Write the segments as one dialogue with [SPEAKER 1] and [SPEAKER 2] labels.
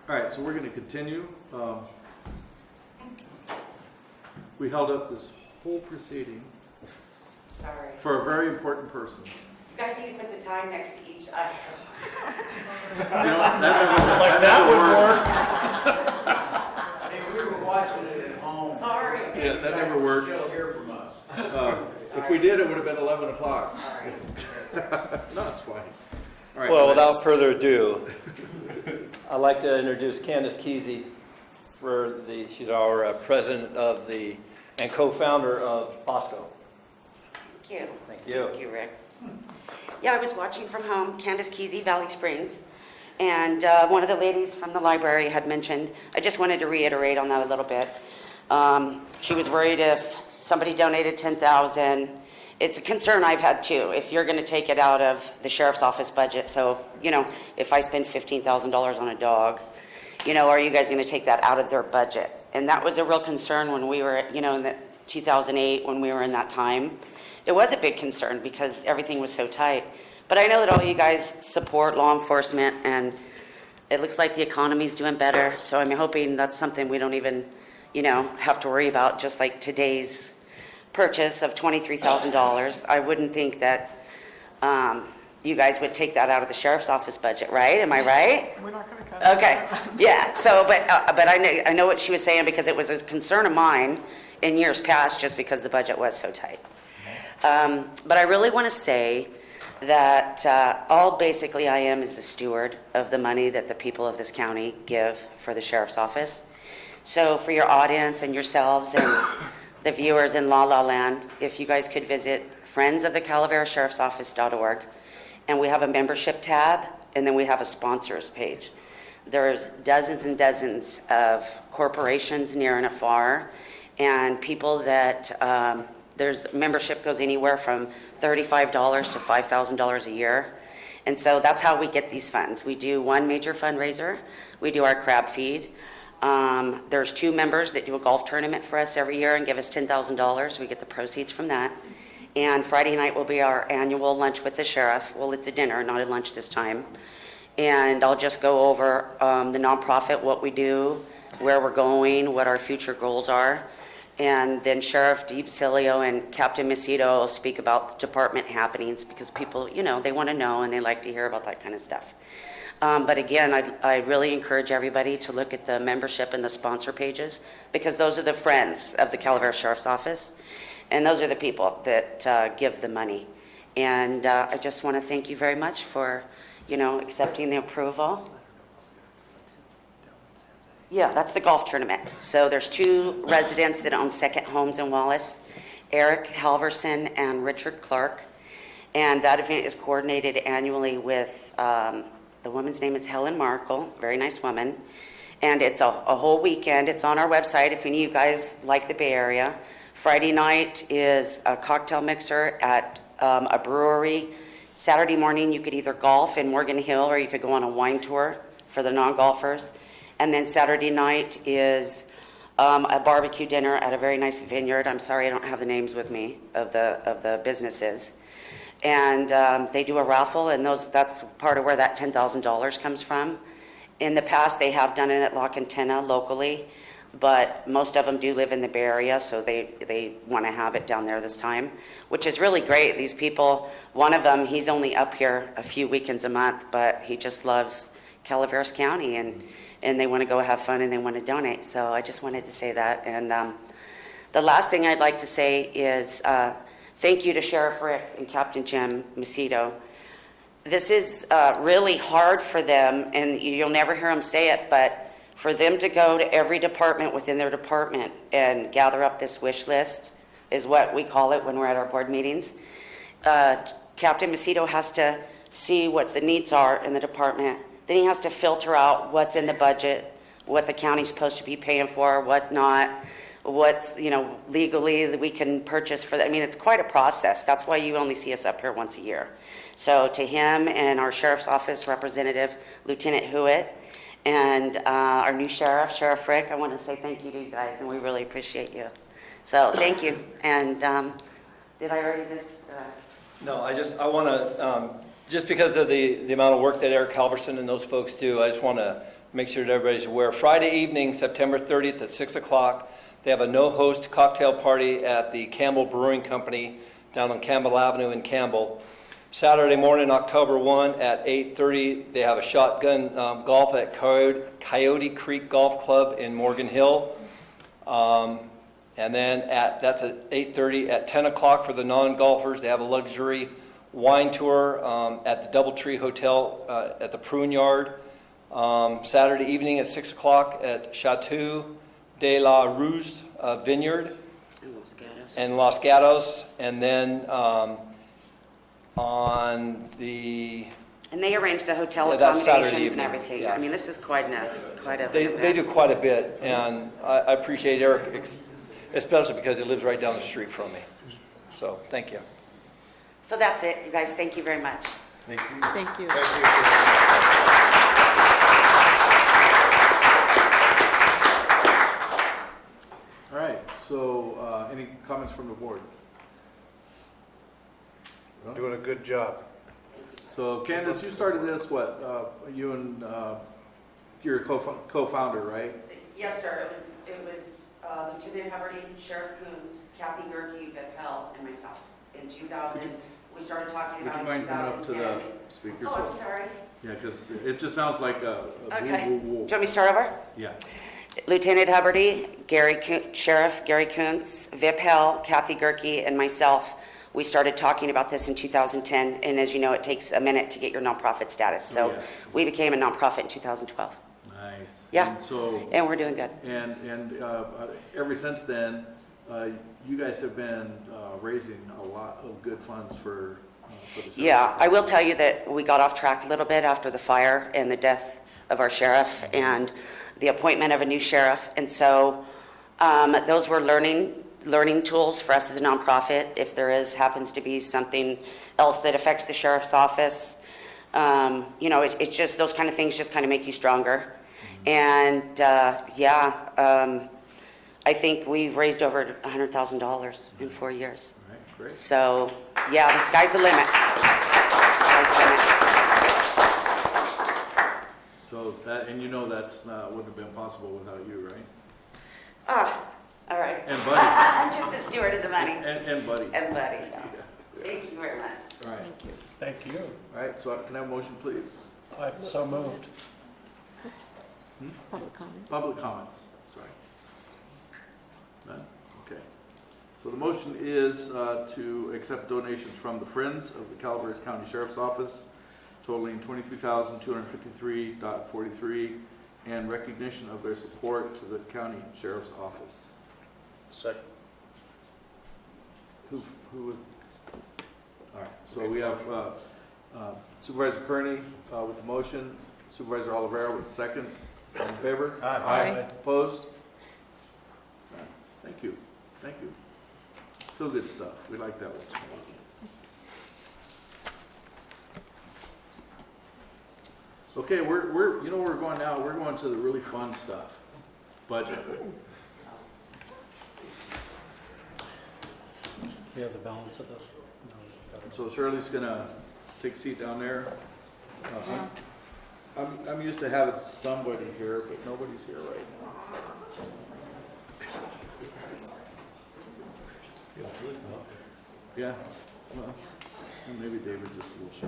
[SPEAKER 1] All right, so we're going to continue. We held up this whole proceeding
[SPEAKER 2] Sorry.
[SPEAKER 1] for a very important person.
[SPEAKER 2] You guys need to put the time next to each other.
[SPEAKER 1] That
[SPEAKER 3] Hey, we were watching it at home.
[SPEAKER 2] Sorry.
[SPEAKER 1] Yeah, that never works.
[SPEAKER 3] Still hear from us.
[SPEAKER 1] If we did, it would have been 11 o'clock.
[SPEAKER 2] Sorry.
[SPEAKER 1] No, it's fine. All right,
[SPEAKER 4] Well, without further ado, I'd like to introduce Candace Kesey. She's our president of and co-founder of Fosco.
[SPEAKER 2] Thank you.
[SPEAKER 4] Thank you.
[SPEAKER 2] Thank you, Rick. Yeah, I was watching from home, Candace Kesey, Valley Springs, and one of the ladies from the library had mentioned, I just wanted to reiterate on that a little bit. She was worried if somebody donated $10,000. It's a concern I've had too, if you're going to take it out of the sheriff's office budget. So, if I spend $15,000 on a dog, are you guys going to take that out of their budget? And that was a real concern when we were, in the 2008, when we were in that time. It was a big concern because everything was so tight. But I know that all you guys support law enforcement, and it looks like the economy's doing better. So I'm hoping that's something we don't even, have to worry about, just like today's purchase of $23,000. I wouldn't think that you guys would take that out of the sheriff's office budget, right? Am I right?
[SPEAKER 5] We're not going to cut
[SPEAKER 2] Okay, yeah, so, but I know what she was saying, because it was a concern of mine in years past, just because the budget was so tight. But I really want to say that all basically I am is the steward of the money that the people of this county give for the sheriff's office. So for your audience and yourselves and the viewers in La La Land, if you guys could visit friendsofthecalaverasheriffsoffice.org, and we have a membership tab, and then we have a sponsors page. There's dozens and dozens of corporations near and afar, and people that there's membership goes anywhere from $35 to $5,000 a year. And so that's how we get these funds. We do one major fundraiser. We do our crab feed. There's 2 members that do a golf tournament for us every year and give us $10,000. We get the proceeds from that. And Friday night will be our annual lunch with the sheriff. Well, it's a dinner, not a lunch this time. And I'll just go over the nonprofit, what we do, where we're going, what our future goals are. And then Sheriff DiBasilio and Captain Macedo will speak about department happenings, because people, they want to know and they like to hear about that kind of stuff. But again, I really encourage everybody to look at the membership and the sponsor pages, because those are the friends of the Calaveras Sheriff's Office. And those are the people that give the money. And I just want to thank you very much for, accepting the approval. Yeah, that's the golf tournament. So there's 2 residents that own second homes in Wallace, Eric Halverson and Richard Clark. And that event is coordinated annually with, the woman's name is Helen Markle, very nice woman. And it's a whole weekend. It's on our website if any of you guys like the Bay Area. Friday night is a cocktail mixer at a brewery. Saturday morning you could either golf in Morgan Hill, or you could go on a wine tour for the non-golfers. And then Saturday night is a barbecue dinner at a very nice vineyard. I'm sorry I don't have the names with me of the businesses. And they do a raffle, and that's part of where that $10,000 comes from. In the past, they have done it at La Quintana locally, but most of them do live in the Bay Area, so they want to have it down there this time, which is really great. These people, one of them, he's only up here a few weekends a month, but he just loves Calaveras County, and they want to go have fun and they want to donate. So I just wanted to say that. And the last thing I'd like to say is thank you to Sheriff Rick and Captain Jim Macedo. This is really hard for them, and you'll never hear them say it, but for them to go to every department within their department and gather up this wish list is what we call it when we're at our board meetings. Captain Macedo has to see what the needs are in the department. Then he has to filter out what's in the budget, what the county's supposed to be paying for, what not, what's, legally that we can purchase for that. I mean, it's quite a process. That's why you only see us up here once a year. So to him and our Sheriff's Office representative, Lieutenant Hewitt, and our new sheriff, Sheriff Rick, I want to say thank you to you guys, and we really appreciate you. So thank you. And did I already miss?
[SPEAKER 4] No, I want to, just because of the amount of work that Eric Halverson and those folks do, I just want to make sure that everybody's aware. Friday evening, September 30th at 6 o'clock, they have a no-host cocktail party at the Campbell Brewing Company down on Campbell Avenue in Campbell. Saturday morning, October 1 at 8:30, they have a shotgun golf at Coyote Creek Golf Club in Morgan Hill. And then that's at 8:30. At 10 o'clock for the non-golfers, they have a luxury wine tour at the Doubletree Hotel at the Prune Yard. Saturday evening at 6 o'clock at Chateau de la Ruse Vineyard
[SPEAKER 2] In Los Gatos.
[SPEAKER 4] in Los Gatos. And then on the...
[SPEAKER 2] And they arrange the hotel
[SPEAKER 4] Yeah, that's Saturday
[SPEAKER 2] accommodations and
[SPEAKER 4] evening,
[SPEAKER 2] everything.
[SPEAKER 4] yeah.
[SPEAKER 2] I mean, this is quite a
[SPEAKER 4] They do quite a bit, and I appreciate Eric, especially because he lives right down the street from me. So, thank you.
[SPEAKER 2] So that's it, you guys. Thank you very much.
[SPEAKER 1] Thank you.
[SPEAKER 5] Thank you.
[SPEAKER 1] All right, so any comments from the board?
[SPEAKER 6] Doing a good job.
[SPEAKER 1] So Candace, you started this, what, you and your co-founder, right?
[SPEAKER 2] Yes, sir. It was Lieutenant Hubbarding, Sheriff Coons, Kathy Gerke, Vipel, and myself. In 2000, we started talking
[SPEAKER 1] Would
[SPEAKER 2] about
[SPEAKER 1] you
[SPEAKER 2] in
[SPEAKER 1] mind coming up to
[SPEAKER 2] 2010.
[SPEAKER 1] the speaker?
[SPEAKER 2] Oh, I'm sorry.
[SPEAKER 1] Yeah, because it just sounds like a
[SPEAKER 2] Okay.
[SPEAKER 1] woo,
[SPEAKER 2] Do
[SPEAKER 1] woo,
[SPEAKER 2] you
[SPEAKER 1] woo.
[SPEAKER 2] want me to start over?
[SPEAKER 1] Yeah.
[SPEAKER 2] Lieutenant Hubbarding, Sheriff Gary Kuntz, Vipel, Kathy Gerke, and myself, we started talking about this in 2010, and as you know, it takes a minute to get your nonprofit status. So
[SPEAKER 1] Yeah.
[SPEAKER 2] we became a nonprofit in 2012.
[SPEAKER 1] Nice.
[SPEAKER 2] Yeah.
[SPEAKER 1] And so,
[SPEAKER 2] And we're doing good.
[SPEAKER 1] and ever since then, you guys have been raising a lot of good funds for the sheriff.
[SPEAKER 2] Yeah, I will tell you that we got off track a little bit after the fire and the death of our sheriff and the appointment of a new sheriff. And so those were learning tools for us as a nonprofit. If there happens to be something else that affects the sheriff's office, it's just those kind of things just kind of make you stronger. And I think we've raised over $100,000 in 4 years.
[SPEAKER 1] All right, great.
[SPEAKER 2] So, yeah, the sky's the limit. Sky's the limit.
[SPEAKER 1] So that, and you know that's not, wouldn't have been possible without you, right?
[SPEAKER 2] All right.
[SPEAKER 1] And Buddy.
[SPEAKER 2] I'm just the steward of the money.
[SPEAKER 1] And Buddy.
[SPEAKER 2] And Buddy.
[SPEAKER 1] Yeah.
[SPEAKER 2] Thank you very much.
[SPEAKER 1] All right.
[SPEAKER 5] Thank you.
[SPEAKER 6] Thank you.
[SPEAKER 1] All right, so can I have a motion, please?
[SPEAKER 6] I'm so moved.
[SPEAKER 5] Public comment.
[SPEAKER 1] Public comments, sorry. None? Okay. So the motion is to accept donations from the Friends of the Calaveras County Sheriff's Office totaling $23,253.43 and recognition of their support to the County Sheriff's Office.
[SPEAKER 6] Second.
[SPEAKER 1] Who would? All right, so we have Supervisor Kearney with the motion, Supervisor Oliveira with the second. All in favor?
[SPEAKER 6] Aye.
[SPEAKER 1] Opposed? All right, thank you, thank you. Feel good stuff, we like that one. Okay, we're you know where we're going now, we're going to the really fun stuff, budget.
[SPEAKER 7] We have the balance of the,
[SPEAKER 1] So Shirley's gonna take a seat down there. I'm used to having somebody here, but nobody's here right now. Yeah, well, maybe David's just a little shy.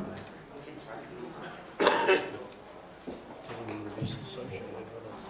[SPEAKER 7] doesn't reduce associated with us.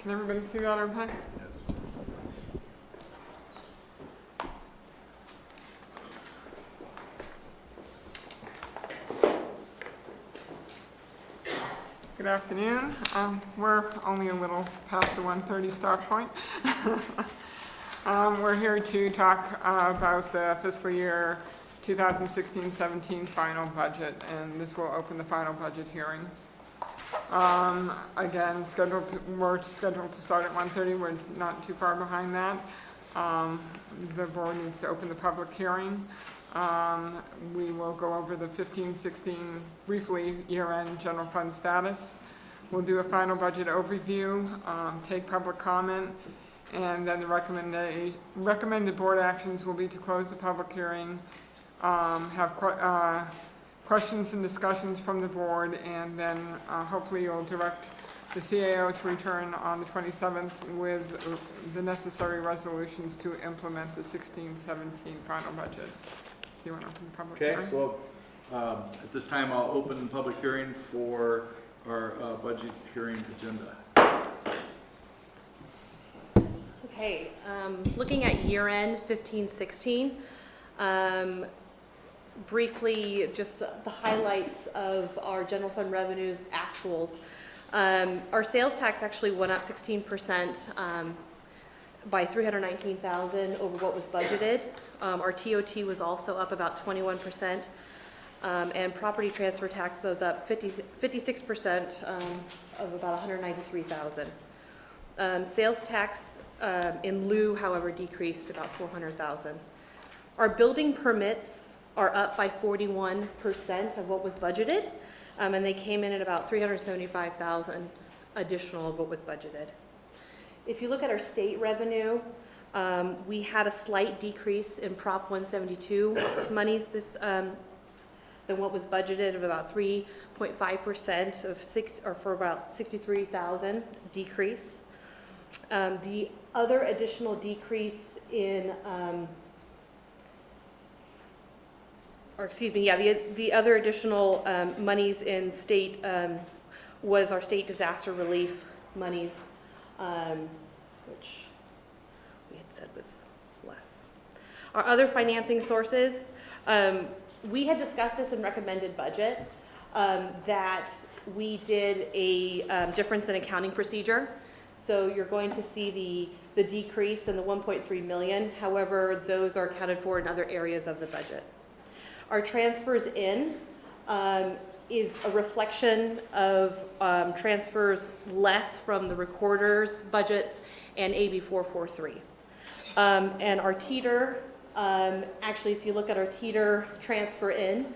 [SPEAKER 5] Can everybody see that okay? Good afternoon. We're only a little past the 1:30 start point. We're here to talk about the fiscal year 2016-17 final budget, and this will open the final budget hearings. Again, we're scheduled to start at 1:30. We're not too far behind that. The board needs to open the public hearing. We will go over the 15-16 briefly year-end general fund status. We'll do a final budget overview, take public comment, and then the recommended board actions will be to close the public hearing, have questions and discussions from the board, and then hopefully you'll direct the CAO to return on the 27th with the necessary resolutions to implement the 16-17 final budget. Do you want to open the public
[SPEAKER 1] Okay,
[SPEAKER 5] hearing?
[SPEAKER 1] so at this time, I'll open the public hearing for our budget hearing agenda.
[SPEAKER 8] Okay, looking at year-end 15-16, briefly, just the highlights of our general fund revenues actuals. Our sales tax actually went up 16% by $319,000 over what was budgeted. Our TOT was also up about 21%, and property transfer tax was up 56% of about $193,000. Sales tax in lieu, however, decreased about $400,000. Our building permits are up by 41% of what was budgeted, and they came in at about $375,000 additional of what was budgeted. If you look at our state revenue, we had a slight decrease in Prop 172 monies than what was budgeted of about 3.5% for about $63,000 decrease. The other additional decrease in, the other additional monies in state was our state disaster relief monies, which we had said was less. Our other financing sources, we had discussed this in recommended budget, that we did a difference in accounting procedure. So you're going to see the decrease in the 1.3 million. However, those are accounted for in other areas of the budget. Our transfers in is a reflection of transfers less from the recorder's budgets and AB 443. And our teeter, actually, if you look at our teeter transfer in,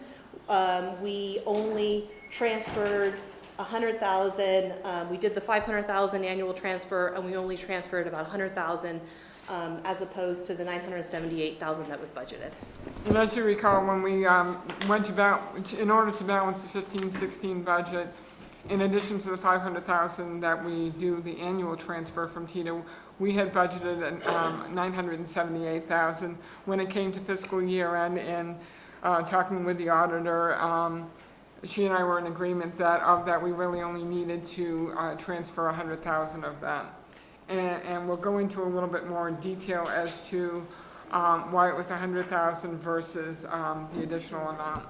[SPEAKER 8] we only transferred 100,000. We did the 500,000 annual transfer, and we only transferred about 100,000, as opposed to the 978,000 that was budgeted.
[SPEAKER 5] And as you recall, when we went in order to balance the 15-16 budget, in addition to the 500,000 that we do the annual transfer from TITA, we had budgeted at 978,000. When it came to fiscal year end and talking with the auditor, she and I were in agreement that of that we really only needed to transfer 100,000 of that. And we'll go into a little bit more detail as to why it was 100,000 versus the additional amount.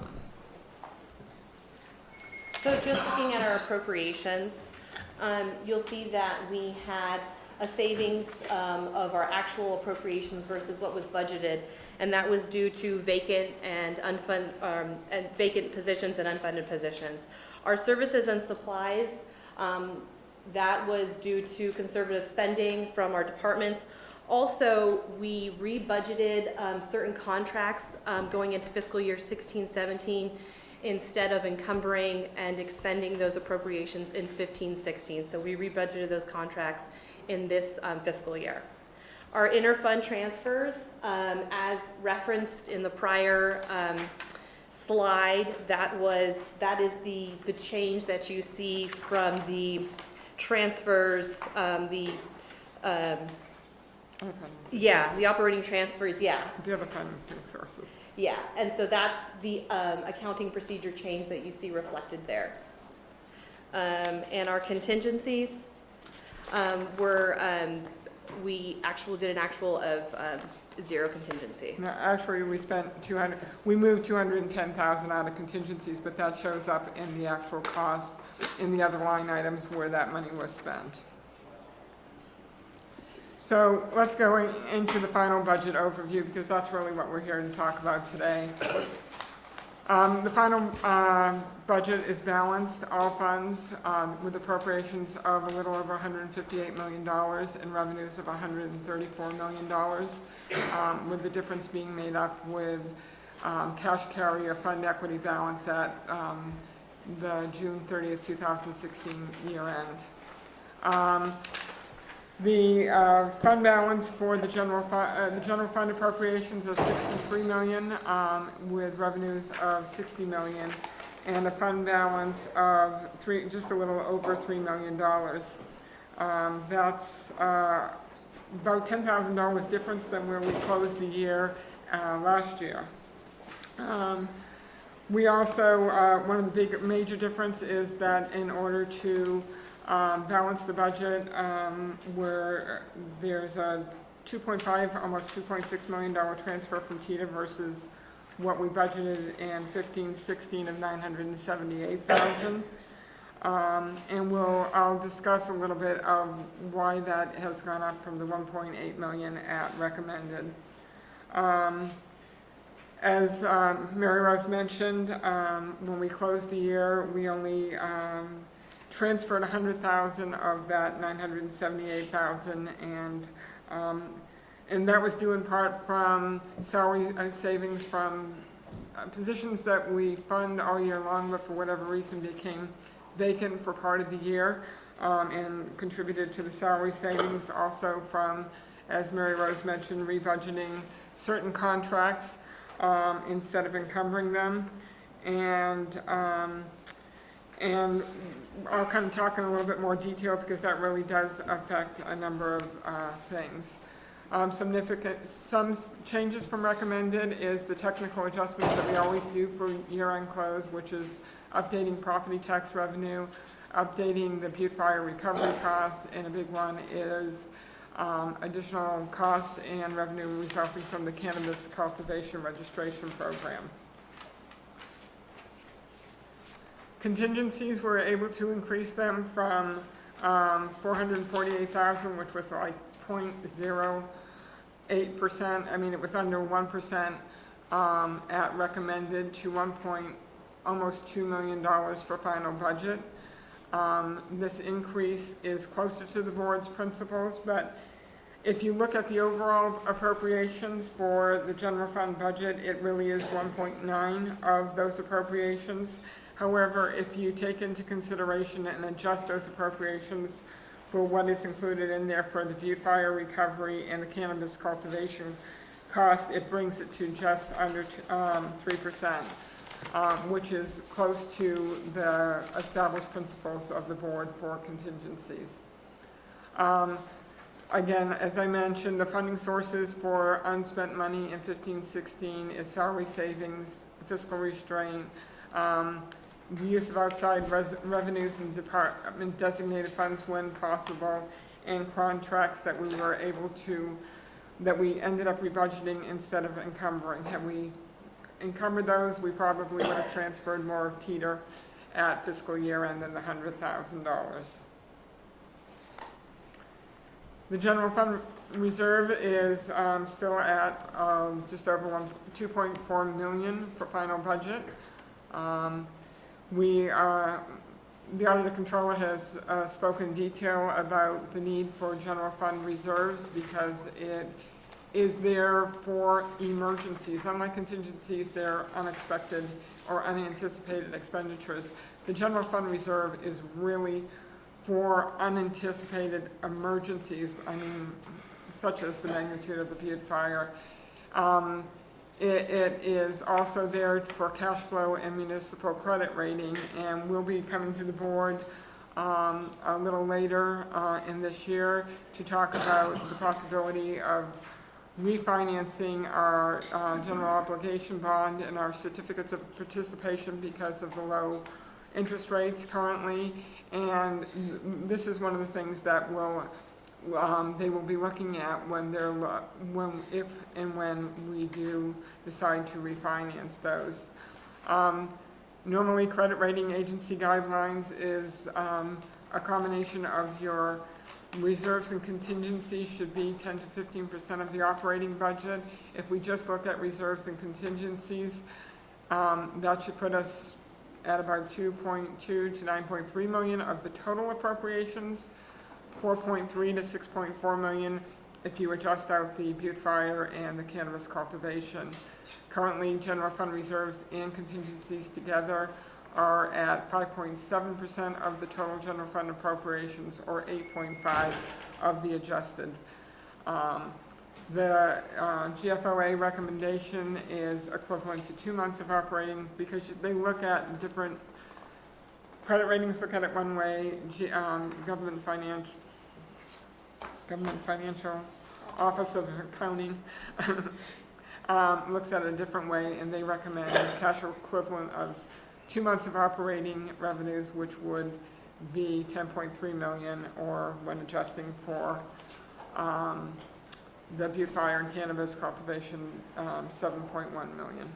[SPEAKER 8] So just looking at our appropriations, you'll see that we had a savings of our actual appropriations versus what was budgeted, and that was due to vacant and vacant positions and unfunded positions. Our services and supplies, that was due to conservative spending from our departments. Also, we rebudgeted certain contracts going into fiscal year 16-17 instead of encumbering and expending those appropriations in 15-16. So we rebudgeted those contracts in this fiscal year. Our interfund transfers, as referenced in the prior slide, that is the change that you see from the transfers, the operating transfers,
[SPEAKER 5] The other financing sources.
[SPEAKER 8] Yeah, and so that's the accounting procedure change that you see reflected there. And our contingencies we did an actual of zero contingency.
[SPEAKER 5] No, actually, we moved 210,000 out of contingencies, but that shows up in the actual cost in the other line items where that money was spent. So let's go into the final budget overview, because that's really what we're here to talk about today. The final budget is balanced, all funds, with appropriations of a little over $158 million and revenues of $134 million, with the difference being made up with cash carrier fund equity balance at the June 30th, 2016 year end. The fund balance for the general fund appropriations of $63 million, with revenues of $60 million, and a fund balance of just a little over $3 million. That's about $10,000 difference than where we closed the year last year. We also, one of the big major difference is that in order to balance the budget, where there's a 2.5, almost $2.6 million transfer from TITA versus what we budgeted in 15-16 of $978,000. And I'll discuss a little bit of why that has gone up from the $1.8 million at recommended. As Mary Rose mentioned, when we closed the year, we only transferred $100,000 of that $978,000, and that was due in part from salary savings from positions that we fund all year long, but for whatever reason became vacant for part of the year, and contributed to the salary savings. Also from, as Mary Rose mentioned, rebudgeting certain contracts instead of encumbering them, and I'll kind of talk in a little bit more detail because that really does affect a number of things. Some changes from recommended is the technical adjustments that we always do for year-end close, which is updating property tax revenue, updating the Butte Fire recovery cost, and a big one is additional cost and revenue resulting from the cannabis cultivation registration program. Contingencies, we're able to increase them from $448,000, which was like 0.08%. I mean, it was under 1% at recommended, to almost $2 million for final budget. This increase is closer to the board's principles, but if you look at the overall appropriations for the general fund budget, it really is 1.9 of those appropriations. However, if you take into consideration and adjust those appropriations for what is included in there for the Butte Fire recovery and the cannabis cultivation cost, it brings it to just under 3%, which is close to the established principles of the board for contingencies. Again, as I mentioned, the funding sources for unspent money in 15-16 is salary savings, fiscal restraint, the use of outside revenues and department designated funds when possible, and contracts that we were able to, that we ended up rebudgeting instead of encumbering. Had we encumbered those, we probably would have transferred more of TITA at fiscal year end than the $100,000. The general fund reserve is still at just over $2.4 million for final budget. The auditor controller has spoken in detail about the need for general fund reserves because it is there for emergencies. Unlike contingencies, they're unexpected or unanticipated expenditures. The general fund reserve is really for unanticipated emergencies, I mean, such as the magnitude of the Butte Fire. It is also there for cash flow and municipal credit rating, and we'll be coming to the board a little later in this year to talk about the possibility of refinancing our general obligation bond and our certificates of participation because of the low interest rates currently. And this is one of the things that they will be looking at if and when we do decide to refinance those. Normally, credit rating agency guidelines is a combination of your reserves and contingencies should be 10 to 15% of the operating budget. If we just look at reserves and contingencies, that should put us at about 2.2 to 9.3 million of the total appropriations, 4.3 to 6.4 million if you adjust out the Butte Fire and the cannabis cultivation. Currently, general fund reserves and contingencies together are at 5.7% of the total general fund appropriations, or 8.5 of the adjusted. The GFOA recommendation is equivalent to 2 months of operating because they look at different, credit ratings look at it one way, government financial office of accounting looks at it a different way, and they recommend cash equivalent of 2 months of operating revenues, which would be 10.3 million, or when adjusting for the Butte Fire and cannabis cultivation, 7.1 million.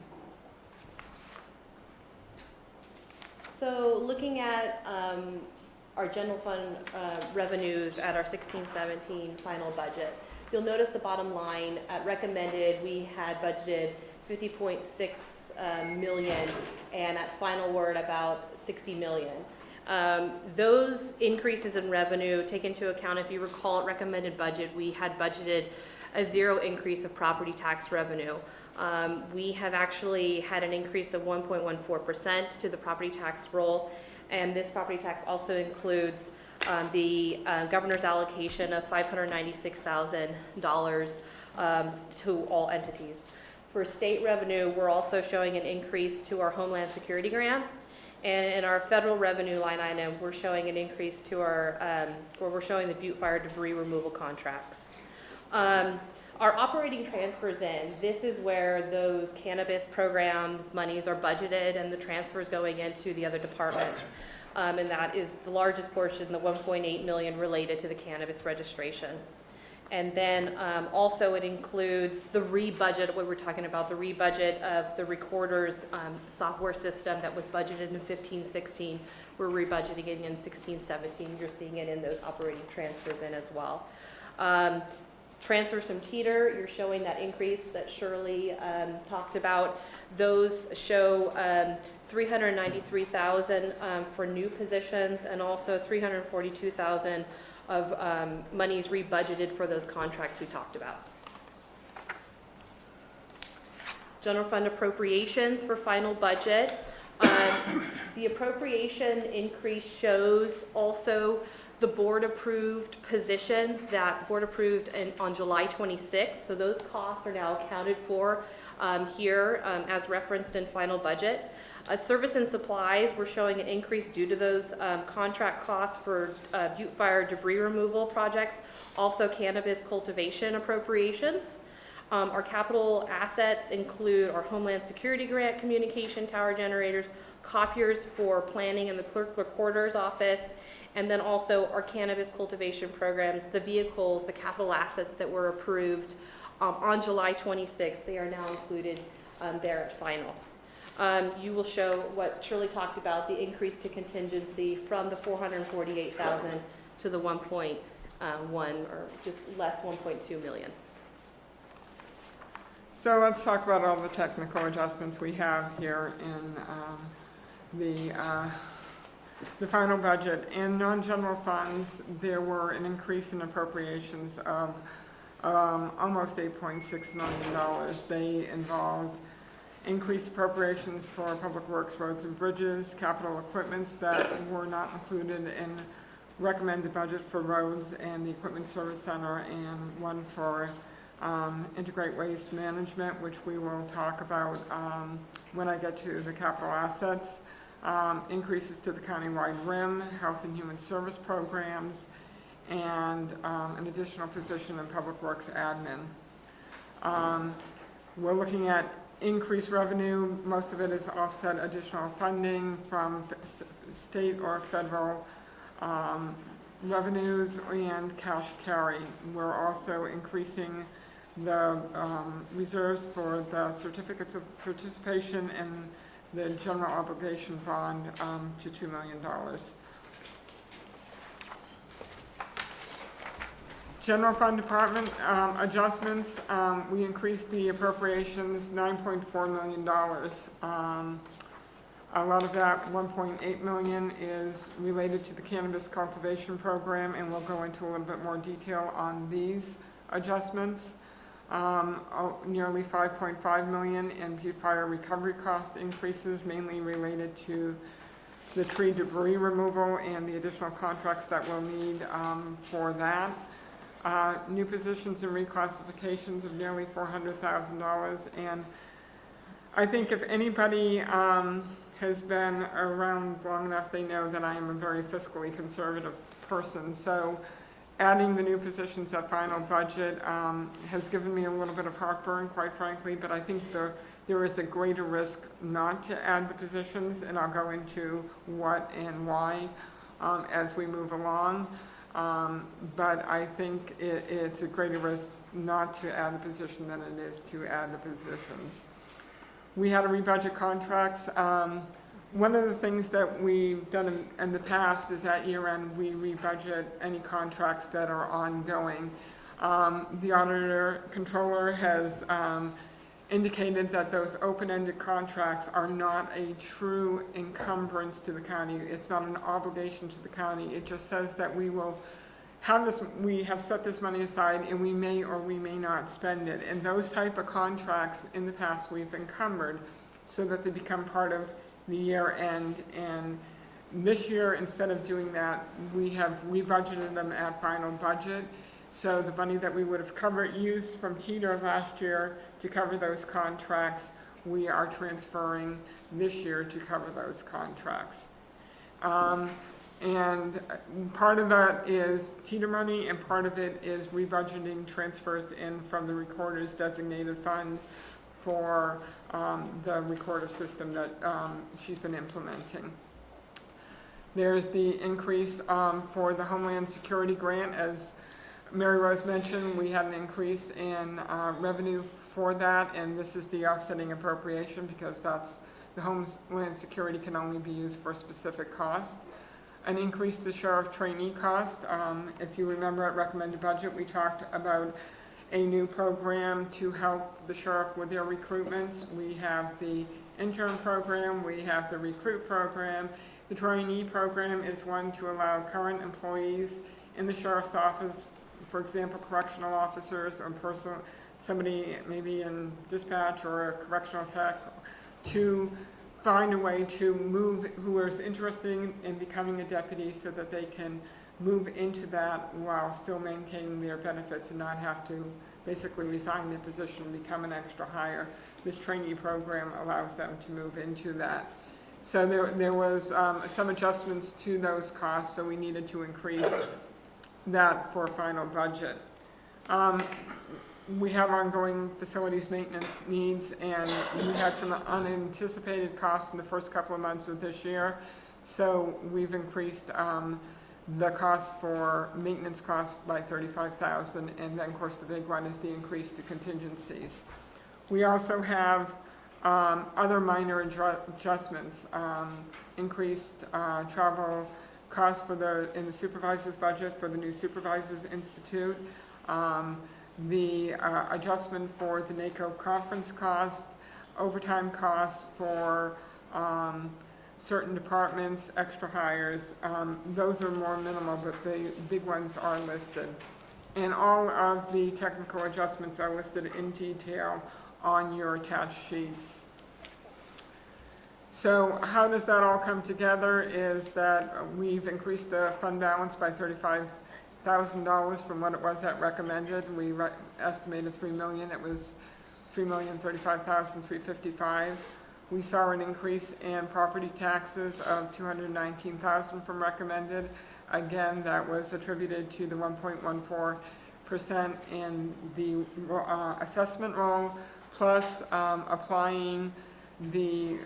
[SPEAKER 8] So looking at our general fund revenues at our 16-17 final budget, you'll notice the bottom line at recommended, we had budgeted 50.6 million, and at final word about 60 million. Those increases in revenue take into account, if you recall at recommended budget, we had budgeted a 0 increase of property tax revenue. We have actually had an increase of 1.14% to the property tax roll, and this property tax also includes the governor's allocation of $596,000 to all entities. For state revenue, we're also showing an increase to our Homeland Security grant. And in our federal revenue line item, we're showing an increase to our, where we're showing the Butte Fire debris removal contracts. Our operating transfers in, this is where those cannabis programs monies are budgeted and the transfers going into the other departments. And that is the largest portion, the 1.8 million related to the cannabis registration. And then also it includes the rebudget, what we're talking about, the rebudget of the recorder's software system that was budgeted in 15-16. We're rebudgeting it in 16-17. You're seeing it in those operating transfers in as well. Transfers from Teeter, you're showing that increase that Shirley talked about. Those show 393,000 for new positions, and also 342,000 of monies rebudgeted for those contracts we talked about. General fund appropriations for final budget. The appropriation increase shows also the board approved positions that the board approved on July 26th. So those costs are now accounted for here as referenced in final budget. Service and supplies, we're showing an increase due to those contract costs for Butte Fire debris removal projects, also cannabis cultivation appropriations. Our capital assets include our Homeland Security grant, communication tower generators, copiers for planning in the clerk recorder's office, and then also our cannabis cultivation programs, the vehicles, the capital assets that were approved on July 26th. They are now included there at final. You will show what Shirley talked about, the increase to contingency from the 448,000 to the 1.1 or just less 1.2 million.
[SPEAKER 5] So let's talk about all the technical adjustments we have here in the final budget. In non-general funds, there were an increase in appropriations of almost $8.6 million. They involved increased appropriations for public works, roads and bridges, capital equipments that were not included in recommended budget for roads and the equipment service center, and one for integrate waste management, which we will talk about when I get to the capital assets. Increases to the countywide RIM, health and human service programs, and an additional position in public works admin. We're looking at increased revenue. Most of it is offset additional funding from state or federal revenues and cash carry. We're also increasing the reserves for the certificates of participation in the general obligation bond to $2 million. General fund department adjustments, we increased the appropriations $9.4 million. A lot of that, 1.8 million, is related to the cannabis cultivation program, and we'll go into a little bit more detail on these adjustments. Nearly 5.5 million in Butte Fire recovery cost increases, mainly related to the tree debris removal and the additional contracts that we'll need for that. New positions and reclassifications of nearly $400,000, and I think if anybody has been around long enough, they know that I am a very fiscally conservative person. So adding the new positions at final budget has given me a little bit of heartburn, quite frankly, but I think there is a greater risk not to add the positions, and I'll go into what and why as we move along. But I think it's a greater risk not to add the position than it is to add the positions. We had to rebudget contracts. One of the things that we've done in the past is at year end, we rebudget any contracts that are ongoing. The auditor controller has indicated that those open-ended contracts are not a true encumbrance to the county. It's not an obligation to the county. It just says that we will have this, we have set this money aside and we may or we may not spend it. And those type of contracts in the past we've encumbered so that they become part of the year end. And this year, instead of doing that, we have rebudgeted them at final budget. So the money that we would have used from TDR last year to cover those contracts, we are transferring this year to cover those contracts. And part of that is TDR money, and part of it is rebudgeting transfers in from the recorder's designated fund for the recorder system that she's been implementing. There's the increase for the Homeland Security Grant. As Mary Rose mentioned, we had an increase in revenue for that, and this is the offsetting appropriation because that's the Homeland Security can only be used for a specific cost. An increase to sheriff trainee cost. If you remember at recommended budget, we talked about a new program to help the sheriff with their recruitments. We have the intern program, we have the recruit program. The trainee program is one to allow current employees in the sheriff's office, for example, correctional officers or somebody maybe in dispatch or a correctional tech, to find a way to move, who is interested in becoming a deputy so that they can move into that while still maintaining their benefits and not have to basically resign their position and become an extra hire. This trainee program allows them to move into that. So there was some adjustments to those costs, so we needed to increase that for final budget. We have ongoing facilities maintenance needs, and we had some unanticipated costs in the first couple of months of this year. So we've increased the cost for maintenance costs by $35,000, and then of course the big one is the increase to contingencies. We also have other minor adjustments, increased travel costs in the supervisor's budget for the new Supervisors Institute. The adjustment for the NACO conference cost, overtime costs for certain departments, extra hires. Those are more minimal, but the big ones are listed. And all of the technical adjustments are listed in detail on your attached sheets. So how does that all come together is that we've increased the fund balance by $35,000 from what it was at recommended. We estimated $3 million. It was $3,035,355. We saw an increase in property taxes of $219,000 from recommended. Again, that was attributed to the 1.14% in the assessment roll, plus applying the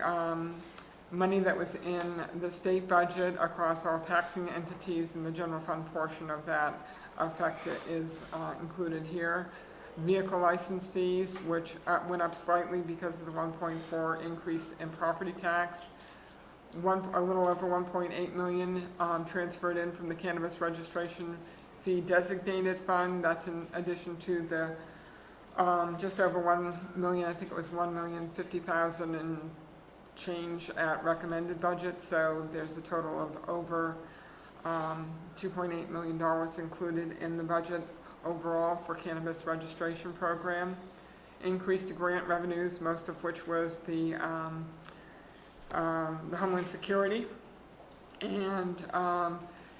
[SPEAKER 5] money that was in the state budget across all taxing entities, and the general fund portion of that effect is included here. vehicle license fees, which went up slightly because of the 1.4 increase in property tax. A little over 1.8 million transferred in from the cannabis registration fee designated fund. That's in addition to the just over 1 million, I think it was 1,050,000 and change at recommended budget. So there's a total of over $2.8 million included in the budget overall for cannabis registration program. Increased grant revenues, most of which was the Homeland Security, and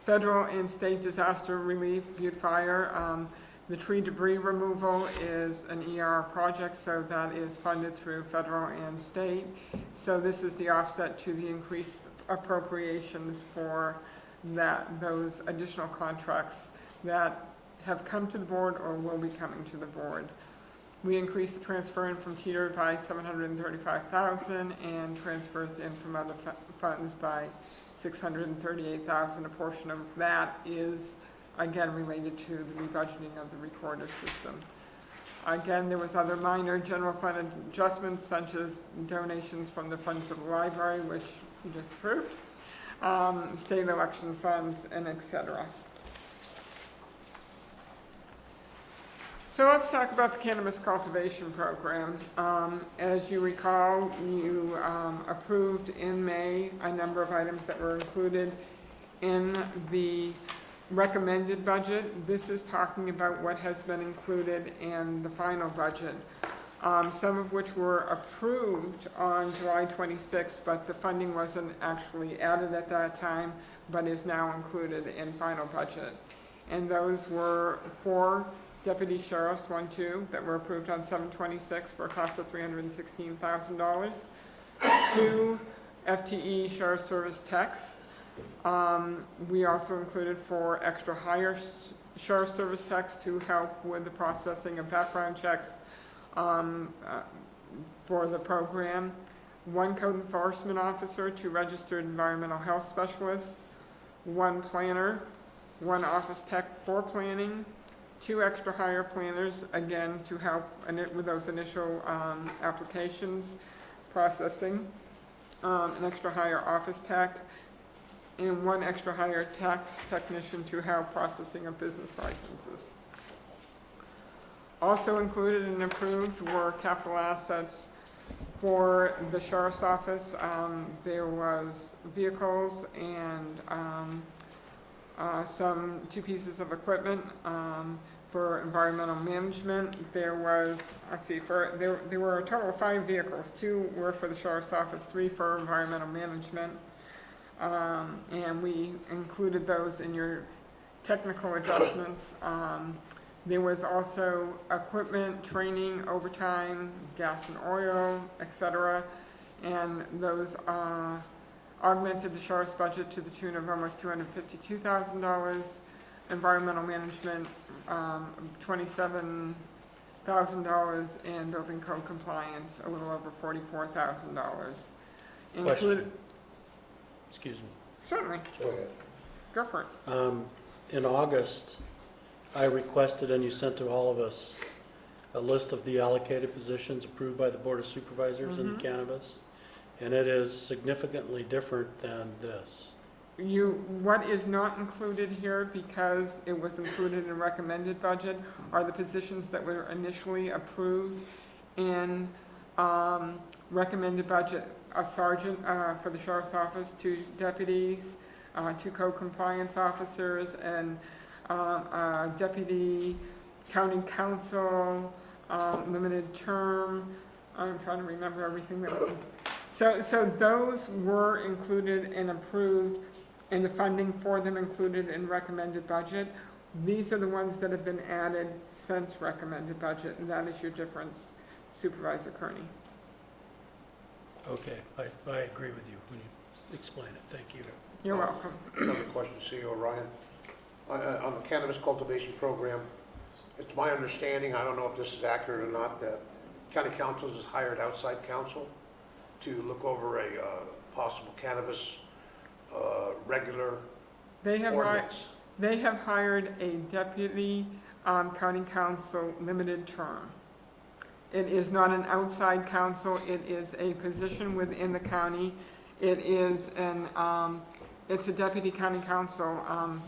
[SPEAKER 5] federal and state disaster relief, Butte Fire. The tree debris removal is an ER project, so that is funded through federal and state. So this is the offset to the increased appropriations for those additional contracts that have come to the board or will be coming to the board. We increased the transfer in from Teeter by $735,000 and transfers in from other funds by $638,000. A portion of that is again related to the rebudgeting of the recorder system. Again, there was other minor general fund adjustments such as donations from the funds of the library, which you just approved, state election funds, and etc. So let's talk about the cannabis cultivation program. As you recall, you approved in May a number of items that were included in the recommended budget. This is talking about what has been included in the final budget, some of which were approved on July 26th, but the funding wasn't actually added at that time, but is now included in final budget. And those were 4 deputy sheriffs, 1-2, that were approved on 7/26 for a cost of $316,000. 2 FTE sheriff service techs. We also included 4 extra hire sheriff service techs to help with the processing of background checks for the program. 1 code enforcement officer, 2 registered environmental health specialists, 1 planner, 1 office tech for planning, 2 extra hire planners, again, to help with those initial applications processing, an extra hire office tech, and 1 extra hire tax technician to help processing of business licenses. Also included and approved were capital assets for the sheriff's office. There was vehicles and 2 pieces of equipment for environmental management. There was, there were a total of 5 vehicles. 2 were for the sheriff's office, 3 for environmental management. And we included those in your technical adjustments. There was also equipment, training, overtime, gas and oil, etc. And those augmented the sheriff's budget to the tune of almost $252,000. Environmental management, $27,000, and building code compliance, a little over $44,000.
[SPEAKER 7] Question. Excuse me.
[SPEAKER 5] Certainly.
[SPEAKER 6] Go ahead.
[SPEAKER 5] Go for it.
[SPEAKER 7] In August, I requested, and you sent to all of us, a list of the allocated positions approved by the Board of Supervisors in the cannabis, and it is significantly different than this.
[SPEAKER 5] What is not included here, because it was included in recommended budget, are the positions that were initially approved in recommended budget. A sergeant for the sheriff's office, 2 deputies, 2 code compliance officers, and a deputy county counsel, limited term. I'm trying to remember everything that was. So those were included and approved, and the funding for them included in recommended budget. These are the ones that have been added since recommended budget, and that is your difference, Supervisor Kearney.
[SPEAKER 7] Okay, I agree with you when you explain it. Thank you.
[SPEAKER 5] You're welcome.
[SPEAKER 6] Another question, CEO Ryan. On the cannabis cultivation program, it's my understanding, I don't know if this is accurate or not, that county councils has hired outside counsel to look over a possible cannabis regular
[SPEAKER 5] They have
[SPEAKER 6] ordinance.
[SPEAKER 5] They have hired a deputy county council limited term. It is not an outside council, it is a position within the county. It is it's a deputy county council.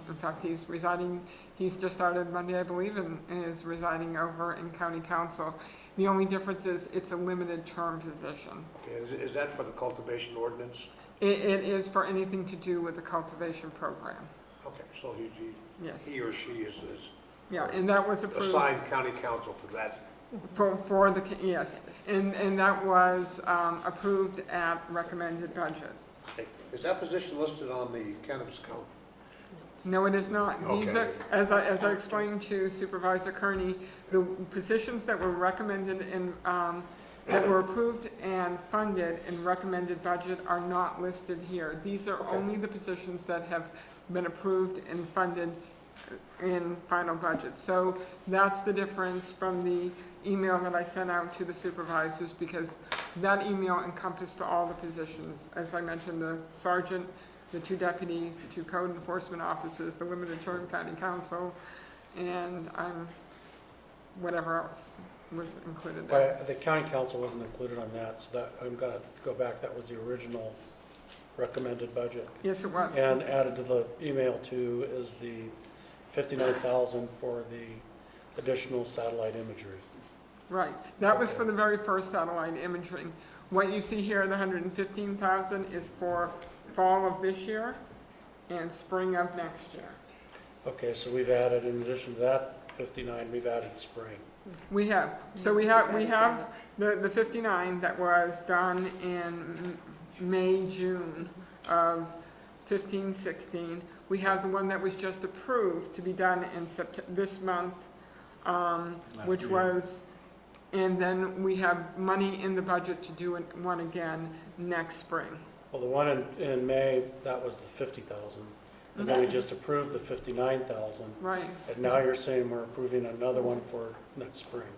[SPEAKER 5] In fact, he's just started Monday, I believe, and is residing over in county council. The only difference is it's a limited term position.
[SPEAKER 6] Okay, is that for the cultivation ordinance?
[SPEAKER 5] It is for anything to do with the cultivation program.
[SPEAKER 6] Okay, so
[SPEAKER 5] Yes.
[SPEAKER 6] he or she is
[SPEAKER 5] Yeah, and that was approved.
[SPEAKER 6] assigned county council for that.
[SPEAKER 5] For the, yes, and that was approved at recommended budget.
[SPEAKER 6] Okay. Is that position listed on the cannabis count?
[SPEAKER 5] No, it is not. These are,
[SPEAKER 6] Okay.
[SPEAKER 5] as I explained to Supervisor Kearney, the positions that were recommended and, that were approved and funded in recommended budget are not listed here. These are
[SPEAKER 6] Okay.
[SPEAKER 5] only the positions that have been approved and funded in final budget. So that's the difference from the email that I sent out to the supervisors, because that email encompassed all the positions. As I mentioned, the sergeant, the 2 deputies, the 2 code enforcement officers, the limited term county council, and whatever else was included there.
[SPEAKER 7] The county council wasn't included on that, so that, I'm gonna go back, that was the original recommended budget.
[SPEAKER 5] Yes, it was.
[SPEAKER 7] And added to the email too is the 59,000 for the additional satellite imagery.
[SPEAKER 5] Right. That was for the very first satellite imaging. What you see here, the 115,000, is for fall of this year and spring of next year.
[SPEAKER 7] Okay, so we've added, in addition to that 59, we've added spring.
[SPEAKER 5] We have. So we have the 59 that was done in May, June of 15, 16. We have the one that was just approved to be done in this month, which
[SPEAKER 1] year.
[SPEAKER 5] was, and then we have money in the budget to do one again next spring.
[SPEAKER 7] Well, the one in May, that was the 50,000. And then we just approved the 59,000.
[SPEAKER 5] Right,
[SPEAKER 7] And now you're saying we're approving another one for next spring.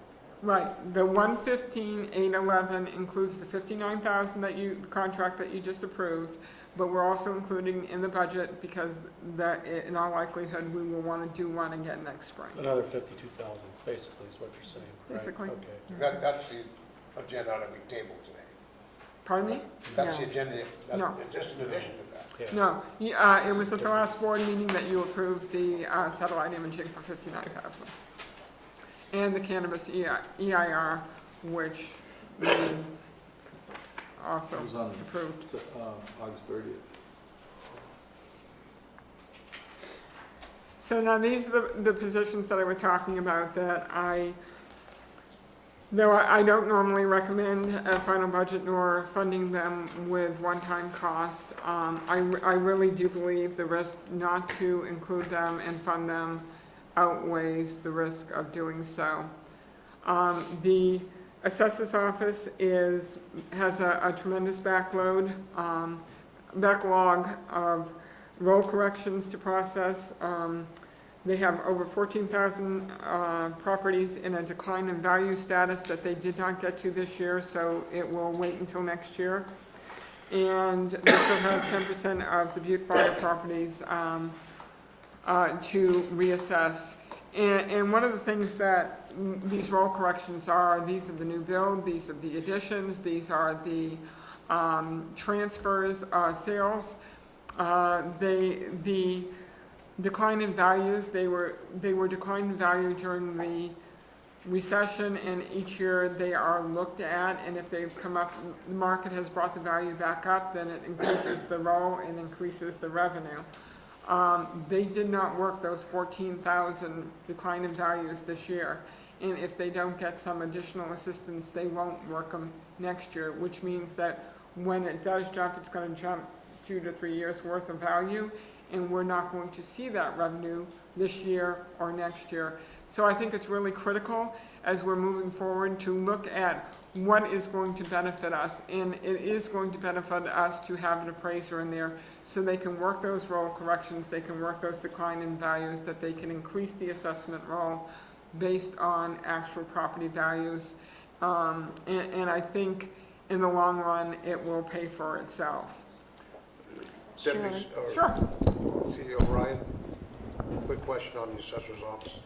[SPEAKER 5] right. The 115,811 includes the 59,000 the contract that you just approved, but we're also including in the budget because that, in all likelihood, we will want to do one again next spring.
[SPEAKER 7] Another 52,000, basically, is what you're saying, right?
[SPEAKER 5] Basically.
[SPEAKER 7] Okay.
[SPEAKER 6] That's the agenda that we tabled today.
[SPEAKER 5] Pardon me?
[SPEAKER 6] That's
[SPEAKER 5] No.
[SPEAKER 6] the agenda,
[SPEAKER 5] No.
[SPEAKER 6] just in addition to that.
[SPEAKER 7] Yeah.
[SPEAKER 5] No, it was at the last board meeting that you approved the satellite imaging for 59,000. And the cannabis EIR, which we also
[SPEAKER 1] It was on
[SPEAKER 5] approved.
[SPEAKER 1] August 30th.
[SPEAKER 5] So now these are the positions that I was talking about that though I don't normally recommend a final budget nor funding them with one-time cost, I really do believe the risk not to include them and fund them outweighs the risk of doing so. The assessor's office has a tremendous backlog of roll corrections to process. They have over 14,000 properties in a decline in value status that they did not get to this year, so it will wait until next year. And they still have 10% of the Butte Fire properties to reassess. And one of the things that these roll corrections are, these are the new build, these are the additions, these are the transfers, sales. The decline in values, they were declining in value during the recession, and each year they are looked at, and if they've come up, the market has brought the value back up, then it increases the roll and increases the revenue. They did not work those 14,000 decline in values this year, and if they don't get some additional assistance, they won't work them next year, which means that when it does jump, it's going to jump 2 to 3 years worth of value, and we're not going to see that revenue this year or next year. So I think it's really critical as we're moving forward to look at what is going to benefit us, and it is going to benefit us to have an appraiser in there so they can work those roll corrections, they can work those decline in values, that they can increase the assessment roll based on actual property values. And I think in the long run, it will pay for itself.
[SPEAKER 6] Deputies, or
[SPEAKER 5] Sure.
[SPEAKER 6] CEO Ryan, quick question on the assessor's office.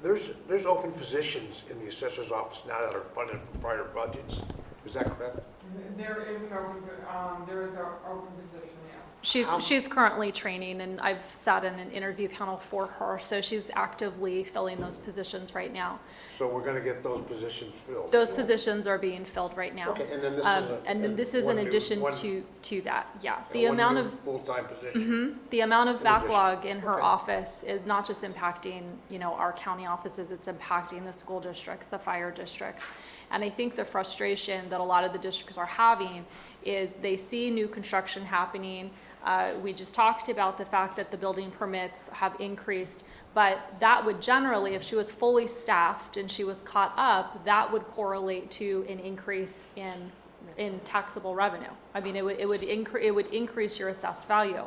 [SPEAKER 6] There's open positions in the assessor's office now that are funded from prior budgets. Is that correct?
[SPEAKER 5] There is an open, there is an open position, yes.
[SPEAKER 9] She's currently training, and I've sat in an interview panel for her, so she's actively filling those positions right now.
[SPEAKER 6] So we're going to get those positions filled?
[SPEAKER 9] Those positions are being filled right now.
[SPEAKER 6] Okay, and then this is
[SPEAKER 9] And then this is in addition to that, yeah. The amount of,
[SPEAKER 6] full-time position?
[SPEAKER 9] the amount of
[SPEAKER 6] In addition.
[SPEAKER 9] backlog in her
[SPEAKER 6] Okay.
[SPEAKER 9] office is not just impacting, our county offices, it's impacting the school districts, the fire districts. And I think the frustration that a lot of the districts are having is they see new construction happening. We just talked about the fact that the building permits have increased, but that would generally, if she was fully staffed and she was caught up, that would correlate to an increase in taxable revenue. I mean, it would increase your assessed value.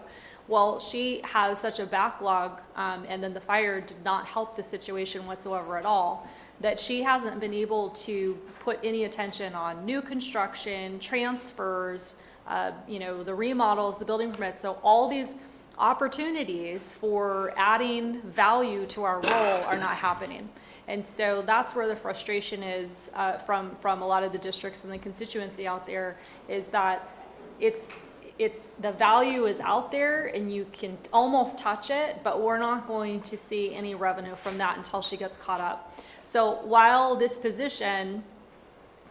[SPEAKER 9] Well, she has such a backlog, and then the fire did not help the situation whatsoever at all, that she hasn't been able to put any attention on new construction, transfers, the remodels, the building permits. So all these opportunities for adding value to our role are not happening. And so that's where the frustration is from a lot of the districts and the constituency out there, is that it's the value is out there and you can almost touch it, but we're not going to see any revenue from that until she gets caught up. So while this position,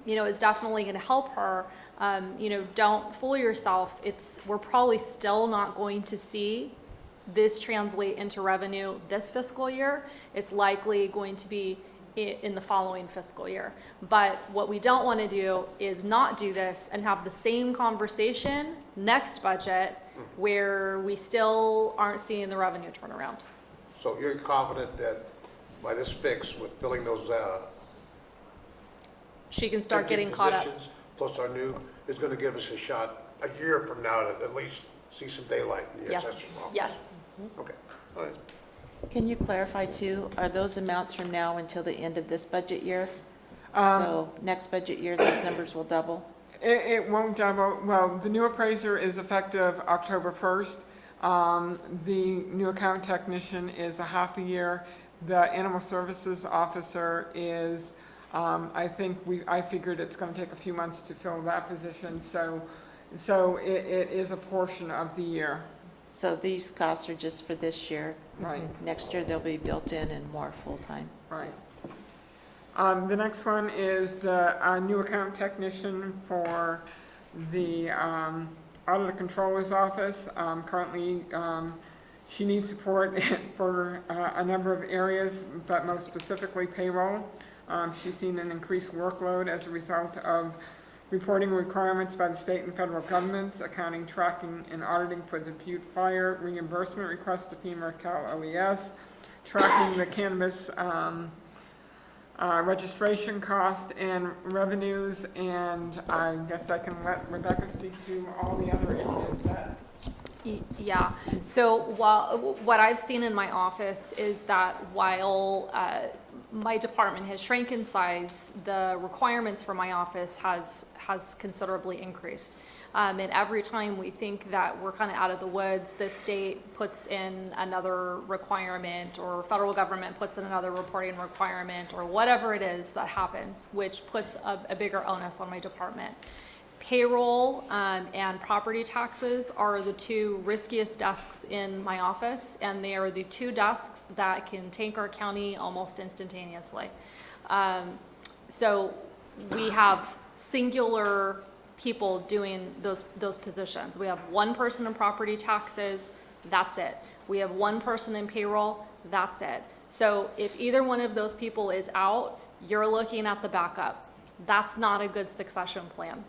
[SPEAKER 9] is definitely going to help her, don't fool yourself. We're probably still not going to see this translate into revenue this fiscal year. It's likely going to be in the following fiscal year. But what we don't want to do is not do this and have the same conversation next budget where we still aren't seeing the revenue turnaround.
[SPEAKER 6] So you're confident that by this fix with filling those
[SPEAKER 9] She can start
[SPEAKER 6] empty
[SPEAKER 9] getting caught up.
[SPEAKER 6] positions, plus our new, is going to give us a shot a year from now to at least see some daylight in the
[SPEAKER 9] Yes,
[SPEAKER 6] assessor's office?
[SPEAKER 9] yes.
[SPEAKER 6] Okay, all right.
[SPEAKER 10] Can you clarify too, are those amounts from now until the end of this budget year? So next budget year, those numbers will double?
[SPEAKER 5] It won't double. Well, the new appraiser is effective October 1st. The new account technician is a half a year. The animal services officer is, I figured it's going to take a few months to fill that position. So it is a portion of the year.
[SPEAKER 10] So these costs are just for this year?
[SPEAKER 5] Right.
[SPEAKER 10] Next year, they'll be built in and more full-time?
[SPEAKER 5] Right. The next one is the new account technician for the auditor controller's office. Currently, she needs support for a number of areas, but most specifically payroll. She's seen an increased workload as a result of reporting requirements by the state and federal governments, accounting, tracking, and auditing for the Butte Fire, reimbursement requests to FEMA, Cal OES, tracking the cannabis registration cost and revenues, and I guess I can let Rebecca speak to all the other issues that.
[SPEAKER 9] Yeah, so what I've seen in my office is that while my department has shrank in size, the requirements for my office has considerably increased. And every time we think that we're kind of out of the woods, the state puts in another requirement, or federal government puts in another reporting requirement, or whatever it is that happens, which puts a bigger onus on my department. Payroll and property taxes are the two riskiest desks in my office, and they are the two desks that can tank our county almost instantaneously. So we have singular people doing those positions. We have one person in property taxes, that's it. We have one person in payroll, that's it. So if either one of those people is out, you're looking at the backup. That's not a good succession plan.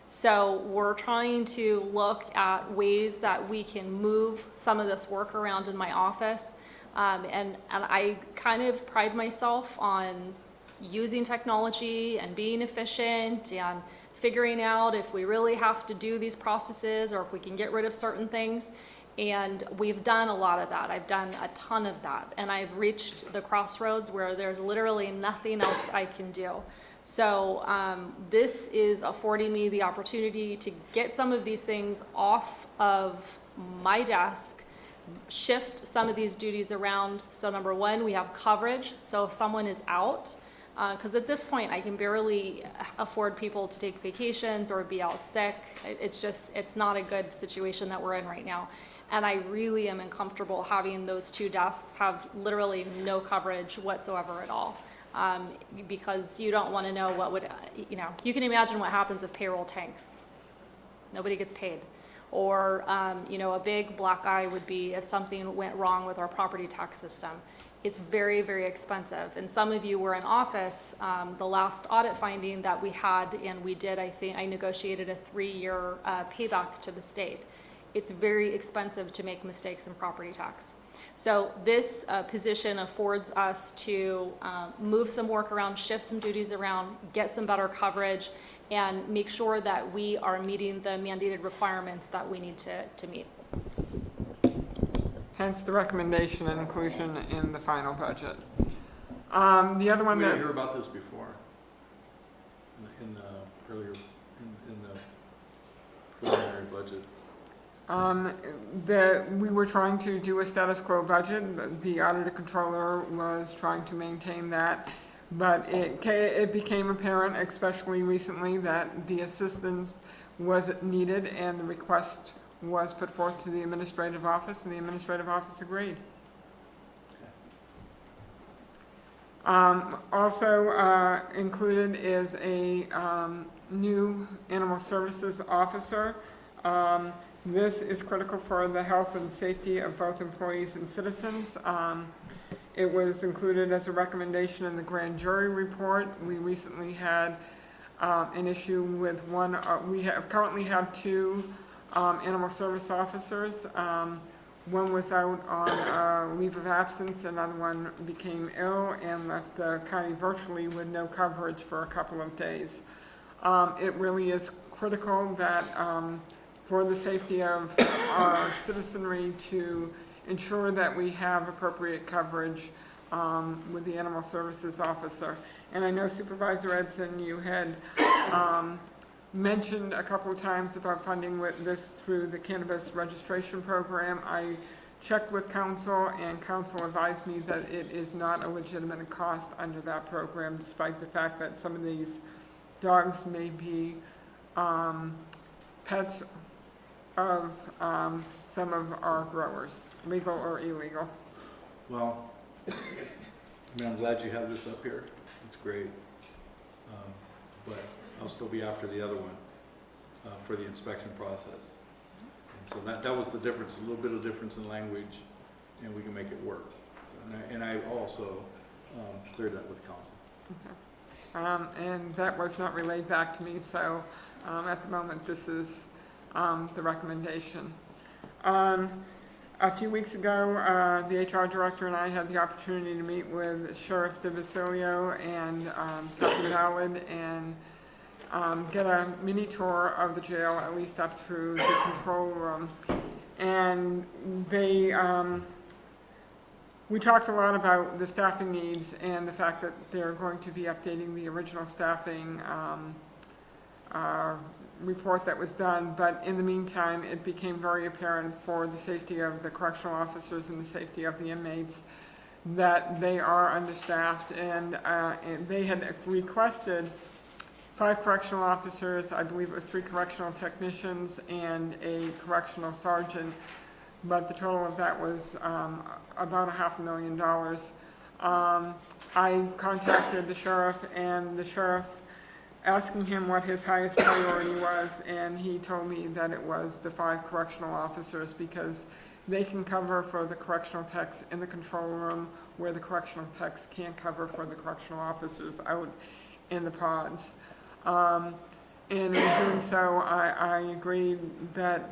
[SPEAKER 9] So we're trying to look at ways that we can move some of this work around in my office. And I kind of pride myself on using technology and being efficient and figuring out if we really have to do these processes or if we can get rid of certain things. And we've done a lot of that. I've done a ton of that. And I've reached the crossroads where there's literally nothing else I can do. So this is affording me the opportunity to get some of these things off of my desk shift some of these duties around. So number one, we have coverage. So if someone is out, because at this point I can barely afford people to take vacations or be out sick. It's not a good situation that we're in right now. And I really am uncomfortable having those two desks have literally no coverage whatsoever at all. Because you don't want to know what would, you can imagine what happens if payroll tanks. Nobody gets paid. Or, a big black eye would be if something went wrong with our property tax system. It's very, very expensive. And some of you were in office, the last audit finding that we had, and we did, I negotiated a 3-year payback to the state. It's very expensive to make mistakes in property tax. So this position affords us to move some work around, shift some duties around, get some better coverage, and make sure that we are meeting the mandated requirements that we need to meet.
[SPEAKER 5] Hence the recommendation and inclusion in the final budget. The other one
[SPEAKER 1] We
[SPEAKER 5] that,
[SPEAKER 1] didn't hear about this before. In the earlier, in the preliminary budget.
[SPEAKER 5] we were trying to do a status quo budget. The auditor controller was trying to maintain that, but it became apparent, especially recently, that the assistance was needed, and the request was put forth to the administrative office, and the administrative office agreed. Also included is a new animal services officer. This is critical for the health and safety of both employees and citizens. It was included as a recommendation in the grand jury report. We recently had an issue with one. We currently have 2 animal service officers. One was out on leave of absence, another one became ill and left the county virtually with no coverage for a couple of days. It really is critical that for the safety of our citizenry to ensure that we have appropriate coverage with the animal services officer. And I know Supervisor Edson, you had mentioned a couple of times about funding with this through the cannabis registration program. I checked with council, and council advised me that it is not a legitimate cost under that program, despite the fact that some of these dogs may be pets of some of our growers, legal or illegal.
[SPEAKER 1] Well, I'm glad you have this up here. It's great. But I'll still be after the other one for the inspection process. And so that was the difference, a little bit of difference in language, and we can make it work. So, and I also cleared that with council.
[SPEAKER 5] Okay. And that was not relayed back to me, so at the moment this is the recommendation. A few weeks ago, the HR director and I had the opportunity to meet with Sheriff DeVasilio and Captain Ballard and get a mini tour of the jail, at least up through the control room. And we talked a lot about the staffing needs and the fact that they're going to be updating the original staffing report that was done, but in the meantime, it became very apparent for the safety of the correctional officers and the safety of the inmates that they are understaffed, and they had requested 5 correctional officers, I believe it was 3 correctional technicians and a correctional sergeant, but the total of that was about $500,000. I contacted the sheriff, and the sheriff asking him what his highest priority was, and he told me that it was the 5 correctional officers, because they can cover for the correctional techs in the control room where the correctional techs can't cover for the correctional officers out in the pods. And in doing so, I agreed that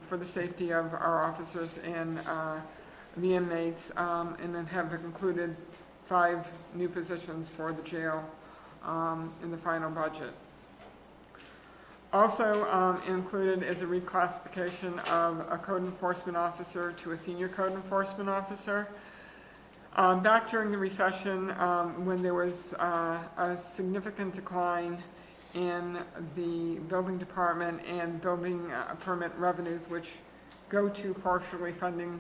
[SPEAKER 5] for the safety of our officers and the inmates, and then have included 5 new positions for the jail in the final budget. Also included is a reclassification of a code enforcement officer to a senior code enforcement officer. Back during the recession, when there was a significant decline in the building department and building permit revenues, which go to partially funding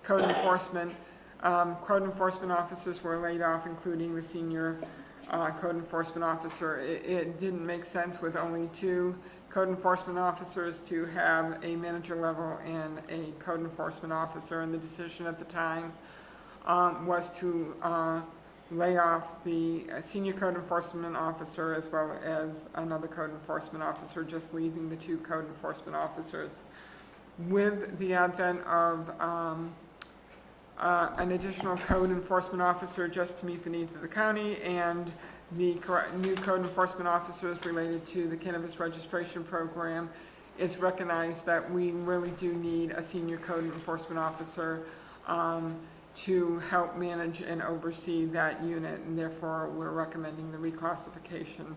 [SPEAKER 5] code enforcement. Code enforcement officers were laid off, including the senior code enforcement officer. It didn't make sense with only 2 code enforcement officers to have a manager level and a code enforcement officer, and the decision at the time was to lay off the senior code enforcement officer as well as another code enforcement officer, just leaving the 2 code enforcement officers. With the advent of an additional code enforcement officer just to meet the needs of the county, and the new code enforcement officers related to the cannabis registration program, it's recognized that we really do need a senior code enforcement officer to help manage and oversee that unit, and therefore we're recommending the reclassification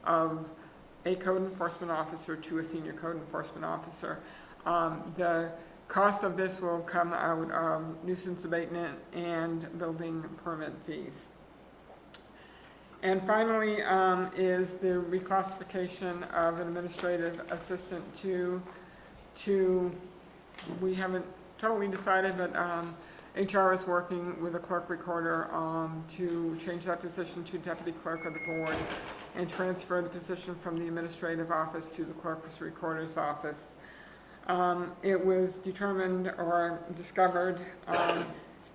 [SPEAKER 5] of a code enforcement officer to a senior code enforcement officer. The cost of this will come out of nuisance abatement and building permit fees. And finally is the reclassification of an administrative assistant to we haven't totally decided, but HR is working with the clerk recorder to change that position to deputy clerk of the board and transfer the position from the administrative office to the clerk's recorder's office. It was determined or discovered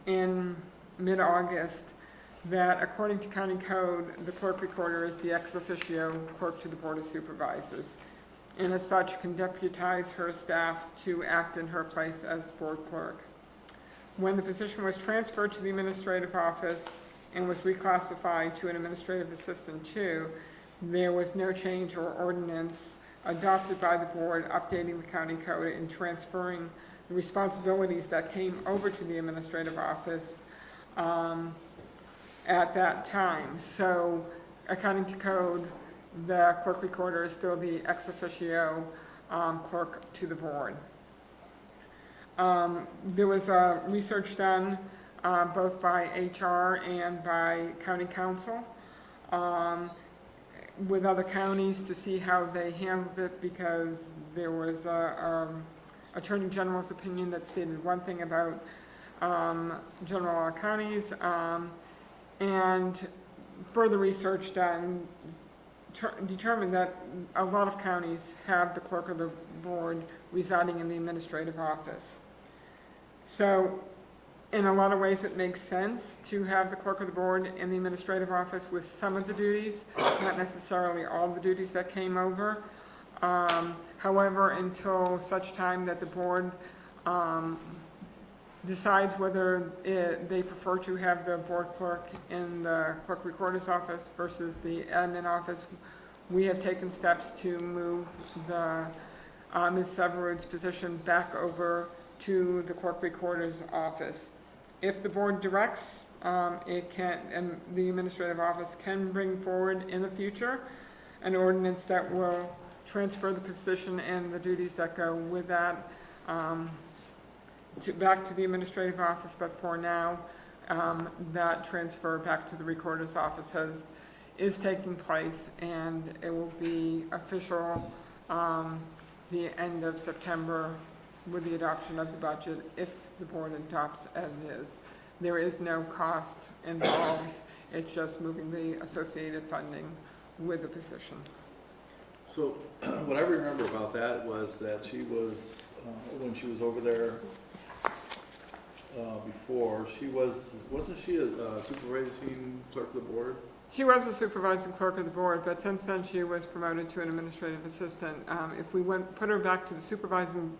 [SPEAKER 5] in mid-August that according to county code, the clerk recorder is the ex officio clerk to the Board of Supervisors, and as such can deputize her staff to act in her place as board clerk. When the position was transferred to the administrative office and was reclassified to an administrative assistant 2, there was no change or ordinance adopted by the board updating the county code and transferring the responsibilities that came over to the administrative office at that time. So according to code, the clerk recorder is still the ex officio clerk to the board. There was research done both by HR and by county council with other counties to see how they handled it, because there was Attorney General's opinion that stated one thing about general law counties, and further research done determined that a lot of counties have the clerk of the board residing in the administrative office. So in a lot of ways it makes sense to have the clerk of the board in the administrative office with some of the duties, not necessarily all the duties that came over. However, until such time that the board decides whether they prefer to have the board clerk in the clerk recorder's office versus the admin office, we have taken steps to move the Ms. Severud's position back over to the clerk recorder's office. If the board directs, it can, and the administrative office can bring forward in the future an ordinance that will transfer the position and the duties that go with that back to the administrative office, but for now, that transfer back to the recorder's office is taking place, and it will be official the end of September with the adoption of the budget, if the board adopts as is. There is no cost involved. It's just moving the associated funding with the position.
[SPEAKER 1] So what I remember about that was that she was, when she was over there before, wasn't she a supervising clerk of the board?
[SPEAKER 5] She was a supervising clerk of the board, but since then she was promoted to an administrative assistant. If we put her back to the supervising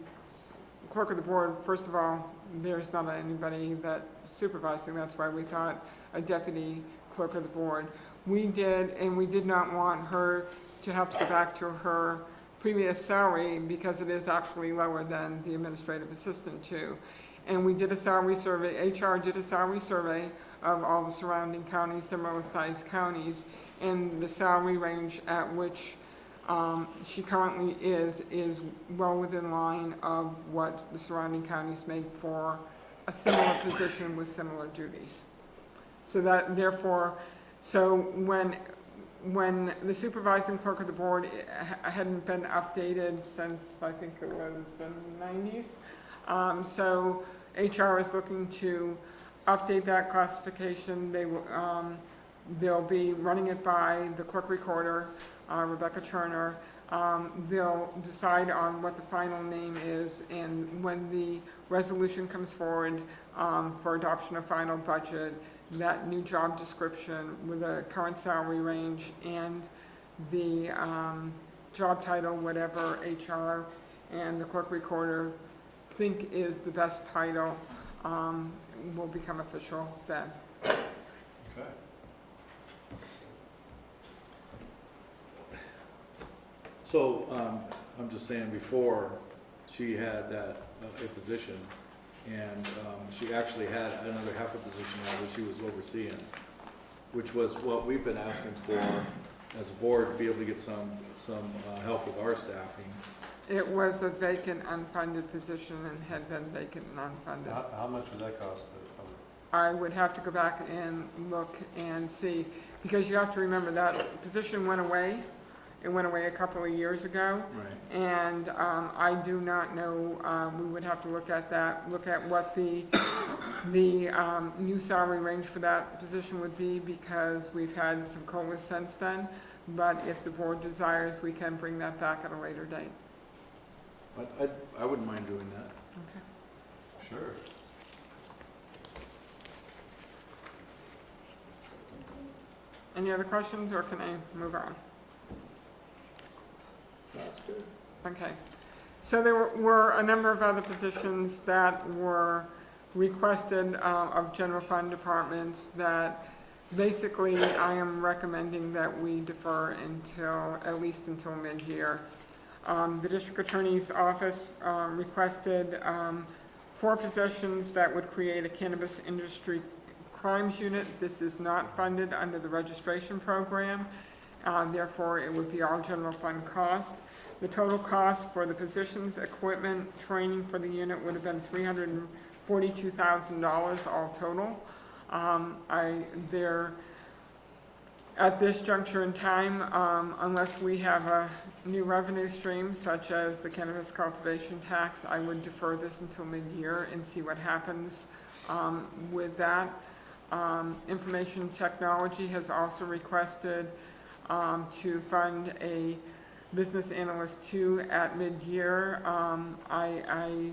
[SPEAKER 5] clerk of the board, first of all, there's not anybody that's supervising. That's why we thought a deputy clerk of the board. We did not want her to have to go back to her previous salary, because it is actually lower than the administrative assistant too. And we did a salary survey, HR did a salary survey of all the surrounding counties, similar sized counties, and the salary range at which she currently is well within line of what the surrounding counties make for a similar position with similar duties. So that therefore, so when when the supervising clerk of the board hadn't been updated since, I think it was the 90s. So HR is looking to update that classification. They'll be running it by the clerk recorder, Rebecca Turner. They'll decide on what the final name is, and when the resolution comes forward for adoption of final budget, that new job description with the current salary range and the job title, whatever HR and the clerk recorder think is the best title, will become official then.
[SPEAKER 1] Okay. So, I'm just saying, before, she had that, a position, and she actually had another half a position now that she was overseeing, which was what we've been asking for as a board, to be able to get some help with our staffing.
[SPEAKER 5] It was a vacant, unfunded position and had been vacant and unfunded.
[SPEAKER 7] How much would that cost?
[SPEAKER 5] I would have to go back and look and see, because you have to remember that position went away. It went away a couple of years ago.
[SPEAKER 1] Right.
[SPEAKER 5] And I do not know, we would have to look at that, look at what the new salary range for that position would be, because we've had some COLAs since then. But if the board desires, we can bring that back at a later date.
[SPEAKER 1] But I wouldn't mind doing that.
[SPEAKER 5] Okay.
[SPEAKER 1] Sure.
[SPEAKER 5] Any other questions, or can I move on?
[SPEAKER 1] That's good.
[SPEAKER 5] Okay. So there were a number of other positions that were requested of general fund departments that basically I am recommending that we defer until, at least until mid-year. The district attorney's office requested 4 positions that would create a cannabis industry crimes unit. This is not funded under the registration program. Therefore, it would be all general fund cost. The total cost for the positions, equipment, training for the unit would have been $342,000 all total. At this juncture in time, unless we have a new revenue stream, such as the cannabis cultivation tax, I would defer this until mid-year and see what happens with that. Information technology has also requested to fund a business analyst 2 at mid-year. I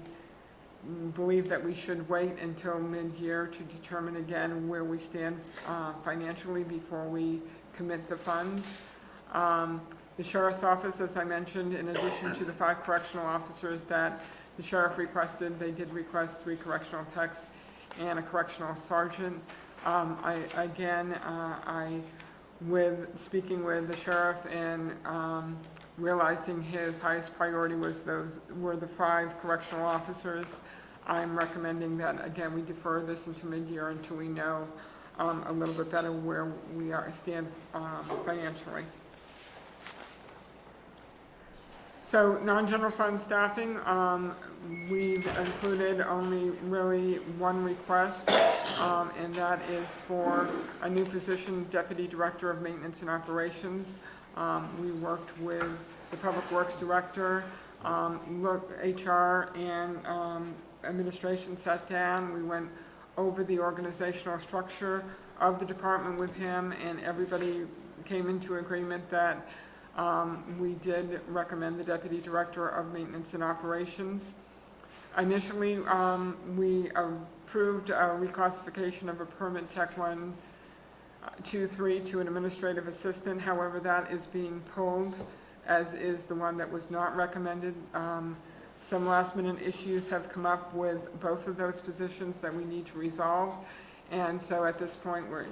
[SPEAKER 5] believe that we should wait until mid-year to determine again where we stand financially before we commit the funds. The sheriff's office, as I mentioned, in addition to the 5 correctional officers that the sheriff requested, they did request 3 correctional techs and a correctional sergeant. With speaking with the sheriff and realizing his highest priority were the 5 correctional officers, I'm recommending that, again, we defer this until mid-year until we know a little bit better where we stand financially. So non-general fund staffing, we've included only really 1 request, and that is for a new position, Deputy Director of Maintenance and Operations. We worked with the Public Works Director, HR and administration sat down. We went over the organizational structure of the department with him, and everybody came into agreement that we did recommend the Deputy Director of Maintenance and Operations. Initially, we approved a reclassification of a permit tech 1, 2, 3 to an administrative assistant. However, that is being pulled, as is the one that was not recommended. Some last-minute issues have come up with both of those positions that we need to resolve. And so at this point, we're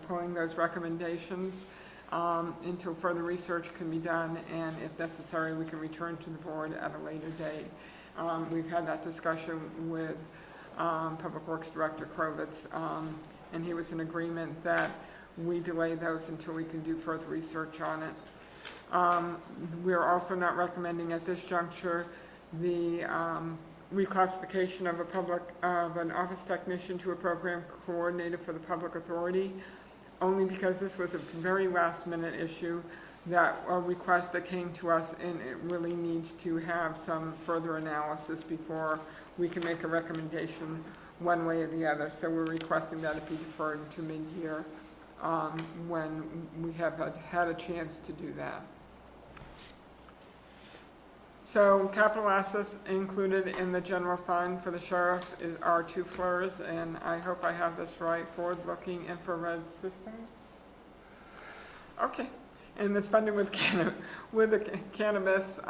[SPEAKER 5] pulling those recommendations until further research can be done, and if necessary, we can return to the board at a later date. We've had that discussion with Public Works Director Krovitz, and he was in agreement that we delay those until we can do further research on it. We're also not recommending at this juncture the reclassification of an office technician to a program coordinator for the public authority, only because this was a very last-minute issue, that a request that came to us, and it really needs to have some further analysis before we can make a recommendation one way or the other. So we're requesting that it be deferred to mid-year when we have had a chance to do that. So capital assets included in the general fund for the sheriff are 2 FLIRs, and I hope I have this right, forward-looking infrared systems. Okay, and it's funded with the cannabis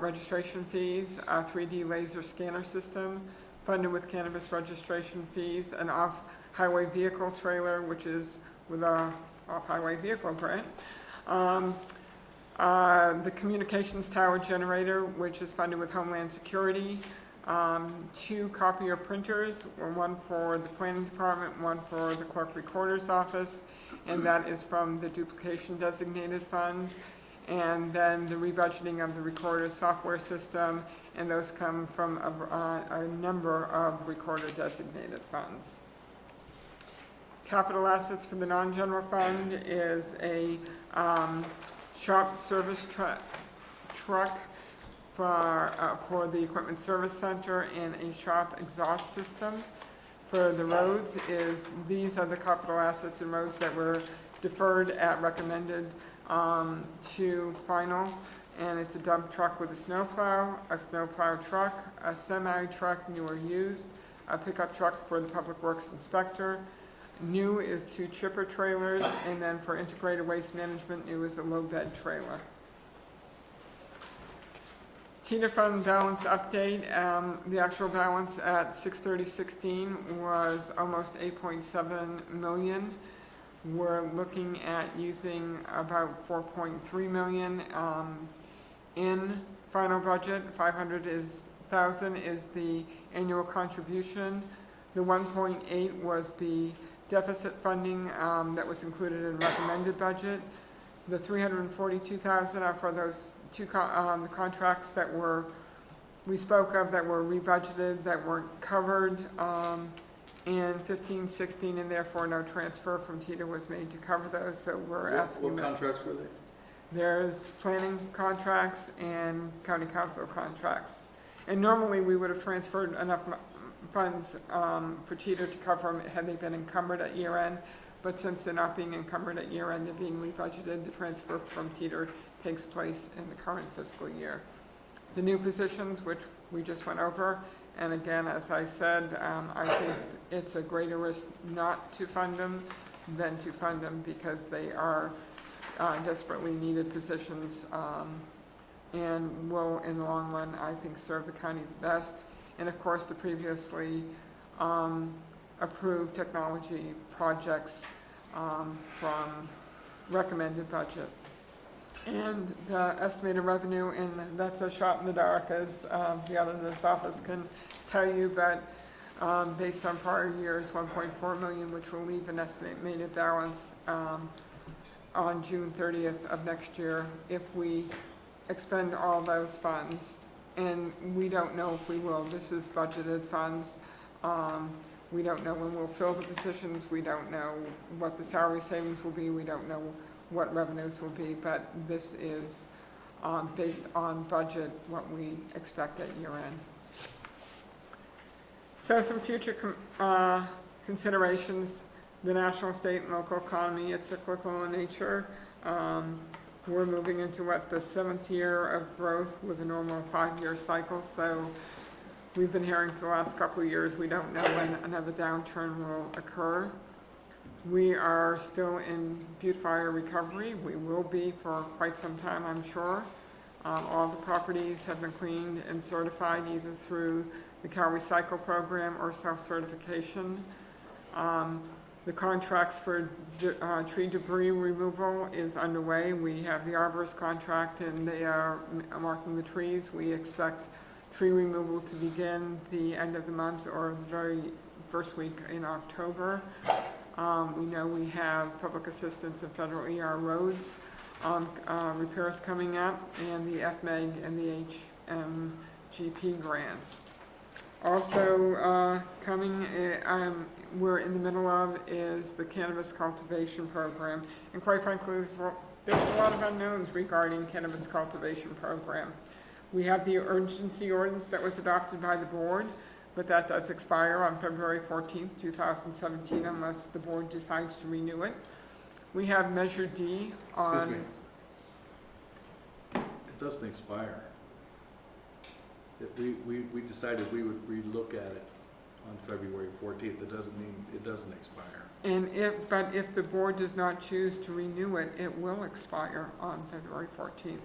[SPEAKER 5] registration fees, a 3D laser scanner system, funded with cannabis registration fees, an off-highway vehicle trailer, which is with a off-highway vehicle grant. The communications tower generator, which is funded with Homeland Security, 2 copier printers, one for the planning department, one for the clerk recorder's office, and that is from the duplication designated fund. And then the rebudgeting of the recorder software system, and those come from a number of recorder designated funds. Capital assets for the non-general fund is a shop service truck for the equipment service center, and a shop exhaust system. For the roads these are the capital assets and roads that were deferred at recommended to final, and it's a dump truck with a snowplow truck, a semi-truck, new or used, a pickup truck for the public works inspector. New is 2 chipper trailers, and then for integrated waste management, new is a low bed trailer. TITA fund balance update, the actual balance at 6/30/16 was almost 8.7 million. We're looking at using about 4.3 million in final budget. 500,000 is the annual contribution. The 1.8 was the deficit funding that was included in recommended budget. The 342,000 are for those 2 the contracts that we spoke of that were rebudgeted, that weren't covered in 15-16, and therefore no transfer from TITA was made to cover those. So we're asking.
[SPEAKER 1] What contracts were they?
[SPEAKER 5] There's planning contracts and county council contracts. And normally we would have transferred enough funds for TITA to cover them had they been encumbered at year end. But since they're not being encumbered at year end, they're being rebudgeted. The transfer from TITA takes place in the current fiscal year. The new positions, which we just went over, and again, as I said, I think it's a greater risk not to fund them than to fund them, because they are desperately needed positions and will, in the long run, I think, serve the county best. And of course, the previously approved technology projects from recommended budget. And the estimated revenue, and that's a shot in the dark, as the auditor's office can tell you, but based on prior years, 1.4 million, which will leave an estimated balance on June 30th of next year if we expend all those funds. And we don't know if we will. This is budgeted funds. We don't know when we'll fill the positions. We don't know what the salary savings will be. We don't know what revenues will be, but this is based on budget, what we expect at year end. So some future considerations: the national, state, and local economy. It's cyclical in nature. We're moving into the 7th year of growth with a normal 5-year cycle. So we've been hearing for the last couple of years, we don't know when another downturn will occur. We are still in beautifier recovery. We will be for quite some time, I'm sure. All the properties have been cleaned and certified either through the Cal Recycle program or self-certification. The contracts for tree debris removal is underway. We have the arborist contract, and they are marking the trees. We expect tree removal to begin the end of the month or the very first week in October. We know we have public assistance and federal ER roads repairs coming up, and the FMEG and the HMGP grants. Also, coming, we're in the middle of is the cannabis cultivation program. And quite frankly, there's a lot of unknowns regarding cannabis cultivation program. We have the urgency ordinance that was adopted by the board, but that does expire on February 14th, 2017, unless the board decides to renew it. We have Measure D on...
[SPEAKER 1] Excuse me. It doesn't expire. We decided we would relook at it on February 14th. It doesn't mean it doesn't expire.
[SPEAKER 5] And but if the board does not choose to renew it, it will expire on February 14th.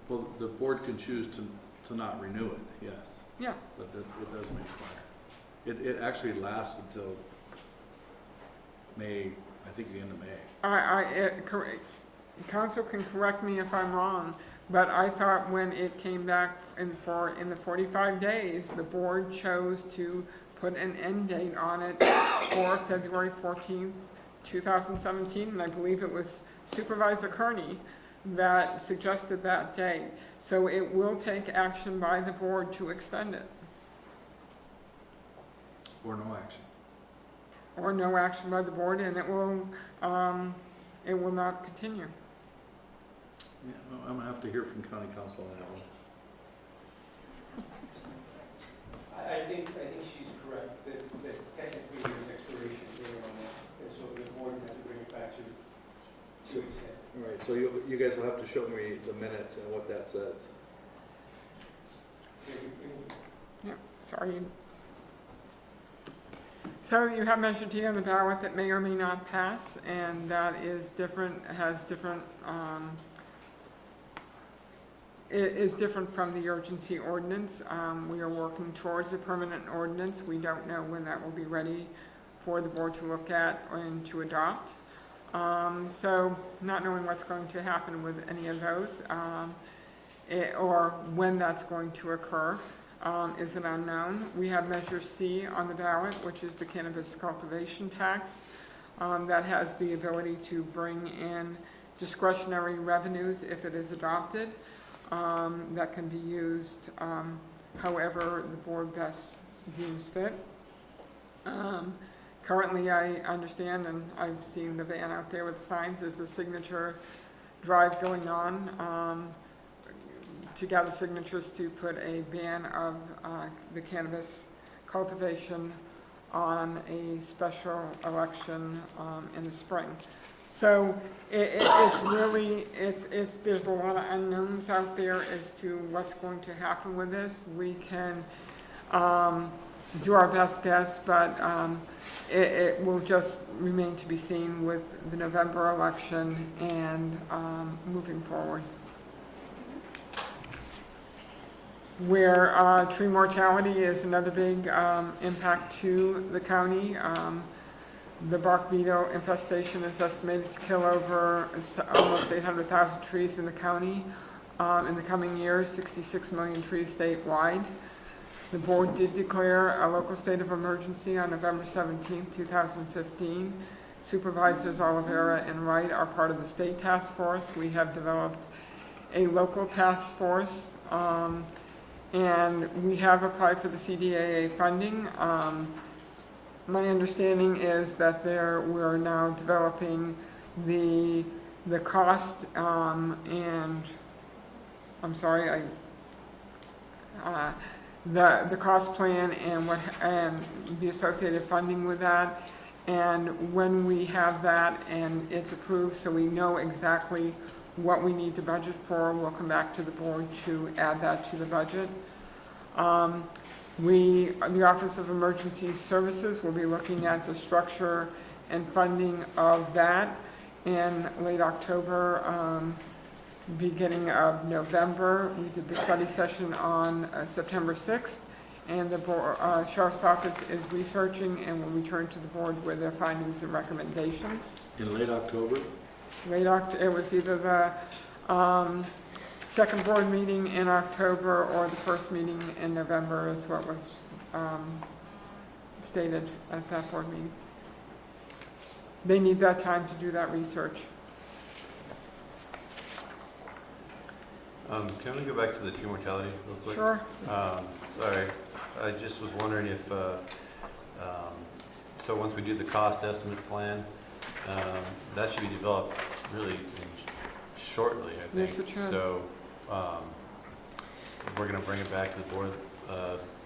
[SPEAKER 1] Well, the board can choose to not renew it, yes,
[SPEAKER 5] Yeah,
[SPEAKER 1] but it doesn't expire. It actually lasts until May, I think the end of May.
[SPEAKER 5] council can correct me if I'm wrong, but I thought when it came back in the 45 days, the board chose to put an end date on it for February 14th, 2017, and I believe it was Supervisor Kearney that suggested that date. So it will take action by the board to extend it,
[SPEAKER 1] Or no action.
[SPEAKER 5] or no action by the board, and it will not continue.
[SPEAKER 1] Yeah, well, I'm gonna have to hear from county council on that one.
[SPEAKER 11] I think she's correct, that technically there's expiration date on that, and so the board has to bring it back to extend.
[SPEAKER 1] All right, so you guys will have to show me the minutes and what that says.
[SPEAKER 5] Yeah, sorry. So you have Measure D on the ballot that may or may not pass, and that is different, has different, it is different from the urgency ordinance. We are working towards a permanent ordinance. We don't know when that will be ready for the board to look at and to adopt. So not knowing what's going to happen with any of those, or when that's going to occur, is an unknown. We have Measure C on the ballot, which is the cannabis cultivation tax. That has the ability to bring in discretionary revenues if it is adopted. That can be used however the board best deems fit. Currently, I understand, and I've seen the van out there with signs, there's a signature drive going on to gather signatures to put a ban of the cannabis cultivation on a special election in the spring. So it's really, there's a lot of unknowns out there as to what's going to happen with this. We can do our best guess, but it will just remain to be seen with the November election and moving forward. Where tree mortality is another big impact to the county. The bark beetle infestation is estimated to kill over almost 800,000 trees in the county in the coming years, 66 million trees statewide. The board did declare a local state of emergency on November 17, 2015. Supervisors Oliveira and Wright are part of the state task force. We have developed a local task force, and we have applied for the CDAA funding. My understanding is that we're now developing the cost and I'm sorry, the cost plan and the associated funding with that. And when we have that and it's approved, so we know exactly what we need to budget for, we'll come back to the board to add that to the budget. The Office of Emergency Services will be looking at the structure and funding of that in late October, beginning of November. We did the study session on September 6th, and the Sheriff's Office is researching and will return to the board with their findings and recommendations.
[SPEAKER 1] In late October?
[SPEAKER 5] It was either the second board meeting in October or the first meeting in November is what was stated at that board meeting. They need that time to do that research.
[SPEAKER 12] Can we go back to the tree mortality real quick?
[SPEAKER 5] Sure.
[SPEAKER 12] Sorry, I just was wondering if, so once we do the cost estimate plan, that should be developed really shortly, I think.
[SPEAKER 5] Yes, it should.
[SPEAKER 12] So, we're gonna bring it back to the board,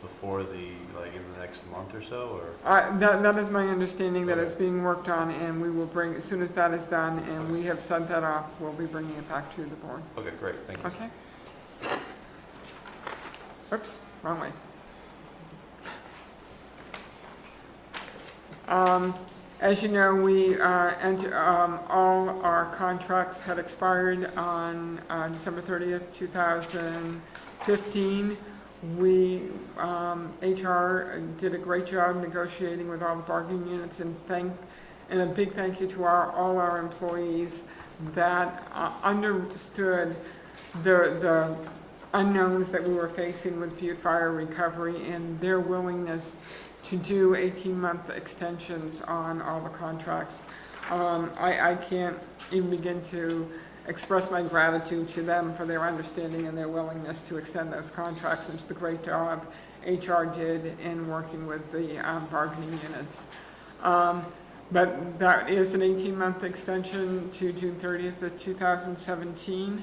[SPEAKER 12] before like in the next month or so, or?
[SPEAKER 5] That is my understanding, that it's being worked on, and we will bring, as soon as that is done, and we have sent that off, we'll be bringing it back to the board.
[SPEAKER 12] Okay, great, thank you.
[SPEAKER 5] Okay? Oops, wrong way. As you know, all our contracts had expired on December 30th, 2015. HR did a great job negotiating with all the bargaining units, and a big thank you to all our employees that understood the unknowns that we were facing with Butte Fire recovery, and their willingness to do 18-month extensions on all the contracts. I can't even begin to express my gratitude to them for their understanding and their willingness to extend those contracts, and to the great job HR did in working with the bargaining units. But that is an 18-month extension to June 30th of 2017.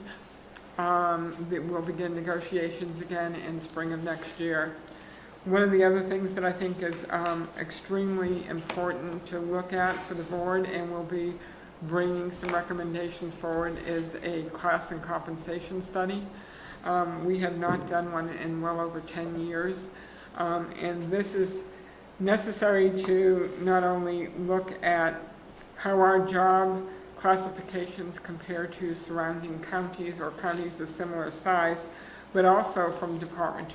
[SPEAKER 5] We'll begin negotiations again in spring of next year. One of the other things that I think is extremely important to look at for the board, and we'll be bringing some recommendations forward, is a class and compensation study. We have not done one in well over 10 years, and this is necessary to not only look at how our job classifications compare to surrounding counties or counties of similar size, but also from department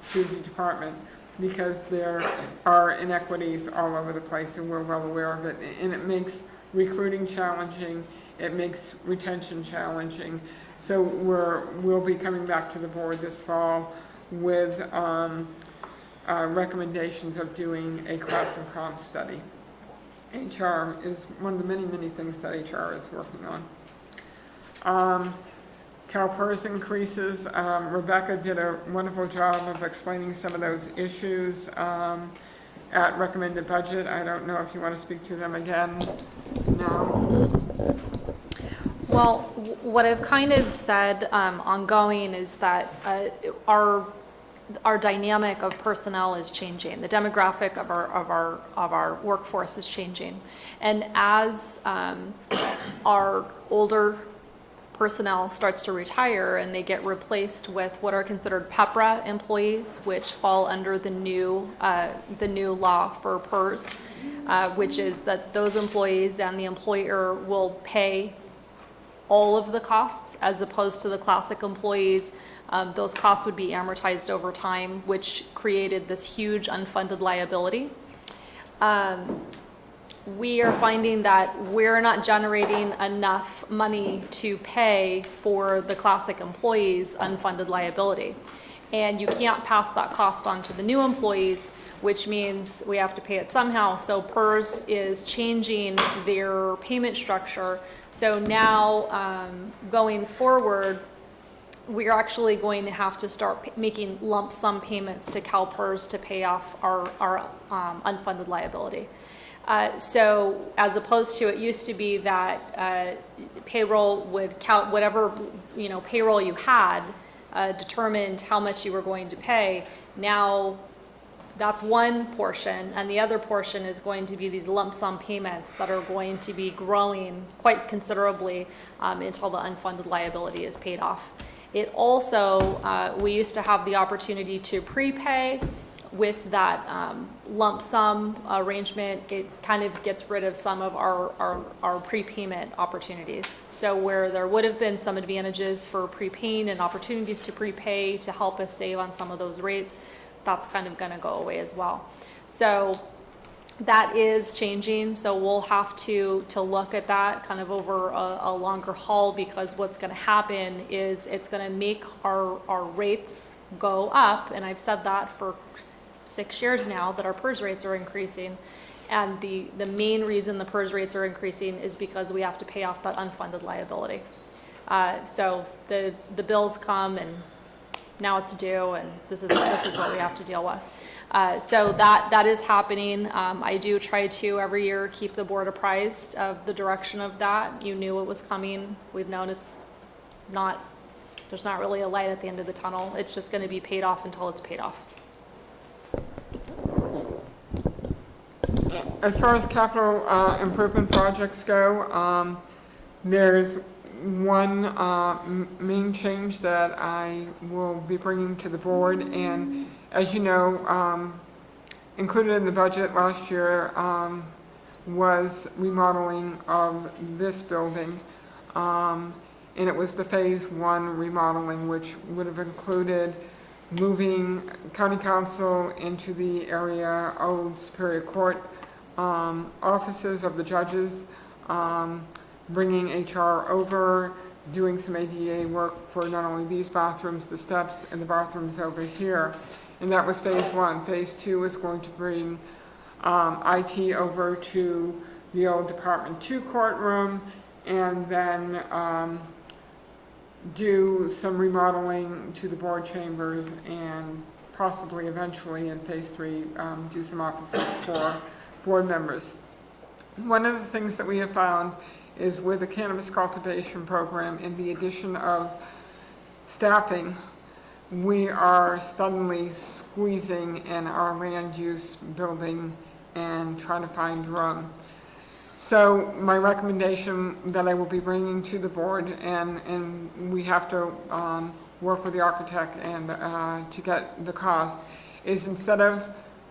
[SPEAKER 5] to department, because there are inequities all over the place, and we're well aware of it, and it makes recruiting challenging, it makes retention challenging. So we'll be coming back to the board this fall with recommendations of doing a class and comp study. HR is one of the many, many things that HR is working on. CalPERS increases. Rebecca did a wonderful job of explaining some of those issues at recommended budget. I don't know if you want to speak to them again. No?
[SPEAKER 9] Well, what I've kind of said ongoing is that our dynamic of personnel is changing. The demographic of our workforce is changing, and as our older personnel starts to retire and they get replaced with what are considered PEPRA employees, which fall under the new law for PERS, which is that those employees and the employer will pay all of the costs, as opposed to the classic employees. Those costs would be amortized over time, which created this huge unfunded liability. We are finding that we're not generating enough money to pay for the classic employees' unfunded liability. And you can't pass that cost on to the new employees, which means we have to pay it somehow. So PERS is changing their payment structure. So now, going forward, we're actually going to have to start making lump sum payments to CalPERS to pay off our unfunded liability. So as opposed to, it used to be that payroll would count whatever payroll you had, determined how much you were going to pay. Now that's one portion, and the other portion is going to be these lump sum payments that are going to be growing quite considerably until the unfunded liability is paid off. It also, we used to have the opportunity to prepay. With that lump sum arrangement, it kind of gets rid of some of our prepayment opportunities. So where there would have been some advantages for prepaying and opportunities to prepay to help us save on some of those rates, that's kind of going to go away as well. So that is changing. So we'll have to look at that kind of over a longer haul, because what's going to happen is it's going to make our rates go up. And I've said that for 6 years now, that our PERS rates are increasing, and the main reason the PERS rates are increasing is because we have to pay off that unfunded liability. So the bills come and now it's due, and this is what we have to deal with. So that is happening. I do try to every year keep the board apprised of the direction of that. You knew it was coming. We've known there's not really a light at the end of the tunnel. It's just going to be paid off until it's paid off.
[SPEAKER 5] As far as capital improvement projects go, there's one main change that I will be bringing to the board, and as you know, included in the budget last year was remodeling of this building, and it was the phase 1 remodeling, which would have included moving county council into the area of Superior Court offices of the judges, bringing HR over, doing some ADA work for not only these bathrooms, the steps, and the bathrooms over here. And that was phase 1. Phase 2 is going to bring IT over to the old Department 2 courtroom, and then do some remodeling to the board chambers, and possibly eventually in phase 3 do some offices for board members. One of the things that we have found is with the cannabis cultivation program, in the addition of staffing, we are suddenly squeezing in our land use building and trying to find room. So my recommendation that I will be bringing to the board, and we have to work with the architect and to get the cost, is instead of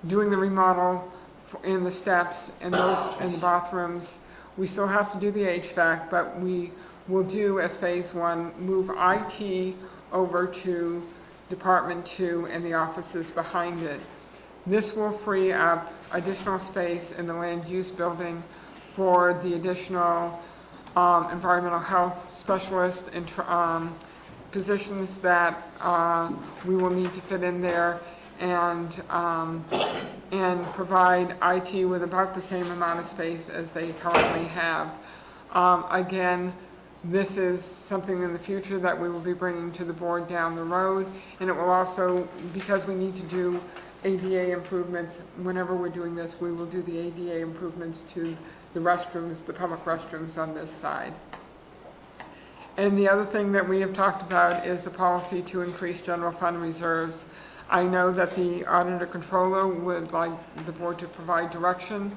[SPEAKER 5] doing the remodel in the steps and those in the bathrooms, we still have to do the HVAC, but we will do as phase 1, move IT over to Department 2 and the offices behind it. This will free up additional space in the land use building for the additional environmental health specialist and positions that we will need to fit in there, and provide IT with about the same amount of space as they currently have. Again, this is something in the future that we will be bringing to the board down the road, and it will also, because we need to do ADA improvements, whenever we're doing this, we will do the ADA improvements to the restrooms, the public restrooms on this side. And the other thing that we have talked about is the policy to increase general fund reserves. I know that the auditor controller would like the board to provide direction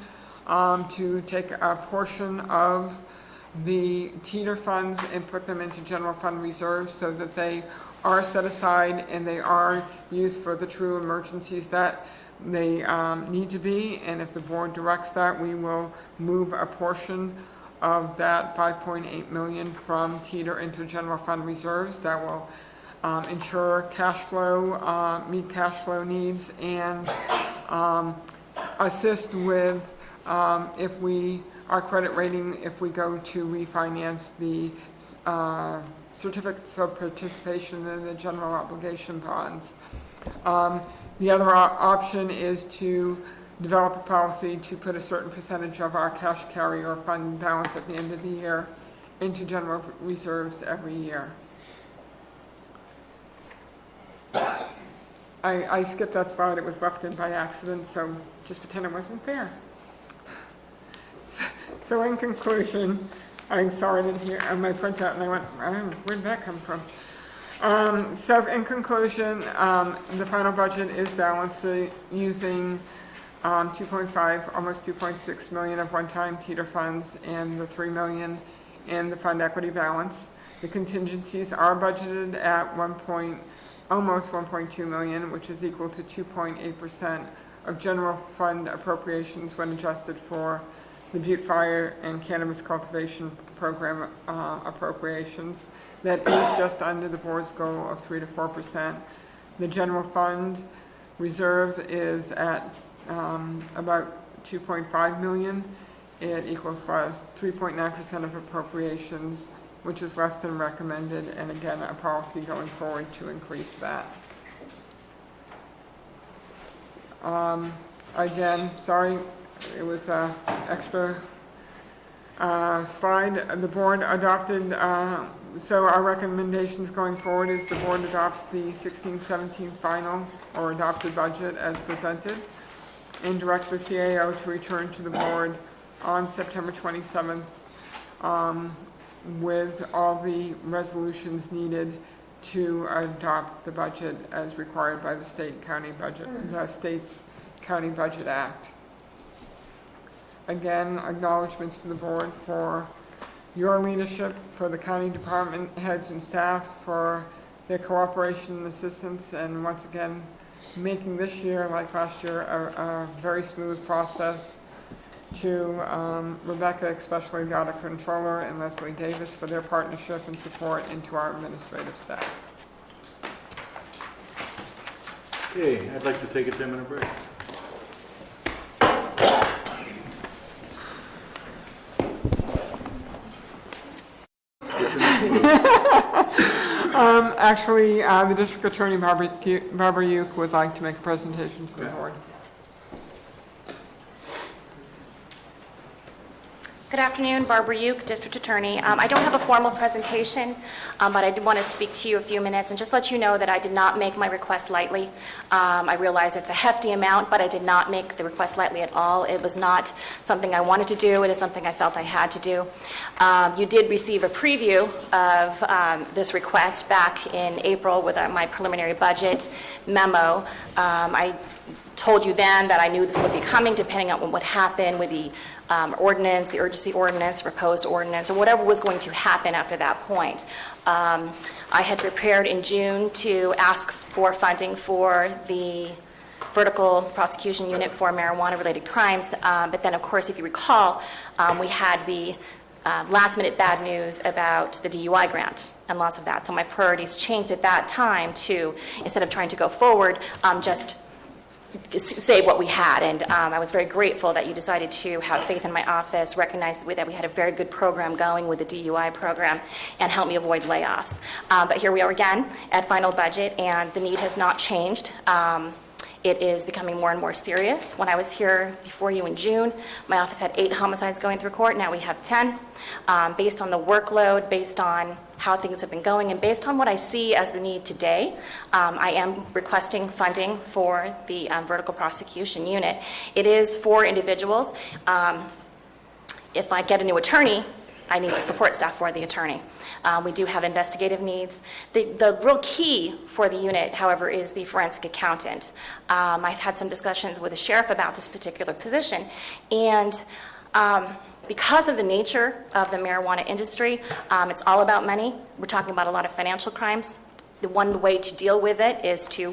[SPEAKER 5] to take a portion of the teeter funds and put them into general fund reserves so that they are set aside and they are used for the true emergencies that they need to be. And if the board directs that, we will move a portion of that 5.8 million from teeter into general fund reserves. That will ensure cash flow, meet cash flow needs, and assist with our credit rating if we go to refinance the certificates of participation in the general obligation bonds. The other option is to develop a policy to put a certain percentage of our cash carry or fund balance at the end of the year into general reserves every year. I skipped that slide. It was left in by accident, so just pretend it wasn't there. So in conclusion, I'm sorry to hear my printout, and I went, where'd that come from? So in conclusion, the final budget is balanced using 2.5, almost 2.6 million of one-time teeter funds and the 3 million in the fund equity balance. The contingencies are budgeted at almost 1.2 million, which is equal to 2.8% of general fund appropriations when adjusted for the Butte Fire and Cannabis Cultivation Program appropriations. That is just under the board's goal of 3 to 4%. The general fund reserve is at about 2.5 million. It equals 3.9% of appropriations, which is less than recommended, and again, a policy going forward to increase that. Again, sorry, it was an extra slide. The board adopted So our recommendations going forward is the board adopts the 16-17 final or adopted budget as presented, and direct the CAO to return to the board on September 27th with all the resolutions needed to adopt the budget as required by the the state's County Budget Act. Again, acknowledgements to the board for your leadership, for the county department heads and staff, for their cooperation and assistance, and once again, making this year, like last year, a very smooth process. To Rebecca, especially the audit controller, and Leslie Davis for their partnership and support, and to our administrative staff.
[SPEAKER 1] Okay, I'd like to take a 10-minute break.
[SPEAKER 5] Actually, the district attorney, Barbara Uke, would like to make a presentation to the board.
[SPEAKER 13] Good afternoon, Barbara Uke, District Attorney. I don't have a formal presentation, but I did want to speak to you a few minutes and just let you know that I did not make my request lightly. I realize it's a hefty amount, but I did not make the request lightly at all. It was not something I wanted to do. It is something I felt I had to do. You did receive a preview of this request back in April with my preliminary budget memo. I told you then that I knew this would be coming depending on what would happen with the ordinance, the urgency ordinance, proposed ordinance, or whatever was going to happen after that point. I had prepared in June to ask for funding for the vertical prosecution unit for marijuana-related crimes, but then, of course, if you recall, we had the last-minute bad news about the DUI grant and loss of that. So my priorities changed at that time to, instead of trying to go forward, just save what we had. And I was very grateful that you decided to have faith in my office, recognize that we had a very good program going with the DUI program, and help me avoid layoffs. But here we are again at final budget, and the need has not changed. It is becoming more and more serious. When I was here before you in June, my office had 8 homicides going through court. Now we have 10. Based on the workload, based on how things have been going, and based on what I see as the need today, I am requesting funding for the vertical prosecution unit. It is for individuals. If I get a new attorney, I need support staff for the attorney. We do have investigative needs. The real key for the unit, however, is the forensic accountant. I've had some discussions with the sheriff about this particular position, and because of the nature of the marijuana industry, it's all about money. We're talking about a lot of financial crimes. The one way to deal with it is to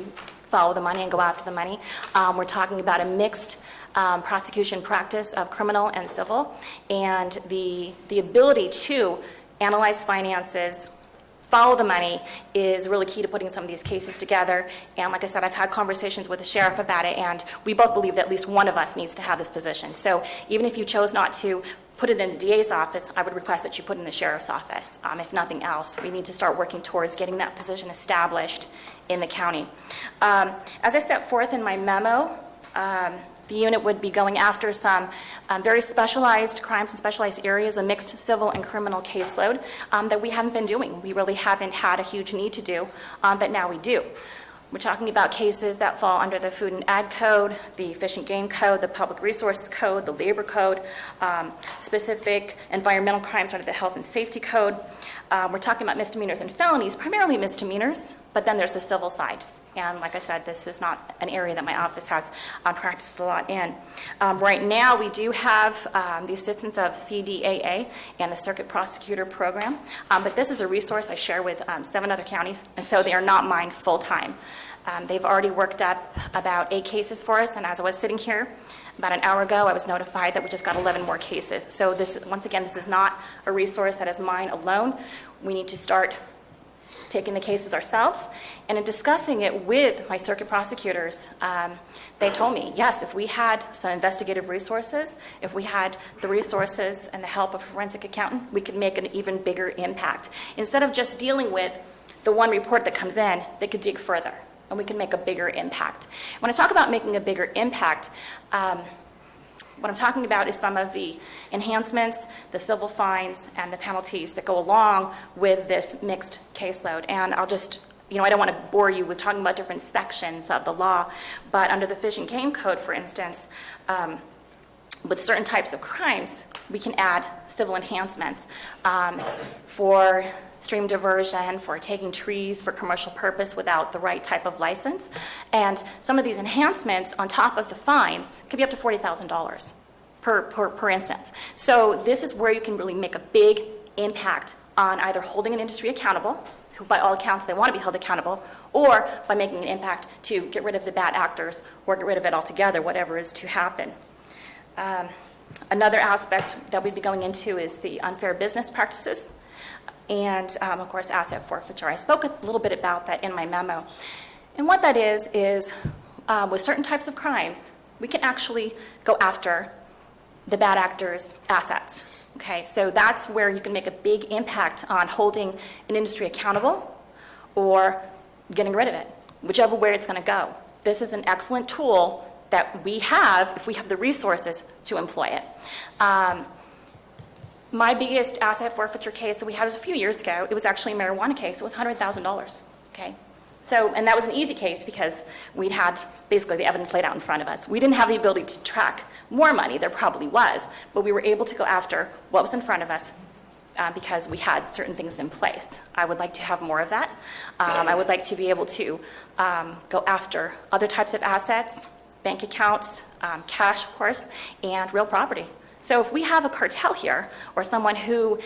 [SPEAKER 13] follow the money and go after the money. We're talking about a mixed prosecution practice of criminal and civil, and the ability to analyze finances, follow the money is really key to putting some of these cases together. And like I said, I've had conversations with the sheriff about it, and we both believe that at least one of us needs to have this position. So even if you chose not to put it in the DA's office, I would request that you put it in the sheriff's office. If nothing else, we need to start working towards getting that position established in the county. As I set forth in my memo, the unit would be going after some very specialized crimes and specialized areas, a mixed civil and criminal caseload that we haven't been doing. We really haven't had a huge need to do, but now we do. We're talking about cases that fall under the Food and Ag Code, the Fish and Game Code, the Public Resources Code, the Labor Code, specific environmental crimes under the Health and Safety Code. We're talking about misdemeanors and felonies, primarily misdemeanors, but then there's the civil side. And like I said, this is not an area that my office has practiced a lot in. Right now, we do have the assistance of CDAA and the Circuit Prosecutor Program, but this is a resource I share with 7 other counties, and so they are not mine full-time. They've already worked up about 8 cases for us, and as I was sitting here about an hour ago, I was notified that we just got 11 more cases. So this, once again, this is not a resource that is mine alone. We need to start taking the cases ourselves. And in discussing it with my circuit prosecutors, they told me, yes, if we had some investigative resources, if we had the resources and the help of a forensic accountant, we could make an even bigger impact. Instead of just dealing with the one report that comes in, they could dig further, and we can make a bigger impact. When I talk about making a bigger impact, What I'm talking about is some of the enhancements, the civil fines, and the penalties that go along with this mixed caseload. And I'll just, I don't want to bore you with talking about different sections of the law, but under the Fish and Game Code, for instance, with certain types of crimes, we can add civil enhancements for stream diversion, for taking trees for commercial purpose without the right type of license. And some of these enhancements on top of the fines could be up to $40,000 per instance. So this is where you can really make a big impact on either holding an industry accountable, who by all accounts they want to be held accountable, or by making an impact to get rid of the bad actors or get rid of it altogether, whatever is to happen. Another aspect that we'd be going into is the unfair business practices and, of course, asset forfeiture. I spoke a little bit about that in my memo. And what that is with certain types of crimes, we can actually go after the bad actors' assets. Okay, so that's where you can make a big impact on holding an industry accountable or getting rid of it, whichever way it's going to go. This is an excellent tool that we have if we have the resources to employ it. My biggest asset forfeiture case that we had was a few years ago. It was actually a marijuana case. It was $100,000. Okay, so and that was an easy case because we'd had basically the evidence laid out in front of us. We didn't have the ability to track more money. There probably was, but we were able to go after what was in front of us because we had certain things in place. I would like to have more of that. I would like to be able to go after other types of assets, bank accounts, cash, of course, and real property. So if we have a cartel here or someone who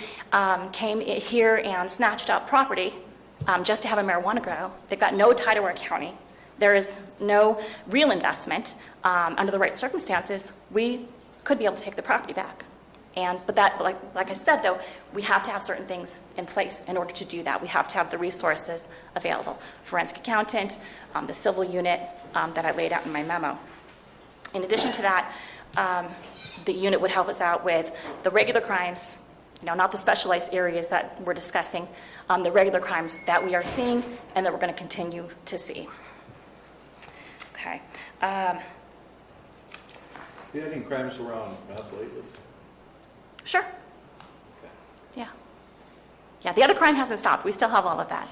[SPEAKER 13] came here and snatched up property just to have a marijuana grow, they've got no tie to our county, there is no real investment, under the right circumstances, we could be able to take the property back. But that, like I said, though, we have to have certain things in place in order to do that. We have to have the resources available. Forensic accountant, the civil unit that I laid out in my memo. In addition to that, the unit would help us out with the regular crimes, not the specialized areas that we're discussing, the regular crimes that we are seeing and that we're going to continue to see. Okay.
[SPEAKER 1] Have you had any crimes around meth lately?
[SPEAKER 13] Sure. Yeah. Yeah, the other crime hasn't stopped. We still have all of that.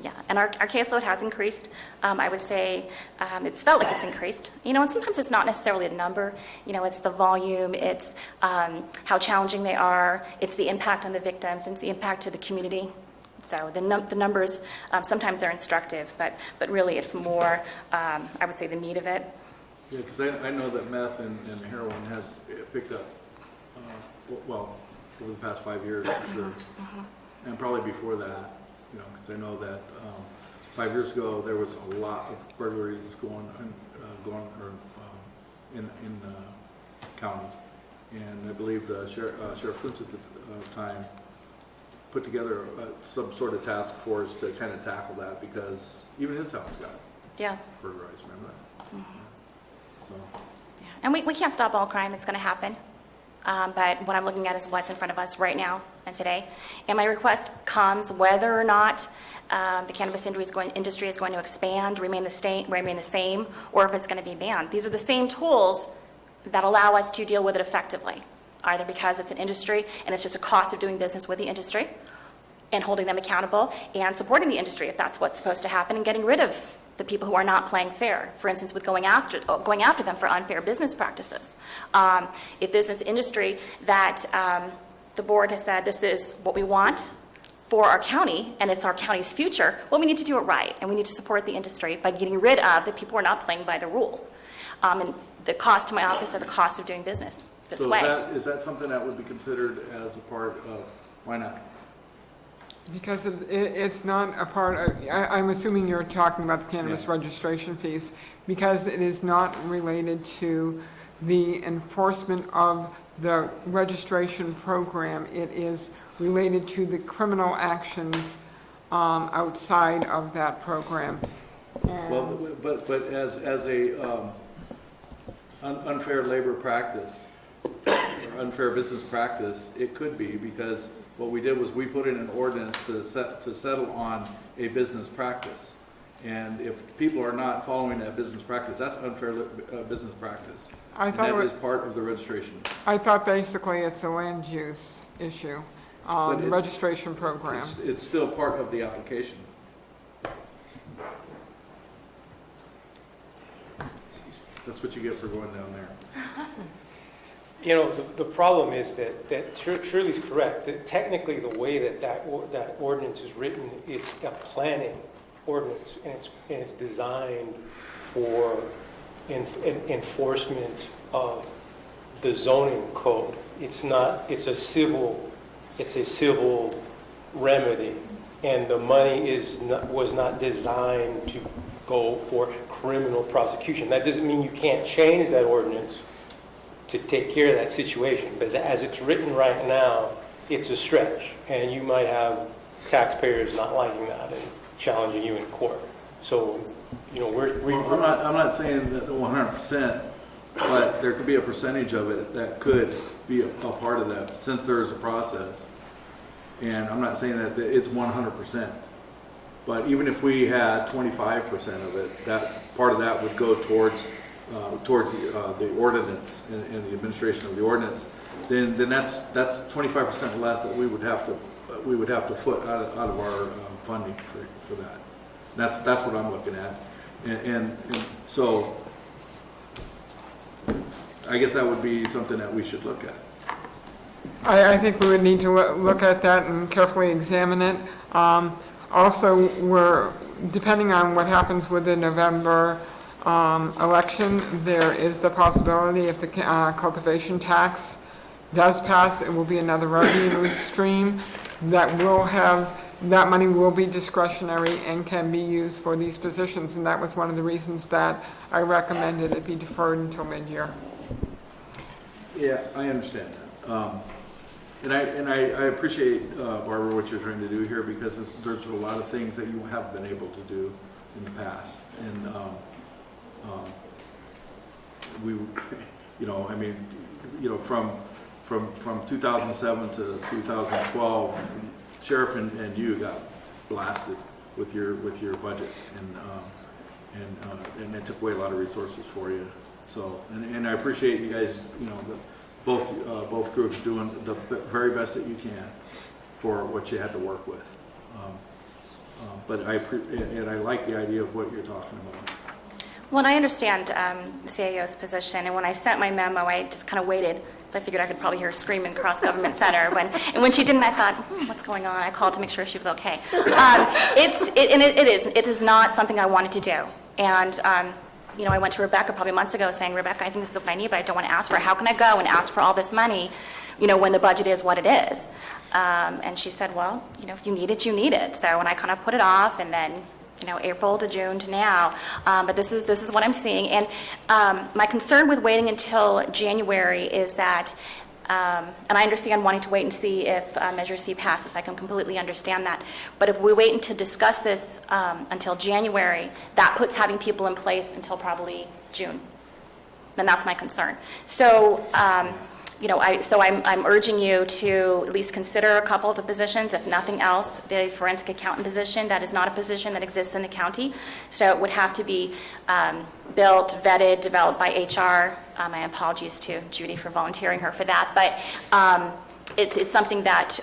[SPEAKER 13] Yeah, and our caseload has increased. I would say it's felt like it's increased. And sometimes it's not necessarily a number. It's the volume, it's how challenging they are, it's the impact on the victims, it's the impact to the community. So the numbers, sometimes they're instructive, but really it's more, I would say, the meat of it.
[SPEAKER 1] Yeah, because I know that meth and heroin has picked up, well, over the past 5 years, for sure. And probably before that. Because I know that 5 years ago there was a lot of burglaries going in the county, and I believe the Sheriff Kuntz at the time put together some sort of task force to kind of tackle that because even his house got burglarized. Remember that? So.
[SPEAKER 13] Yeah, and we can't stop all crime. It's going to happen. But what I'm looking at is what's in front of us right now and today. And my request comes whether or not the cannabis industry is going to expand, remain the same, or if it's going to be banned. These are the same tools that allow us to deal with it effectively, either because it's an industry and it's just a cost of doing business with the industry and holding them accountable and supporting the industry if that's what's supposed to happen and getting rid of the people who are not playing fair, for instance, with going after them for unfair business practices. If this is industry that the board has said this is what we want for our county and it's our county's future, well, we need to do it right and we need to support the industry by getting rid of the people who are not playing by the rules. And the cost to my office are the cost of doing business this way.
[SPEAKER 1] So is that something that would be considered as a part of, why not?
[SPEAKER 5] Because it's not a part of, I'm assuming you're talking about the cannabis registration fees, because it is not related to the enforcement of the registration program. It is related to the criminal actions outside of that program.
[SPEAKER 1] Well, but as a unfair labor practice, or unfair business practice, it could be, because what we did was we put in an ordinance to settle on a business practice. And if people are not following that business practice, that's unfair business practice.
[SPEAKER 5] I
[SPEAKER 1] And
[SPEAKER 5] thought it
[SPEAKER 1] that
[SPEAKER 5] was-
[SPEAKER 1] is part of the registration.
[SPEAKER 5] I thought basically it's a land use issue,
[SPEAKER 1] But
[SPEAKER 5] the
[SPEAKER 1] it-
[SPEAKER 5] registration program.
[SPEAKER 1] It's still part of the application. That's what you get for going down there.
[SPEAKER 11] You know, the problem is that Shirley's correct, that technically the way that ordinance is written, it's a planning ordinance, and it's designed for enforcement of the zoning code. It's a civil remedy, and the money was not designed to go for criminal prosecution. That doesn't mean you can't change that ordinance to take care of that situation, but as it's written right now, it's a stretch, and you might have taxpayers not liking that and challenging you in court. So, you know,
[SPEAKER 1] I'm not saying that 100%, but there could be a percentage of it that could be a part of that, since there is a process. And I'm not saying that it's 100%, but even if we had 25% of it, that part of that would go towards the ordinance and the administration of the ordinance. Then that's 25% less that we would have to foot out of our funding for that. That's what I'm looking at, and so I guess that would be something that we should look at.
[SPEAKER 5] I think we would need to look at that and carefully examine it. Also, depending on what happens with the November election, there is the possibility if the cultivation tax does pass, it will be another revenue stream that money will be discretionary and can be used for these positions, and that was one of the reasons that I recommended it be deferred until mid-year.
[SPEAKER 1] Yeah, I understand that. And I appreciate, Barbara, what you're trying to do here, because there's a lot of things that you have been able to do in the past. And we, you know, I mean, you know, from 2007 to 2012, Sheriff and you got blasted with your budget, and it took away a lot of resources for you. So, and I appreciate you guys, you know, both groups doing the very best that you can for what you had to work with. But I like the idea of what you're talking about.
[SPEAKER 13] Well, I understand the CAO's position, and when I sent my memo, I just kind of waited. So I figured I could probably hear her screaming across Government Center. And when she didn't, I thought, what's going on? I called to make sure she was okay. It is not something I wanted to do. And you know, I went to Rebecca probably months ago saying, Rebecca, I think this is what I need, but I don't want to ask for it. How can I go and ask for all this money, you know, when the budget is what it is? And she said, well, you know, if you need it, you need it. So, and I kind of put it off, and then, you know, April to June to now. But this is what I'm seeing. And my concern with waiting until January is that, and I understand wanting to wait and see if Measure C passes. I can completely understand that. But if we wait to discuss this until January, that puts having people in place until probably June. And that's my concern. So, you know, I'm urging you to at least consider a couple of the positions, if nothing else, the forensic accountant position. That is not a position that exists in the county. So it would have to be built, vetted, developed by HR. My apologies to Judy for volunteering her for that. But it's something that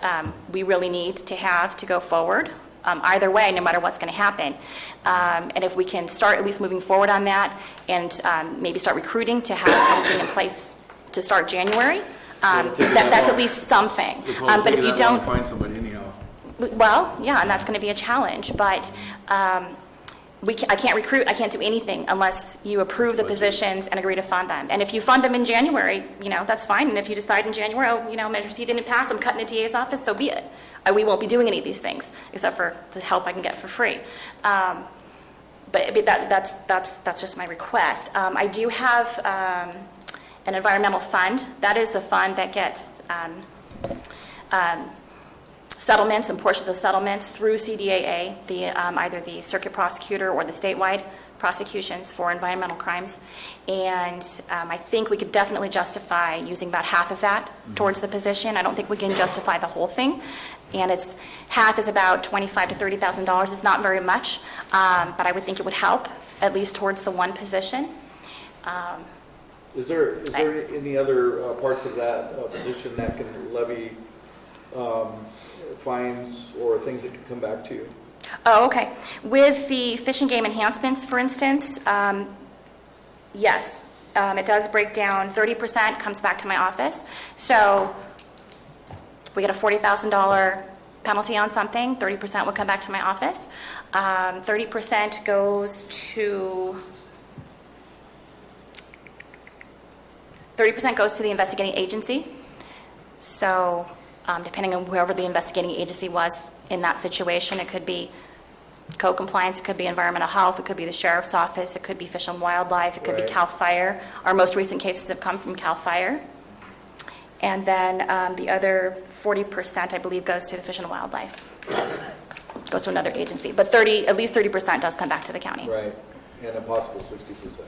[SPEAKER 13] we really need to have to go forward. Either way, no matter what's going to happen. And if we can start at least moving forward on that and maybe start recruiting to have something in place to start January, that's at least something. But if you don't
[SPEAKER 1] find somebody anyhow.
[SPEAKER 13] Well, yeah, and that's going to be a challenge. But I can't recruit. I can't do anything unless you approve the positions and agree to fund them. And if you fund them in January, you know, that's fine. And if you decide in January, oh, you know, Measure C didn't pass, I'm cutting the DA's office, so be it. We won't be doing any of these things except for the help I can get for free. But that's just my request. I do have an environmental fund. That is a fund that gets settlements and portions of settlements through CDAA, either the circuit prosecutor or the statewide prosecutions for environmental crimes. And I think we could definitely justify using about half of that towards the position. I don't think we can justify the whole thing. And half is about $25,000 to $30,000. It's not very much, but I would think it would help, at least towards the one position.
[SPEAKER 1] Is there any other parts of that position that can levy fines or things that can come back to you?
[SPEAKER 13] Oh, okay. With the fish and game enhancements, for instance, yes, it does break down. 30% comes back to my office. So we get a $40,000 penalty on something, 30% would come back to my office. 30% goes to... 30% goes to the investigating agency. So depending on whoever the investigating agency was in that situation, it could be code compliance, it could be environmental health, it could be the sheriff's office, it could be Fish and Wildlife, it could be CAL FIRE. Our most recent cases have come from CAL FIRE. And then the other 40%, I believe, goes to the Fish and Wildlife. Goes to another agency. But at least 30% does come back to the county.
[SPEAKER 1] Right, and a possible 60%.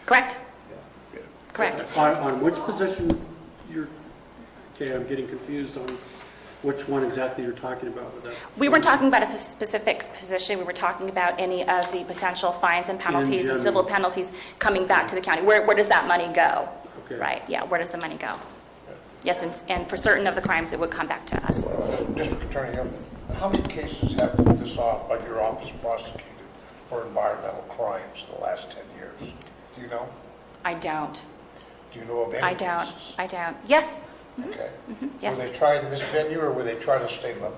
[SPEAKER 13] Correct?
[SPEAKER 1] Yeah.
[SPEAKER 13] Correct.
[SPEAKER 7] On which position okay, I'm getting confused on which one exactly you're talking about with that.
[SPEAKER 13] We weren't talking about a specific position. We were talking about any of the potential fines and penalties and civil penalties coming back to the county. Where does that money go?
[SPEAKER 7] Okay.
[SPEAKER 13] Right, yeah, where does the money go? Yes, and for certain of the crimes, it would come back to us.
[SPEAKER 6] District Attorney, how many cases have your office prosecuted for environmental crimes in the last 10 years? Do you know?
[SPEAKER 13] I don't.
[SPEAKER 6] Do you know of any cases?
[SPEAKER 13] I don't. Yes.
[SPEAKER 6] Okay.
[SPEAKER 13] Yes.
[SPEAKER 6] Were they tried in this venue or were they tried at state level?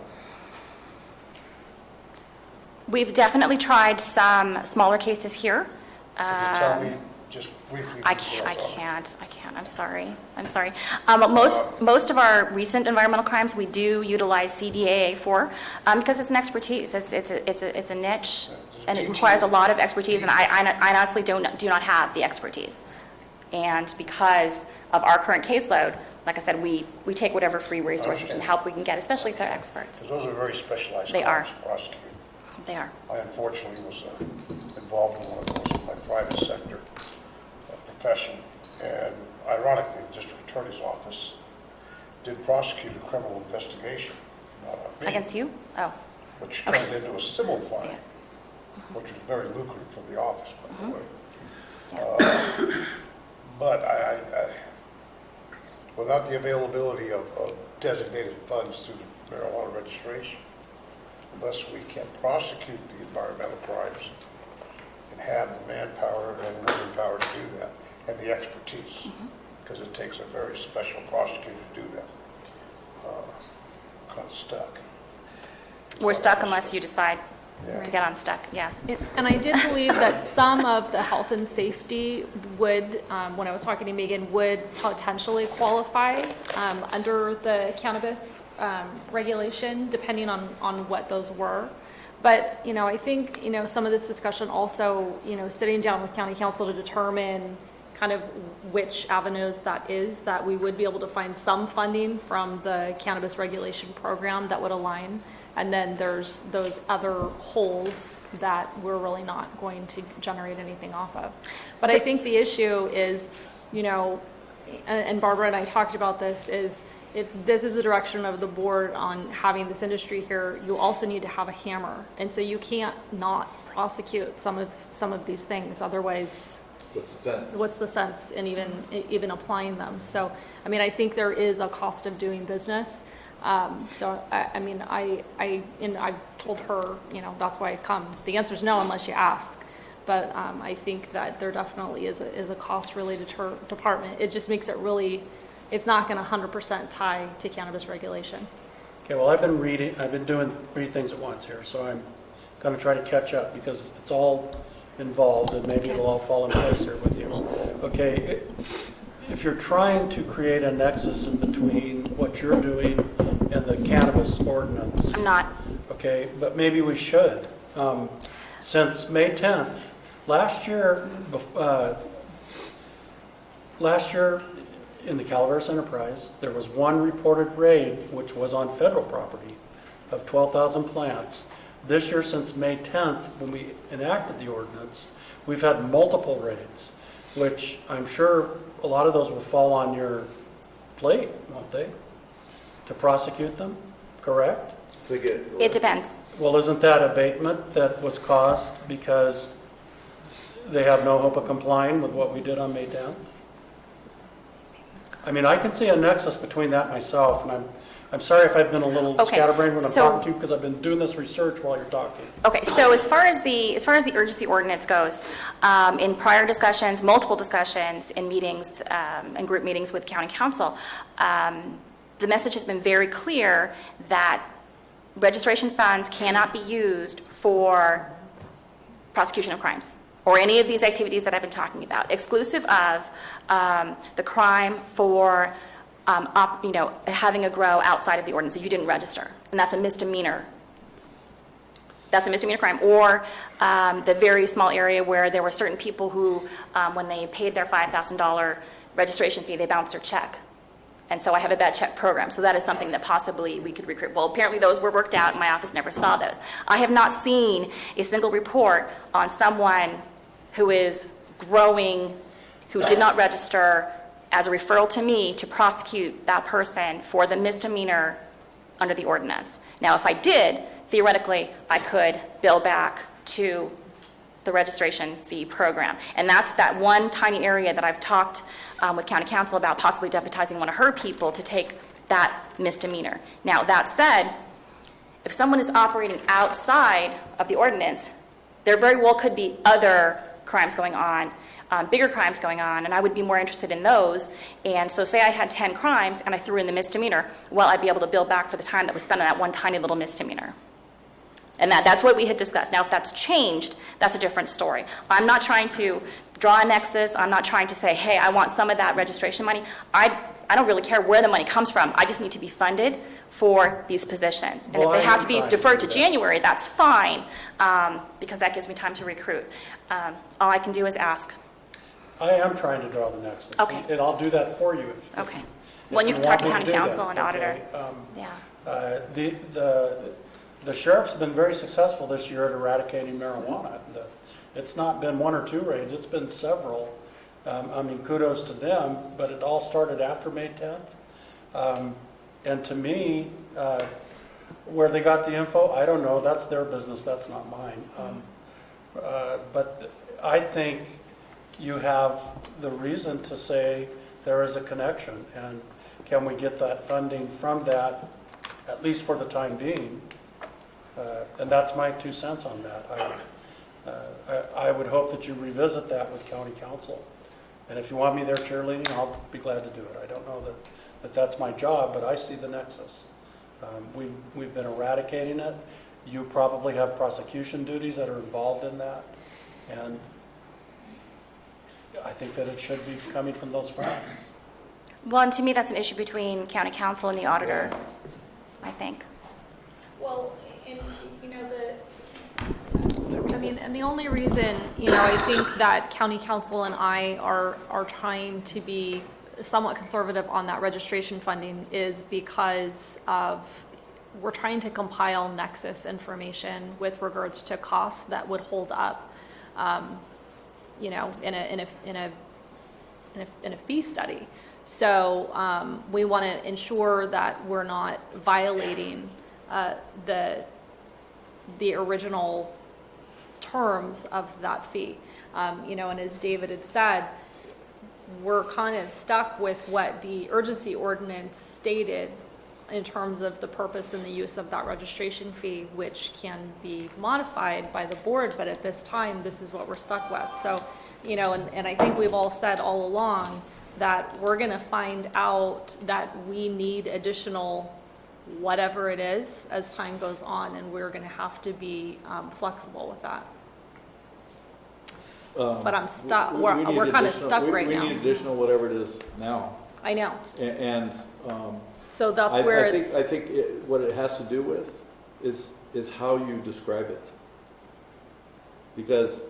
[SPEAKER 13] We've definitely tried some smaller cases here.
[SPEAKER 6] Could you tell me just briefly?
[SPEAKER 13] I can't. I'm sorry. Most of our recent environmental crimes, we do utilize CDAA for, because it's an expertise. It's a niche, and it requires a lot of expertise, and I honestly do not have the expertise. And because of our current caseload, like I said, we take whatever free resources and help we can get, especially if they're experts.
[SPEAKER 6] Because those are very specialized
[SPEAKER 13] They
[SPEAKER 6] crimes
[SPEAKER 13] are.
[SPEAKER 6] to prosecute.
[SPEAKER 13] They are.
[SPEAKER 6] I unfortunately was involved in one of those in my private sector profession. And ironically, the district attorney's office did prosecute a criminal investigation. Not on me,
[SPEAKER 13] Against you? Oh.
[SPEAKER 6] which turned into a civil fine,
[SPEAKER 13] Yeah.
[SPEAKER 6] which was very lucrative for the office, by the way.
[SPEAKER 13] Yeah.
[SPEAKER 6] But without the availability of designated funds through the marijuana registration, unless we can prosecute the environmental crimes and have the manpower and women power to do that, and the expertise, because it takes a very special prosecutor to do that. Kind of stuck.
[SPEAKER 13] We're stuck unless you decide
[SPEAKER 6] Yeah.
[SPEAKER 13] to get unstuck, yes.
[SPEAKER 9] And I did believe that some of the health and safety would, when I was talking to Megan, would potentially qualify under the cannabis regulation, depending on what those were. But, I think, some of this discussion also, sitting down with county council to determine kind of which avenues that we would be able to find some funding from the cannabis regulation program that would align. And then there's those other holes that we're really not going to generate anything off of. But I think the issue is, and Barbara and I talked about this, is if this is the direction of the board on having this industry here, you also need to have a hammer. And so you can't not prosecute some of these things. Otherwise, what's the sense in even applying them? So, I think there is a cost of doing business. So, I've told her, that's why I come. The answer is no unless you ask. But I think that there definitely is a cost related to her department. It just makes it really, it's not going to 100% tie to cannabis regulation.
[SPEAKER 7] Okay, well, I've been doing 3 things at once here, so I'm going to try to catch up because it's all involved and maybe it'll all fall in place here with you. Okay, if you're trying to create a nexus in between what you're doing and the cannabis ordinance.
[SPEAKER 13] I'm not.
[SPEAKER 7] Okay, but maybe we should. Since May 10th, last year in the Calaveras Enterprise, there was one reported raid, which was on federal property. of 12,000 plants. This year, since May 10th, when we enacted the ordinance, we've had multiple raids, which I'm sure a lot of those will fall on your plate, won't they? To prosecute them, correct?
[SPEAKER 13] It depends.
[SPEAKER 7] Well, isn't that abatement that was caused because they have no hope of complying with what we did on May 10th? I mean, I can see a nexus between that myself, and I'm sorry if I've been a little
[SPEAKER 13] Okay,
[SPEAKER 7] scatterbrained when I'm
[SPEAKER 13] so-
[SPEAKER 7] talking to you, because I've been doing this research while you're talking.
[SPEAKER 13] Okay, so as far as the urgency ordinance goes, in prior discussions, multiple discussions in meetings, and group meetings with county council, the message has been very clear that registration funds cannot be used for prosecution of crimes or any of these activities that I've been talking about, exclusive of the crime for having a grow outside of the ordinance that you didn't register, and that's a misdemeanor. That's a misdemeanor crime. Or the very small area where there were certain people who, when they paid their $5,000 registration fee, they bounced their check. And so I have a bad check program. So that is something that possibly we could recruit. Well, apparently those were worked out, and my office never saw those. I have not seen a single report on someone who is growing, who did not register, as a referral to me to prosecute that person for the misdemeanor under the ordinance. Now, if I did, theoretically, I could bill back to the registration fee program. And that's that one tiny area that I've talked with county council about possibly deputizing one of her people to take that misdemeanor. Now, that said, if someone is operating outside of the ordinance, there very well could be other crimes going on, bigger crimes going on, and I would be more interested in those. And so say I had 10 crimes and I threw in the misdemeanor, well, I'd be able to bill back for the time that was spent on that one tiny little misdemeanor. And that's what we had discussed. Now, if that's changed, that's a different story. I'm not trying to draw a nexus. I'm not trying to say, hey, I want some of that registration money. I don't really care where the money comes from. I just need to be funded for these positions. And
[SPEAKER 7] Well,
[SPEAKER 13] if they
[SPEAKER 7] I
[SPEAKER 13] have
[SPEAKER 7] am
[SPEAKER 13] to be
[SPEAKER 7] trying to
[SPEAKER 13] deferred
[SPEAKER 7] do
[SPEAKER 13] to
[SPEAKER 7] that.
[SPEAKER 13] January, that's fine, because that gives me time to recruit. All I can do is ask.
[SPEAKER 7] I am trying to draw the nexus.
[SPEAKER 13] Okay.
[SPEAKER 7] And I'll do that for you if
[SPEAKER 13] Okay.
[SPEAKER 7] if
[SPEAKER 13] Well, you can talk to
[SPEAKER 7] want me
[SPEAKER 13] county
[SPEAKER 7] do that,
[SPEAKER 13] council and auditor.
[SPEAKER 7] okay?
[SPEAKER 13] Yeah.
[SPEAKER 7] The sheriff's been very successful this year at eradicating marijuana. It's not been one or two raids, it's been several. I mean, kudos to them, but it all started after May 10th. And to me, where they got the info, I don't know, that's their business, that's not mine. But I think you have the reason to say there is a connection, and can we get that funding from that, at least for the time being? And that's my 2 cents on that. I would hope that you revisit that with county council. And if you want me there cheerleading, I'll be glad to do it. I don't know that that's my job, but I see the nexus. We've been eradicating it. You probably have prosecution duties that are involved in that. And I think that it should be coming from those funds.
[SPEAKER 13] Well, and to me, that's an issue between county council and the auditor, I think.
[SPEAKER 9] Well, and, and the only reason, I think that county council and I are trying to be somewhat conservative on that registration funding is because we're trying to compile nexus information with regards to costs that would hold up, in a fee study. So we want to ensure that we're not violating the original terms of that fee. And as David had said, we're kind of stuck with what the urgency ordinance stated in terms of the purpose and the use of that registration fee, which can be modified by the board, but at this time, this is what we're stuck with. So, and I think we've all said all along that we're gonna find out that we need additional whatever it is as time goes on, and we're gonna have to be flexible with that. But I'm stuck, we're kind of stuck right now.
[SPEAKER 1] We need additional whatever it is now.
[SPEAKER 9] I know,
[SPEAKER 1] And
[SPEAKER 9] so that's where it's.
[SPEAKER 1] I think what it has to do with is how you describe it. Because,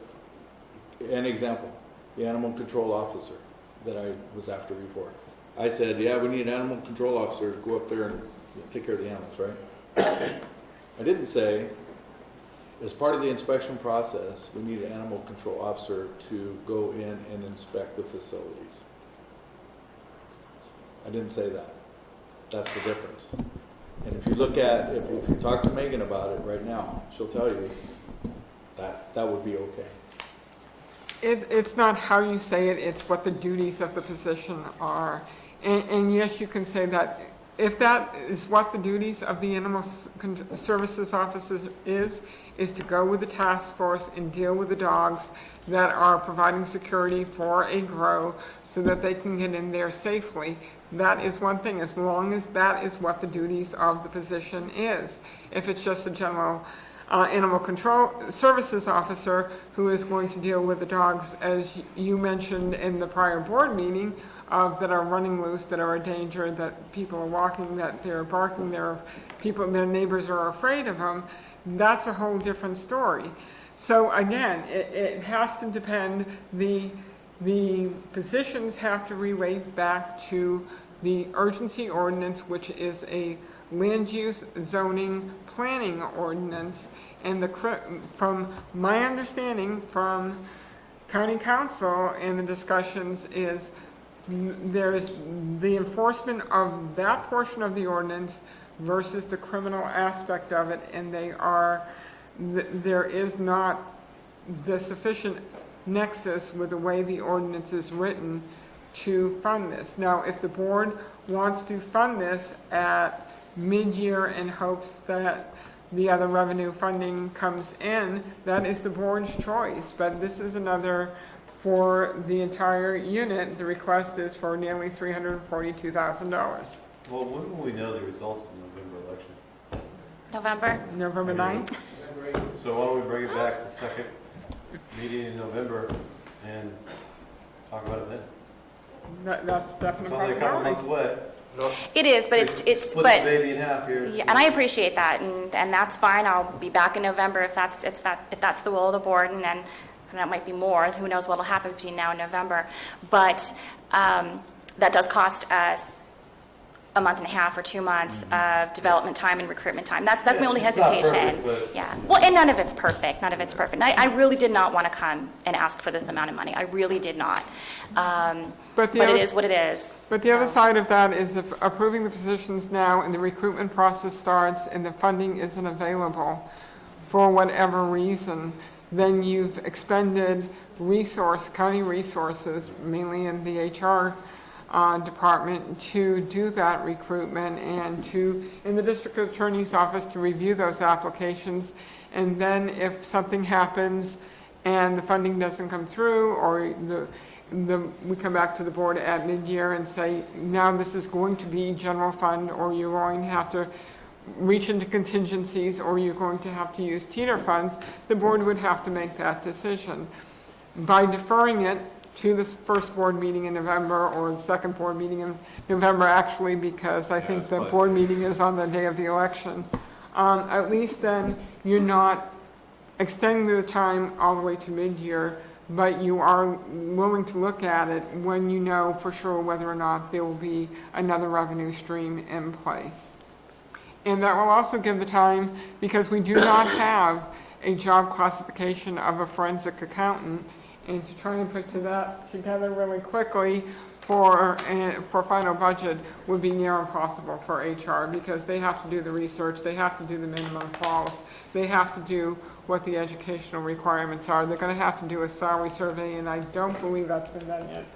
[SPEAKER 1] an example, the animal control officer that I was after before. I said, yeah, we need an animal control officer to go up there and take care of the animals, right? I didn't say, as part of the inspection process, we need an animal control officer to go in and inspect the facilities. I didn't say that. That's the difference. And if you look at, if you talk to Megan about it right now, she'll tell you that that would be okay.
[SPEAKER 5] It's not how you say it, it's what the duties of the position are. And yes, you can say that. If that is what the duties of the Animal Services Officer is to go with the task force and deal with the dogs that are providing security for a grow so that they can get in there safely. That is one thing, as long as that is what the duties of the position is. If it's just a general Animal Control Services Officer who is going to deal with the dogs, as you mentioned in the prior board meeting, that are running loose, that are a danger, that people are walking, that they're barking, their neighbors are afraid of them, that's a whole different story. So again, it has to depend, the positions have to relate back to the urgency ordinance, which is a land use zoning planning ordinance. And from my understanding from county council and the discussions is there's the enforcement of that portion of the ordinance versus the criminal aspect of it, and there is not the sufficient nexus with the way the ordinance is written to fund this. Now, if the board wants to fund this at mid-year in hopes that the other revenue funding comes in, that is the board's choice. But this is another, for the entire unit, the request is for nearly $342,000.
[SPEAKER 12] Well, when will we know the results of the November election?
[SPEAKER 13] November?
[SPEAKER 5] November 9th?
[SPEAKER 12] So why don't we bring it back to second meeting in November and talk about it then?
[SPEAKER 5] That's
[SPEAKER 12] It's
[SPEAKER 5] definitely
[SPEAKER 12] only a couple months
[SPEAKER 5] possibility.
[SPEAKER 12] away.
[SPEAKER 13] It is, but it's
[SPEAKER 12] Split
[SPEAKER 13] but
[SPEAKER 12] the baby in half here.
[SPEAKER 13] yeah, and I appreciate that, and that's fine. I'll be back in November if that's the will of the board, and then that might be more. Who knows what'll happen between now and November? But that does cost us a month and a half or 2 months of development time and recruitment time. That's my only
[SPEAKER 12] it's not
[SPEAKER 13] hesitation.
[SPEAKER 12] perfect, but-
[SPEAKER 13] Yeah. Well, and none of it's perfect. None of it's perfect. And I really did not want to come and ask for this amount of money. I really did not. But it is what it is.
[SPEAKER 5] But the other
[SPEAKER 13] So-
[SPEAKER 5] side of that is if approving the positions now and the recruitment process starts and the funding isn't available for whatever reason, then you've expended county resources, mainly in the HR department, to do that recruitment and in the district attorney's office to review those applications. And then if something happens and the funding doesn't come through, or we come back to the board at mid-year and say, now this is going to be general fund, or you're going to have to reach into contingencies, or you're going to have to use teeter funds, the board would have to make that decision. By deferring it to this first board meeting in November, or the second board meeting in November, actually, because I think the board meeting is on the day of the election, at least then you're not extending the time all the way to mid-year, but you are willing to look at it when you know for sure whether or not there will be another revenue stream in place. And that will also give the time, because we do not have a job classification of a forensic accountant, and to try and put that together really quickly for final budget would be near impossible for HR, because they have to do the research, they have to do the minimum quals, they have to do what the educational requirements are. They're going to have to do a salary survey, and I don't believe that's been done yet.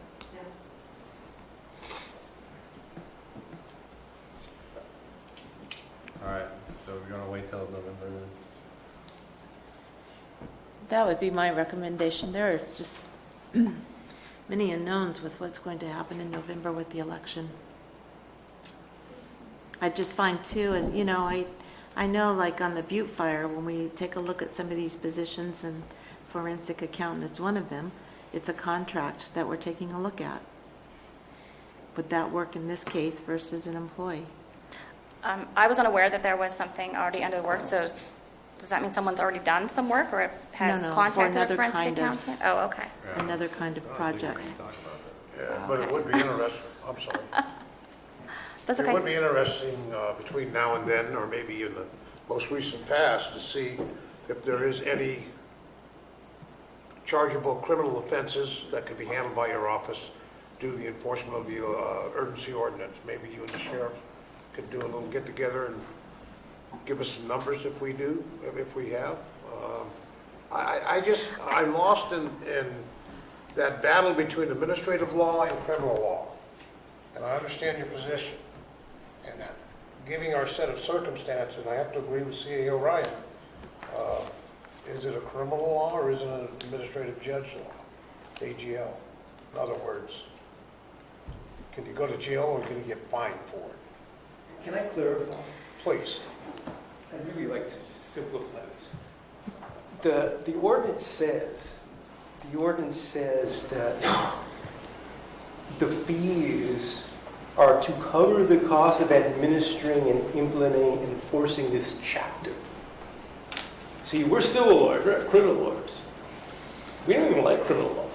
[SPEAKER 12] All right, so we're gonna wait till November then?
[SPEAKER 10] That would be my recommendation. There are just many unknowns with what's going to happen in November with the election. I just find too, and I know like on the Butte fire, when we take a look at some of these positions, and forensic accountant, it's one of them, it's a contract that we're taking a look at. Would that work in this case versus an employee?
[SPEAKER 13] I was unaware that there was something already under the works, so does that mean someone's already done some work, or has
[SPEAKER 10] No, for
[SPEAKER 13] contacted a
[SPEAKER 10] another
[SPEAKER 13] forensic
[SPEAKER 10] kind of-
[SPEAKER 13] accountant? Oh, okay.
[SPEAKER 10] Another kind of project.
[SPEAKER 6] Yeah, but it would be interesting, I'm sorry.
[SPEAKER 13] That's
[SPEAKER 6] It would
[SPEAKER 13] okay.
[SPEAKER 6] be interesting between now and then, or maybe in the most recent past to see if there is any chargeable criminal offenses that could be handled by your office due to the enforcement of the urgency ordinance. Maybe you and the sheriff could do a little get-together and give us some numbers if we do, if we have. I'm lost in that battle between administrative law and criminal law. And I understand your position. And that, giving our set of circumstances, I have to agree with CA O'Ryan. Is it a criminal law or is it an administrative judge law? AGL. In other words, can you go to jail or can you get fined for it?
[SPEAKER 11] Can I clarify?
[SPEAKER 6] Please.
[SPEAKER 11] I'd really like to simplify this. The ordinance says that the fees are to cover the cost of administering and implementing and enforcing this chapter. See, we're civil lawyers, we're not criminal lawyers. We don't even like criminal law.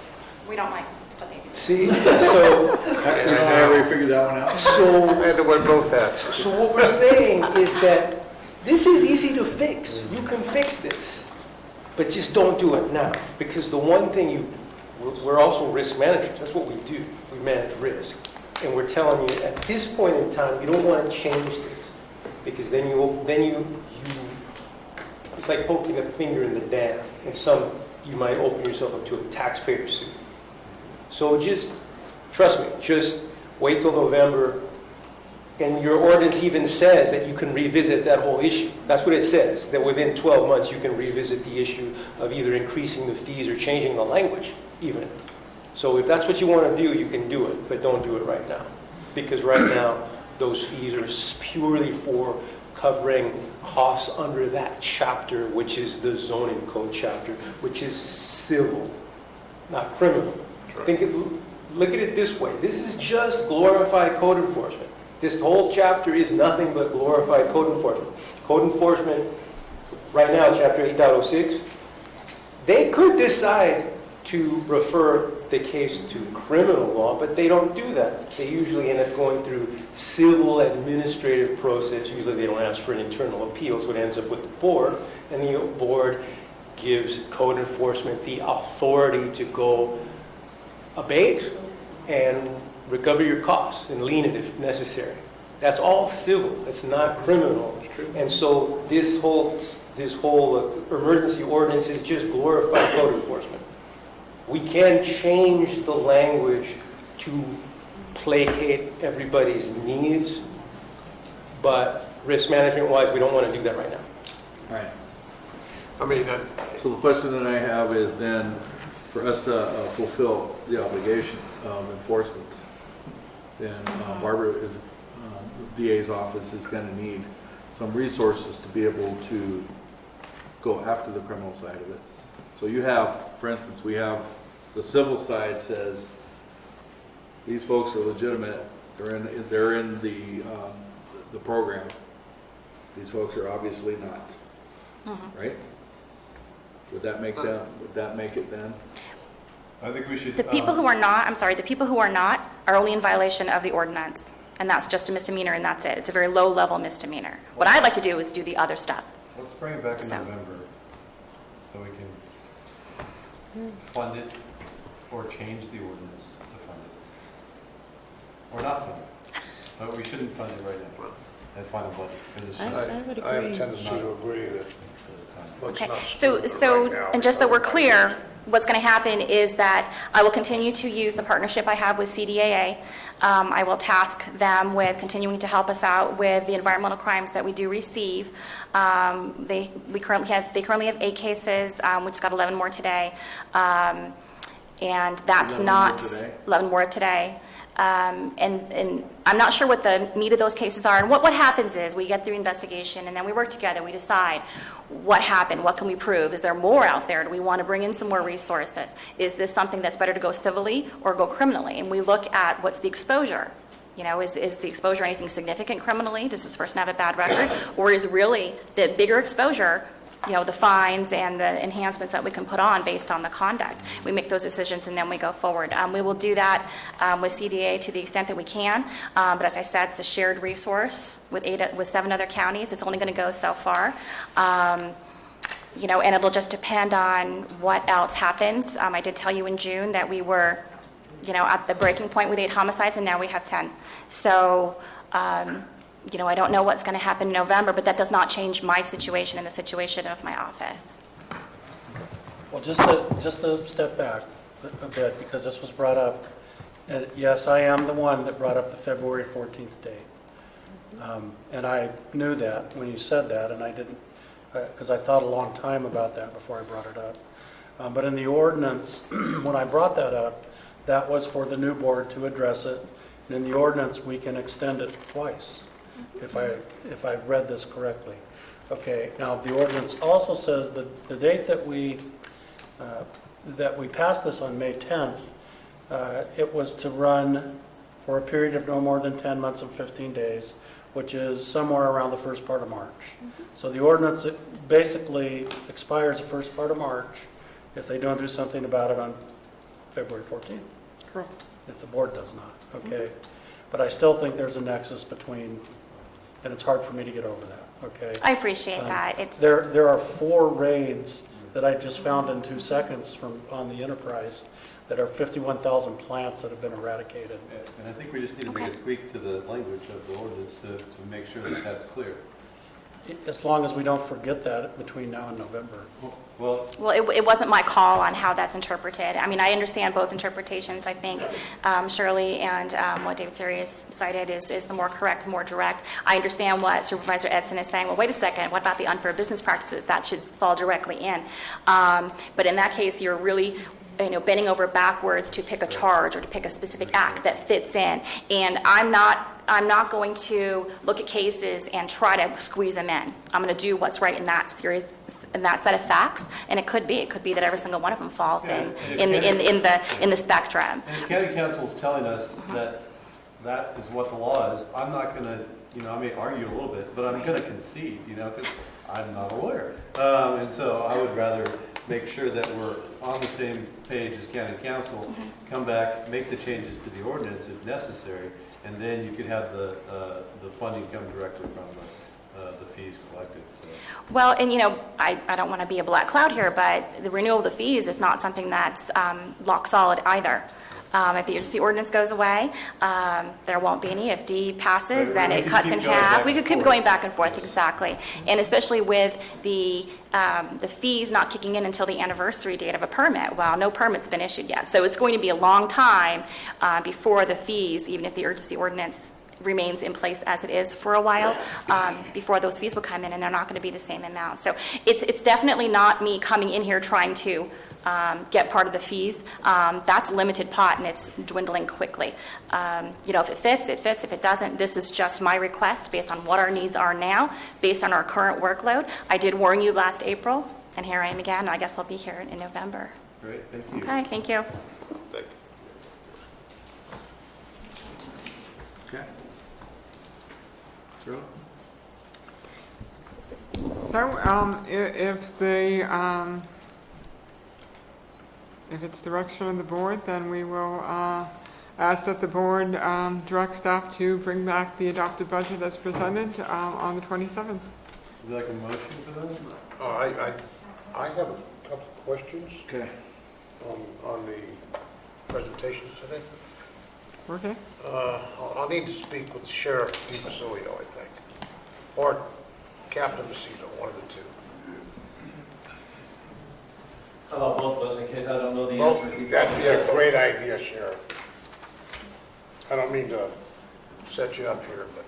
[SPEAKER 13] We don't like what they do.
[SPEAKER 11] See, so
[SPEAKER 1] I already figured that one out.
[SPEAKER 11] so
[SPEAKER 6] And to wear both hats.
[SPEAKER 11] So what we're saying is that this is easy to fix. You can fix this, but just don't do it now. Because the one thing we're also risk managers. That's what we do. We manage risk. And we're telling you at this point in time, you don't want to change this. Because then it's like poking a finger in the dam. And you might open yourself up to a taxpayer suit. So just, trust me, just wait till November. And your ordinance even says that you can revisit that whole issue. That's what it says, that within 12 months you can revisit the issue of either increasing the fees or changing the language even. So if that's what you want to do, you can do it, but don't do it right now. Because right now, those fees are purely for covering costs under that chapter, which is the zoning code chapter, which is civil, not criminal. Look at it this way. This is just glorified code enforcement. This whole chapter is nothing but glorified code enforcement. Code enforcement, right now, chapter 8.06, they could decide to refer the case to criminal law, but they don't do that. They usually end up going through civil administrative process. Usually they don't ask for an internal appeal, so it ends up with the board, and the board gives code enforcement the authority to go abate and recover your costs and lien it if necessary. That's all civil. That's not criminal. And so this whole emergency ordinance is just glorified code enforcement. We can change the language to placate everybody's needs, but risk management-wise, we don't want to do that right now.
[SPEAKER 1] All right.
[SPEAKER 6] I mean,
[SPEAKER 1] So the question that I have is then, for us to fulfill the obligation of enforcement, then Barbara is, the DA's office is going to need some resources to be able to go after the criminal side of it. So you have, for instance, we have the civil side says these folks are legitimate. They're in the program. These folks are obviously not, right? Would that make it then?
[SPEAKER 12] I think we should.
[SPEAKER 13] The people who are not, I'm sorry, the people who are not are only in violation of the ordinance. And that's just a misdemeanor and that's it. It's a very low level misdemeanor. What I'd like to do is do the other stuff.
[SPEAKER 12] Let's bring it back in
[SPEAKER 13] So.
[SPEAKER 12] November so we can fund it or change the ordinance to fund it. Or not fund it. But we shouldn't fund it right now and find a budget. Because it's just,
[SPEAKER 10] I would
[SPEAKER 6] I have a
[SPEAKER 10] agree.
[SPEAKER 6] tendency to agree that let's
[SPEAKER 13] Okay,
[SPEAKER 6] not
[SPEAKER 13] so,
[SPEAKER 6] spend it right now.
[SPEAKER 13] and just so we're clear, what's going to happen is that I will continue to use the partnership I have with CDAA. I will task them with continuing to help us out with the environmental crimes that we do receive. They currently have 8 cases. We just got 11 more today. And that's
[SPEAKER 1] 11
[SPEAKER 13] not
[SPEAKER 1] more today?
[SPEAKER 13] 11 more today. And I'm not sure what the meat of those cases are. And what happens is we get through investigation and then we work together. We decide what happened, what can we prove? Is there more out there? Do we want to bring in some more resources? Is this something that's better to go civilly or go criminally? And we look at what's the exposure. You know, is the exposure anything significant criminally? Does this person have a bad record? Or is really the bigger exposure the fines and the enhancements that we can put on based on the conduct. We make those decisions and then we go forward. We will do that with CDA to the extent that we can, but as I said, it's a shared resource with 7 other counties. It's only going to go so far. And it'll just depend on what else happens. I did tell you in June that we were, at the breaking point with 8 homicides, and now we have 10. So, I don't know what's going to happen in November, but that does not change my situation and the situation of my office.
[SPEAKER 7] Well, just to step back a bit, because this was brought up, and yes, I am the one that brought up the February 14th date. And I knew that when you said that, and I didn't, because I thought a long time about that before I brought it up. But in the ordinance, when I brought that up, that was for the new board to address it. And in the ordinance, we can extend it twice, if I've read this correctly. Okay, now the ordinance also says that the date that we passed this on May 10th, it was to run for a period of no more than 10 months and 15 days, which is somewhere around the first part of March. So the ordinance basically expires the first part of March if they don't do something about it on February 14th.
[SPEAKER 5] Correct.
[SPEAKER 7] If the board does not, okay? But I still think there's a nexus between, and it's hard for me to get over that, okay?
[SPEAKER 13] I appreciate that.
[SPEAKER 7] There are 4 raids that I just found in 2 seconds on the Enterprise that are 51,000 plants that have been eradicated.
[SPEAKER 12] And I think we just need to make a tweak to the language of the ordinance to make sure that that's clear.
[SPEAKER 7] As long as we don't forget that between now and November.
[SPEAKER 12] Well,
[SPEAKER 13] it wasn't my call on how that's interpreted. I mean, I understand both interpretations. I think Shirley and what David Sirius cited is the more correct, more direct. I understand what Supervisor Edson is saying. Well, wait a second. What about the unfair business practices? That should fall directly in. But in that case, you're really bending over backwards to pick a charge or to pick a specific act that fits in. And I'm not going to look at cases and try to squeeze them in. I'm going to do what's right in that series, in that set of facts, and it could be that every single one of them falls in the spectrum.
[SPEAKER 12] and the county council is telling us that is what the law is. I'm not going to, I may argue a little bit, but I'm going to concede, because I'm not a lawyer. And so I would rather make sure that we're on the same page as county council, come back, make the changes to the ordinance if necessary, and then you could have the funding come directly from the fees collected. So.
[SPEAKER 13] Well, and I don't want to be a black cloud here, but the renewal of the fees is not something that's lock solid either. If the agency ordinance goes away, there won't be any. If D passes, then it cuts in half. We could keep going back and forth, exactly. And especially with the fees not kicking in until the anniversary date of a permit. Well, no permit's been issued yet. So it's going to be a long time before the fees, even if the urgency ordinance remains in place as it is for a while, before those fees will come in, and they're not going to be the same amount. So it's definitely not me coming in here trying to get part of the fees. That's a limited pot and it's dwindling quickly. If it fits, it fits. If it doesn't, this is just my request based on what our needs are now, based on our current workload. I did warn you last April, and here I am again. I guess I'll be here in November.
[SPEAKER 12] Great, thank you.
[SPEAKER 13] Okay, thank you.
[SPEAKER 1] Okay. Drew?
[SPEAKER 5] So, if it's direction of the board, then we will ask that the board direct staff to bring back the adopted budget as presented on the 27th.
[SPEAKER 12] Would you like a motion for that?
[SPEAKER 6] I have a couple of questions
[SPEAKER 1] Okay.
[SPEAKER 6] on the presentations today.
[SPEAKER 5] Okay.
[SPEAKER 6] I'll need to speak with Sheriff DiMasilio, I think, or Captain Macedo, one of the two.
[SPEAKER 4] How about both of us, in case I don't know the
[SPEAKER 6] Well,
[SPEAKER 4] answer?
[SPEAKER 6] that'd be a great idea, Sheriff. I don't mean to set you up here, but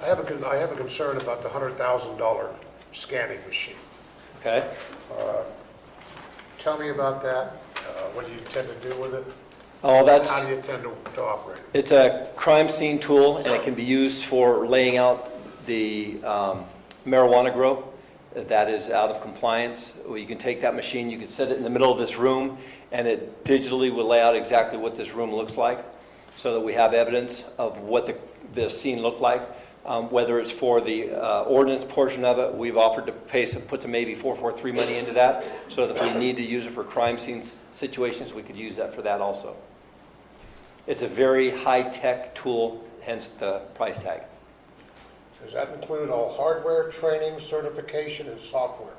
[SPEAKER 6] I have a concern about the $100,000 scanning machine.
[SPEAKER 4] Okay.
[SPEAKER 6] Tell me about that. What do you intend to do with it?
[SPEAKER 4] Oh,
[SPEAKER 6] How do you intend to operate it?
[SPEAKER 4] It's a crime scene tool, and it can be used for laying out the marijuana grow that is out of compliance. Or you can take that machine, you can set it in the middle of this room, and it digitally will lay out exactly what this room looks like, so that we have evidence of what the scene looked like. Whether it's for the ordinance portion of it, we've offered to put some maybe 443 money into that, so that if we need to use it for crime scene situations, we could use that for that also. It's a very high-tech tool, hence the price tag.
[SPEAKER 6] Does that include all hardware, training, certification, and software?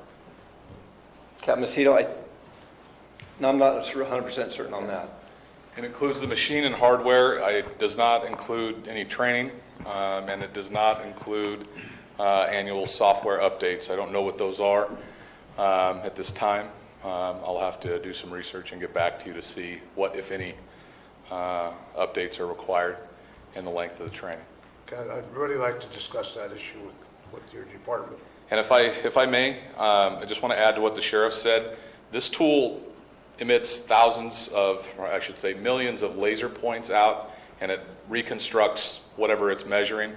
[SPEAKER 4] Captain Macedo, I'm not 100% certain on that.
[SPEAKER 14] It includes the machine and hardware. It does not include any training, and it does not include annual software updates. I don't know what those are at this time. I'll have to do some research and get back to you to see what, if any, updates are required and the length of the training.
[SPEAKER 6] Okay, I'd really like to discuss that issue with your department.
[SPEAKER 14] And if I may, I just want to add to what the sheriff said. This tool emits thousands of, or I should say millions of laser points out, and it reconstructs whatever it's measuring.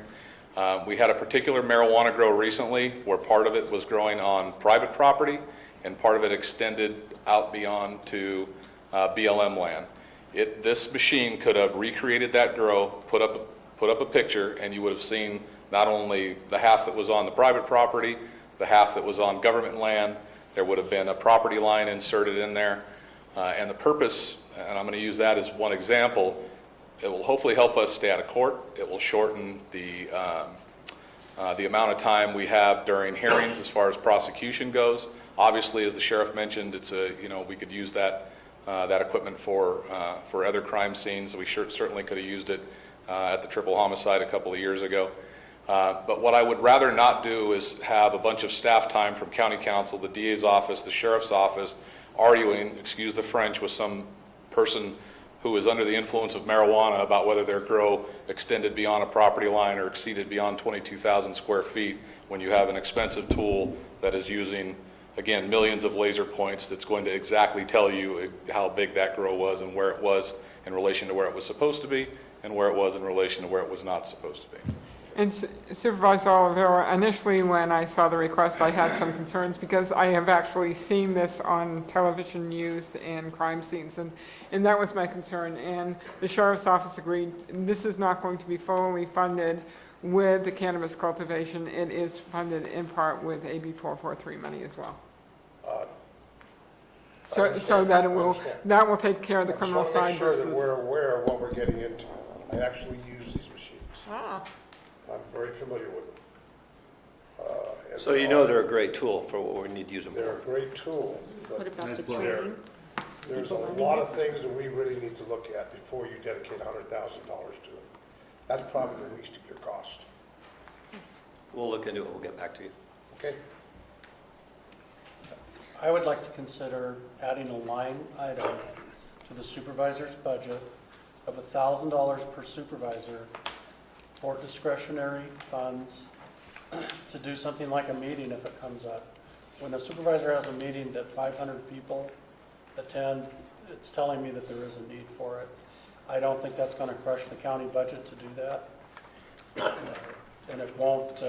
[SPEAKER 14] We had a particular marijuana grow recently where part of it was growing on private property and part of it extended out beyond to BLM land. This machine could have recreated that grow, put up a picture, and you would have seen not only the half that was on the private property, the half that was on government land. There would have been a property line inserted in there. And the purpose, and I'm going to use that as one example, it will hopefully help us stay out of court. It will shorten the amount of time we have during hearings as far as prosecution goes. Obviously, as the sheriff mentioned, it's we could use that equipment for other crime scenes. We certainly could have used it at the triple homicide a couple of years ago. But what I would rather not do is have a bunch of staff time from county council, the DA's office, the sheriff's office, arguing, excuse the French, with some person who is under the influence of marijuana about whether their grow extended beyond a property line or exceeded beyond 22,000 square feet, when you have an expensive tool that is using, again, millions of laser points that's going to exactly tell you how big that grow was and where it was in relation to where it was supposed to be and where it was in relation to where it was not supposed to be.
[SPEAKER 5] And Supervisor Oliveira, initially when I saw the request, I had some concerns because I have actually seen this on television used in crime scenes, and that was my concern. And the Sheriff's Office agreed this is not going to be fully funded with the cannabis cultivation. It is funded in part with AB 443 money as well. So that will take care of the criminal side versus.
[SPEAKER 6] I just want to make sure that we're aware of what we're getting into. I actually use these machines.
[SPEAKER 5] Ah.
[SPEAKER 6] I'm very familiar with them.
[SPEAKER 4] So you know they're a great tool for what we need to use them
[SPEAKER 6] They're a
[SPEAKER 4] for.
[SPEAKER 6] great tool,
[SPEAKER 10] What
[SPEAKER 6] but
[SPEAKER 10] about the training?
[SPEAKER 6] there's a lot of things that we really need to look at before you dedicate $100,000 to it. That's probably the least of your cost.
[SPEAKER 4] We'll look into it, we'll get back to you.
[SPEAKER 6] Okay?
[SPEAKER 7] I would like to consider adding a line item to the supervisor's budget of $1,000 per supervisor for discretionary funds to do something like a meeting if it comes up. When a supervisor has a meeting that 500 people attend, it's telling me that there is a need for it. I don't think that's going to crush the county budget to do that. And it won't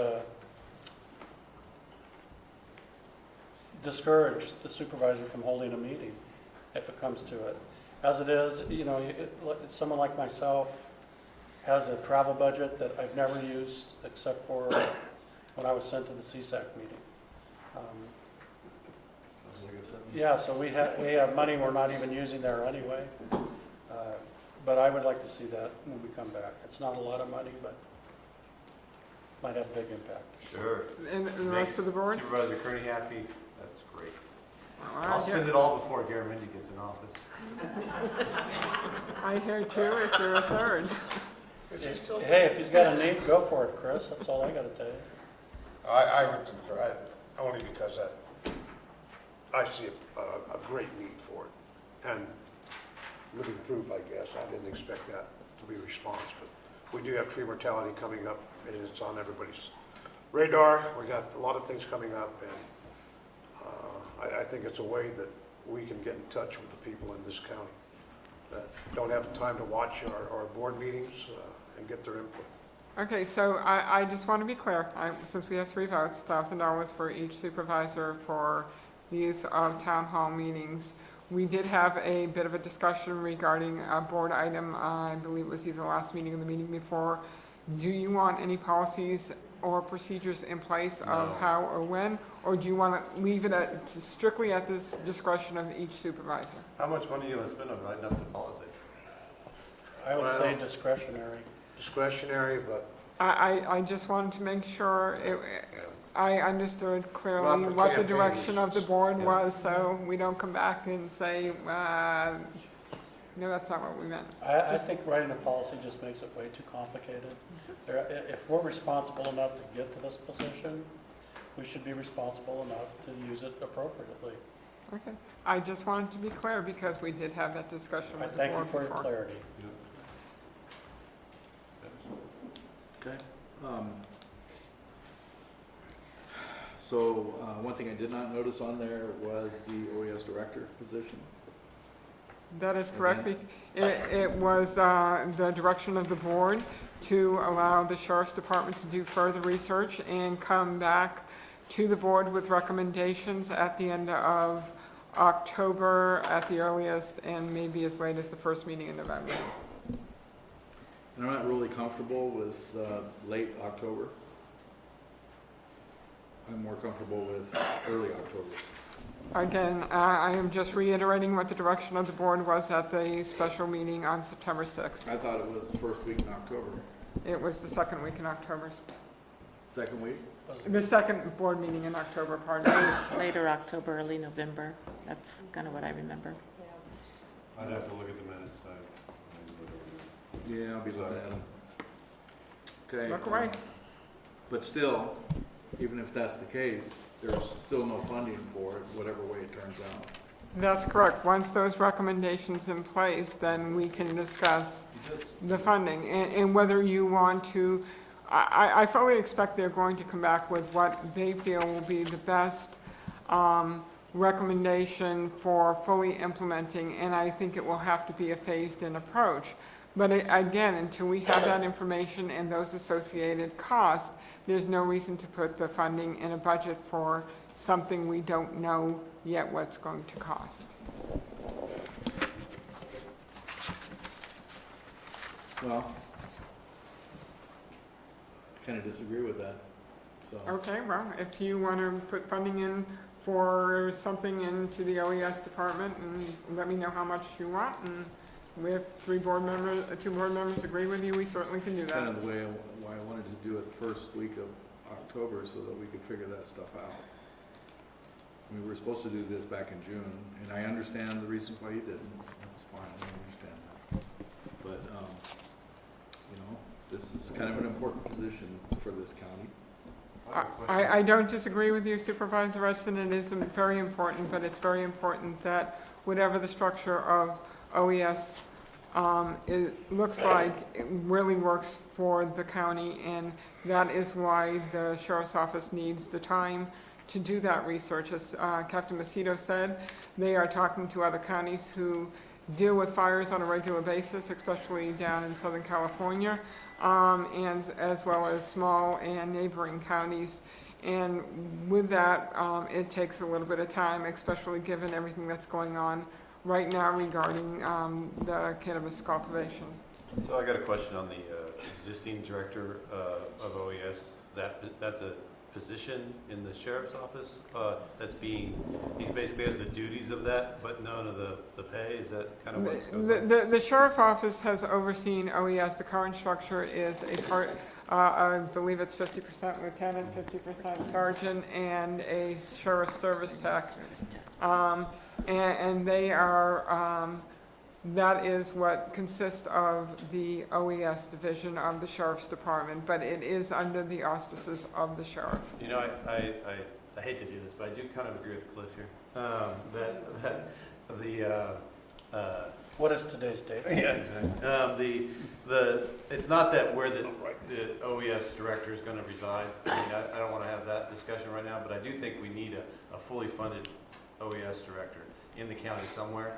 [SPEAKER 7] discourage the supervisor from holding a meeting if it comes to it. As it is, someone like myself has a travel budget that I've never used except for when I was sent to the CSAC meeting. Yeah, so we have money we're not even using there anyway. But I would like to see that when we come back. It's not a lot of money, but might have a big impact.
[SPEAKER 12] Sure.
[SPEAKER 5] And the rest of the board?
[SPEAKER 12] Supervisor Kearney happy, that's great.
[SPEAKER 5] Well,
[SPEAKER 12] I'll spend it all before Garamendi gets in office.
[SPEAKER 5] I hear two. Is there a third?
[SPEAKER 7] Hey, if he's got a need, go for it, Chris. That's all I got to tell you.
[SPEAKER 6] I would concur, only because I see a great need for it. And living proof, I guess. I didn't expect that to be a response, but we do have tree mortality coming up, and it's on everybody's radar. We got a lot of things coming up, and I think it's a way that we can get in touch with the people in this county that don't have time to watch our board meetings and get their input.
[SPEAKER 5] Okay, so I just want to be clear, since we have 3 votes, $1,000 for each supervisor for the use of town hall meetings. We did have a bit of a discussion regarding a board item, I believe it was either the last meeting or the meeting before, Do you want any policies or procedures in place of how or when? Or do you want to leave it at, strictly at the discretion of each supervisor?
[SPEAKER 12] How much money are you going to spend on writing up the policy?
[SPEAKER 7] I would
[SPEAKER 6] Well-
[SPEAKER 7] say discretionary.
[SPEAKER 6] Discretionary, but
[SPEAKER 5] I just wanted to make sure I understood clearly
[SPEAKER 6] Not for
[SPEAKER 5] what the
[SPEAKER 6] campaign
[SPEAKER 5] direction of the
[SPEAKER 6] reasons.
[SPEAKER 5] board
[SPEAKER 12] Yeah.
[SPEAKER 5] was, so we don't come back and say, no, that's not what we meant.
[SPEAKER 7] I think writing a policy just makes it way too complicated. If we're responsible enough to get to this position, we should be responsible enough to use it appropriately.
[SPEAKER 5] Okay, I just wanted to be clear because we did have that discussion
[SPEAKER 7] I
[SPEAKER 5] with the
[SPEAKER 7] thank you
[SPEAKER 5] board
[SPEAKER 7] for your
[SPEAKER 5] before.
[SPEAKER 7] clarity.
[SPEAKER 1] Okay. So, one thing I did not notice on there was the OES director position.
[SPEAKER 5] That is correct. It was the direction of the board to allow the sheriff's department to do further research and come back to the board with recommendations at the end of October at the earliest, and maybe as late as the first meeting in November.
[SPEAKER 1] And I'm not really comfortable with late October. I'm more comfortable with early October.
[SPEAKER 5] Again, I am just reiterating what the direction of the board was at the special meeting on September 6th.
[SPEAKER 1] I thought it was the first week in October.
[SPEAKER 5] It was the second week in October.
[SPEAKER 1] Second week?
[SPEAKER 5] The second board meeting in October, pardon me.
[SPEAKER 10] Later October, early November. That's kind of what I remember.
[SPEAKER 12] I'd have to look at the minutes.
[SPEAKER 1] Yeah, I'll be looking at them. Okay.
[SPEAKER 5] Look away.
[SPEAKER 1] But still, even if that's the case, there's still no funding for it, whatever way it turns out.
[SPEAKER 5] That's correct. Once those recommendations in place, then we can discuss the funding and whether you want to, I fully expect they're going to come back with what they feel will be the best recommendation for fully implementing, and I think it will have to be a phased-in approach. But again, until we have that information and those associated costs, there's no reason to put the funding in a budget for something we don't know yet what's going to cost.
[SPEAKER 1] Well, kind of disagree with that, so.
[SPEAKER 5] Okay, well, if you want to put funding in for something into the OES department, and let me know how much you want, and if two board members agree with you, we certainly can do
[SPEAKER 1] Kind
[SPEAKER 5] that.
[SPEAKER 1] of the way, why I wanted to do it the first week of October so that we could figure that stuff out. I mean, we were supposed to do this back in June, and I understand the reasons why you didn't. That's fine, I understand that. But, you know, this is kind of an important position for this county.
[SPEAKER 5] I don't disagree with you, Supervisor Edson. It is very important, but it's very important that whatever the structure of OES it looks like, it really works for the county, and that is why the Sheriff's Office needs the time to do that research. As Captain Macedo said, they are talking to other counties who deal with fires on a regular basis, especially down in Southern California, and as well as small and neighboring counties. And with that, it takes a little bit of time, especially given everything that's going on right now regarding the cannabis cultivation.
[SPEAKER 12] So I got a question on the existing director of OES. That's a position in the sheriff's office he's basically has the duties of that, but none of the pay. Is that kind of what's going on?
[SPEAKER 5] The sheriff office has overseen OES. The current structure is a part, I believe it's 50% lieutenant, 50% sergeant, and a sheriff's service tech. And they are, that is what consists of the OES division of the sheriff's department, but it is under the auspices of the sheriff.
[SPEAKER 12] You know, I hate to do this, but I do kind of agree with Cliff here.
[SPEAKER 7] What is today's date?
[SPEAKER 12] Yeah, exactly. It's not that where the OES director is going to reside. I mean, I don't want to have that discussion right now, but I do think we need a fully funded OES director in the county somewhere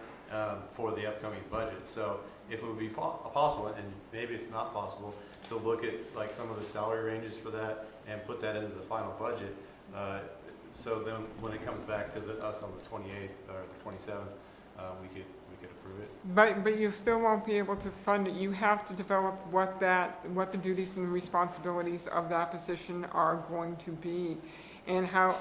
[SPEAKER 12] for the upcoming budget. So if it would be possible, and maybe it's not possible, to look at like some of the salary ranges for that and put that into the final budget. So then when it comes back to us on the 28th or the 27th, we could approve it.
[SPEAKER 5] But you still won't be able to fund it. You have to develop what the duties and responsibilities of that position are going to be. And how,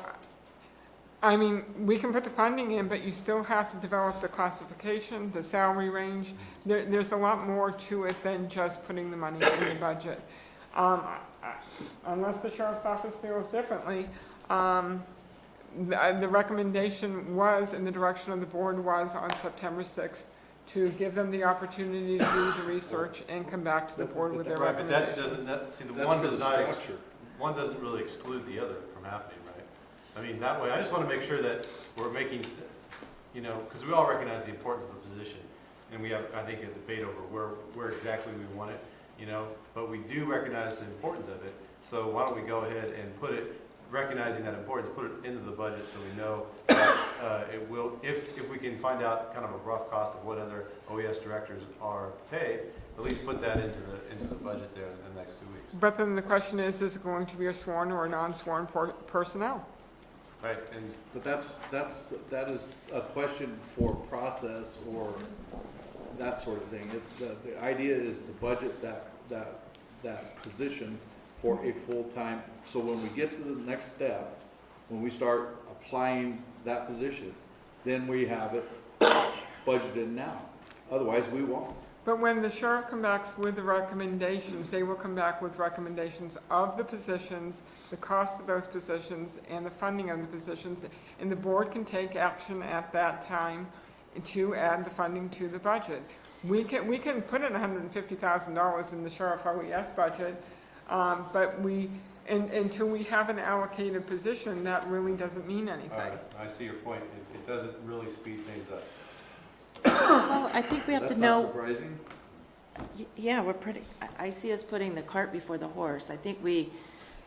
[SPEAKER 5] I mean, we can put the funding in, but you still have to develop the classification, the salary range. There's a lot more to it than just putting the money in the budget. Unless the sheriff's office feels differently, the recommendation was, in the direction of the board, was on September 6th to give them the opportunity to do the research and come back to the board with their
[SPEAKER 12] Right, but that
[SPEAKER 5] recommendation.
[SPEAKER 12] doesn't, see, the
[SPEAKER 1] That's
[SPEAKER 12] one
[SPEAKER 1] for
[SPEAKER 12] does
[SPEAKER 1] the
[SPEAKER 12] not,
[SPEAKER 1] structure.
[SPEAKER 12] one doesn't really exclude the other from happening, right? I mean, that way, I just want to make sure that we're making, you know, because we all recognize the importance of the position, and we have, I think, a debate over where exactly we want it, you know, but we do recognize the importance of it, so why don't we go ahead and put it, recognizing that importance, put it into the budget so we know that it will, if we can find out kind of a rough cost of what other OES directors are paid, at least put that into the budget there in the next 2 weeks.
[SPEAKER 5] But then the question is it going to be a sworn or a non-sworn personnel?
[SPEAKER 12] Right, and
[SPEAKER 1] But that is a question for process or that sort of thing. The idea is to budget that position for a full-time, so when we get to the next step, when we start applying that position, then we have it budgeted now. Otherwise, we won't.
[SPEAKER 5] But when the sheriff comes back with the recommendations, they will come back with recommendations of the positions, the cost of those positions, and the funding of the positions, and the board can take action at that time to add the funding to the budget. We can put in $150,000 in the sheriff OES budget, but until we have an allocated position, that really doesn't mean anything.
[SPEAKER 12] I see your point. It doesn't really speed things up.
[SPEAKER 10] Well, I think we have to
[SPEAKER 1] That's
[SPEAKER 10] know.
[SPEAKER 1] not surprising.
[SPEAKER 10] Yeah, I see us putting the cart before the horse. I think we,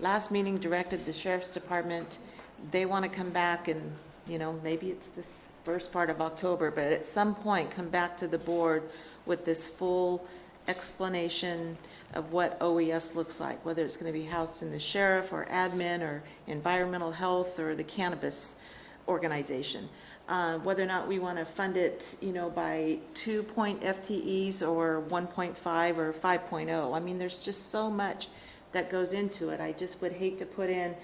[SPEAKER 10] last meeting, directed the sheriff's department, they want to come back and, you know, maybe it's this first part of October, but at some point, come back to the board with this full explanation of what OES looks like, whether it's going to be housed in the sheriff or admin or environmental health or the cannabis organization. Whether or not we want to fund it, you know, by 2 FTEs or 1.5 or 5.0. I mean, there's just so much that goes into it. I just would hate to put in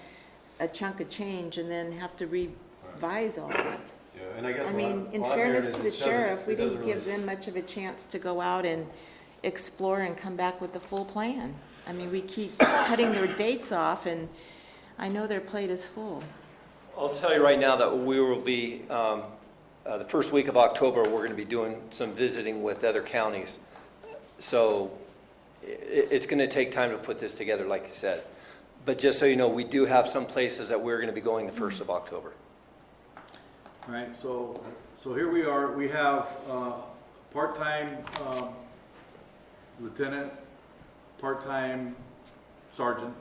[SPEAKER 10] a chunk of change and then have to revise all that.
[SPEAKER 12] Yeah, and I guess
[SPEAKER 10] I mean, in fairness to the sheriff, we didn't give them much of a chance to go out and explore and come back with the full plan. I mean, we keep cutting their dates off, and I know their plate is full.
[SPEAKER 4] I'll tell you right now that we will be, the first week of October, we're going to be doing some visiting with other counties. So it's going to take time to put this together, like you said. But just so you know, we do have some places that we're going to be going the 1st of October.
[SPEAKER 1] All right, so here we are. We have part-time lieutenant, part-time sergeant.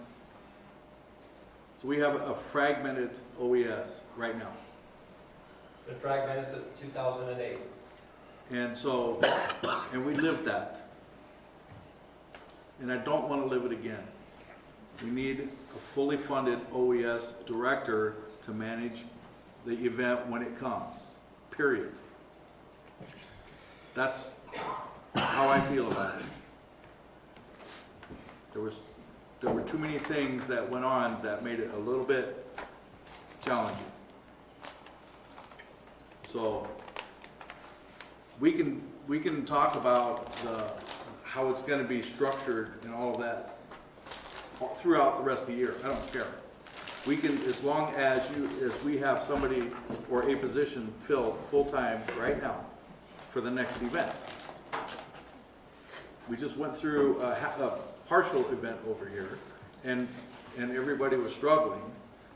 [SPEAKER 1] So we have a fragmented OES right now.
[SPEAKER 4] The fragmented since 2008.
[SPEAKER 1] And we lived that. And I don't want to live it again. We need a fully funded OES director to manage the event when it comes, period. That's how I feel about it. There were too many things that went on that made it a little bit challenging. So we can talk about how it's going to be structured and all of that throughout the rest of the year. I don't care. We can, as long as we have somebody or a position filled full-time right now for the next event. We just went through a partial event over here, and everybody was struggling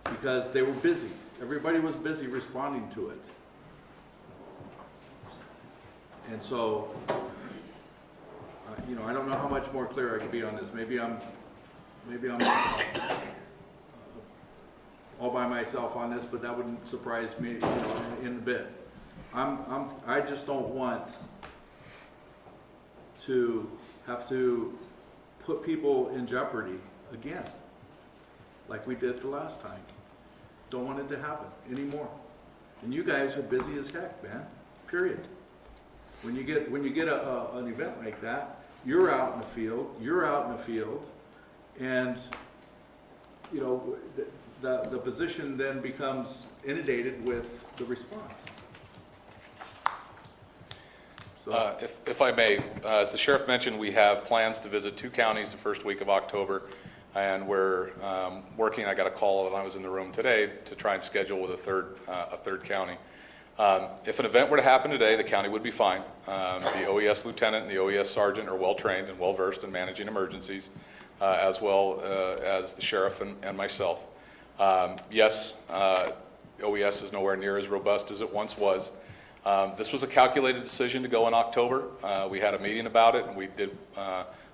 [SPEAKER 1] because they were busy. Everybody was busy responding to it. And so, I don't know how much more clear I can be on this. Maybe I'm all by myself on this, but that wouldn't surprise me, in a bit. I just don't want to have to put people in jeopardy again, like we did the last time. Don't want it to happen anymore. And you guys are busy as heck, man. Period. When you get an event like that, you're out in the field, and you know the position then becomes inundated with the response. So,
[SPEAKER 14] If I may, as the sheriff mentioned, we have plans to visit 2 counties the first week of October, and we're working. I got a call when I was in the room today to try and schedule with a third county. If an event were to happen today, the county would be fine. The OES lieutenant and the OES sergeant are well trained and well versed in managing emergencies, as well as the sheriff and myself. Yes, OES is nowhere near as robust as it once was. This was a calculated decision to go in October. We had a meeting about it, and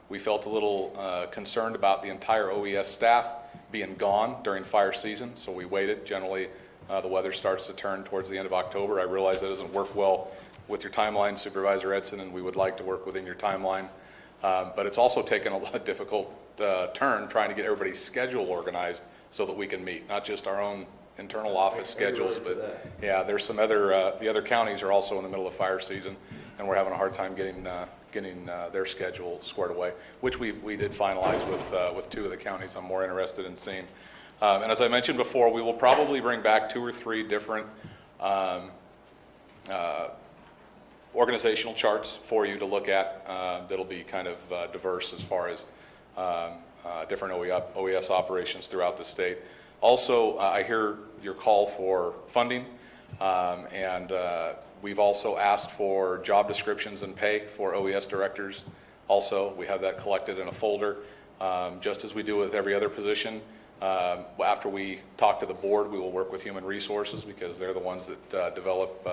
[SPEAKER 14] we felt a little concerned about the entire OES staff being gone during fire season, so we waited. Generally, the weather starts to turn towards the end of October. I realize that doesn't work well with your timeline, Supervisor Edson, and we would like to work within your timeline. But it's also taken a difficult turn trying to get everybody's schedule organized so that we can meet, not just our own internal office schedules, but yeah, there's some the other counties are also in the middle of fire season, and we're having a hard time getting their schedule squared away, which we did finalize with 2 of the counties I'm more interested in seeing. And as I mentioned before, we will probably bring back 2 or 3 different organizational charts for you to look at that'll be kind of diverse as far as different OES operations throughout the state. Also, I hear your call for funding, and we've also asked for job descriptions and pay for OES directors. Also, we have that collected in a folder, just as we do with every other position. After we talk to the board, we will work with Human Resources because they're the ones that develop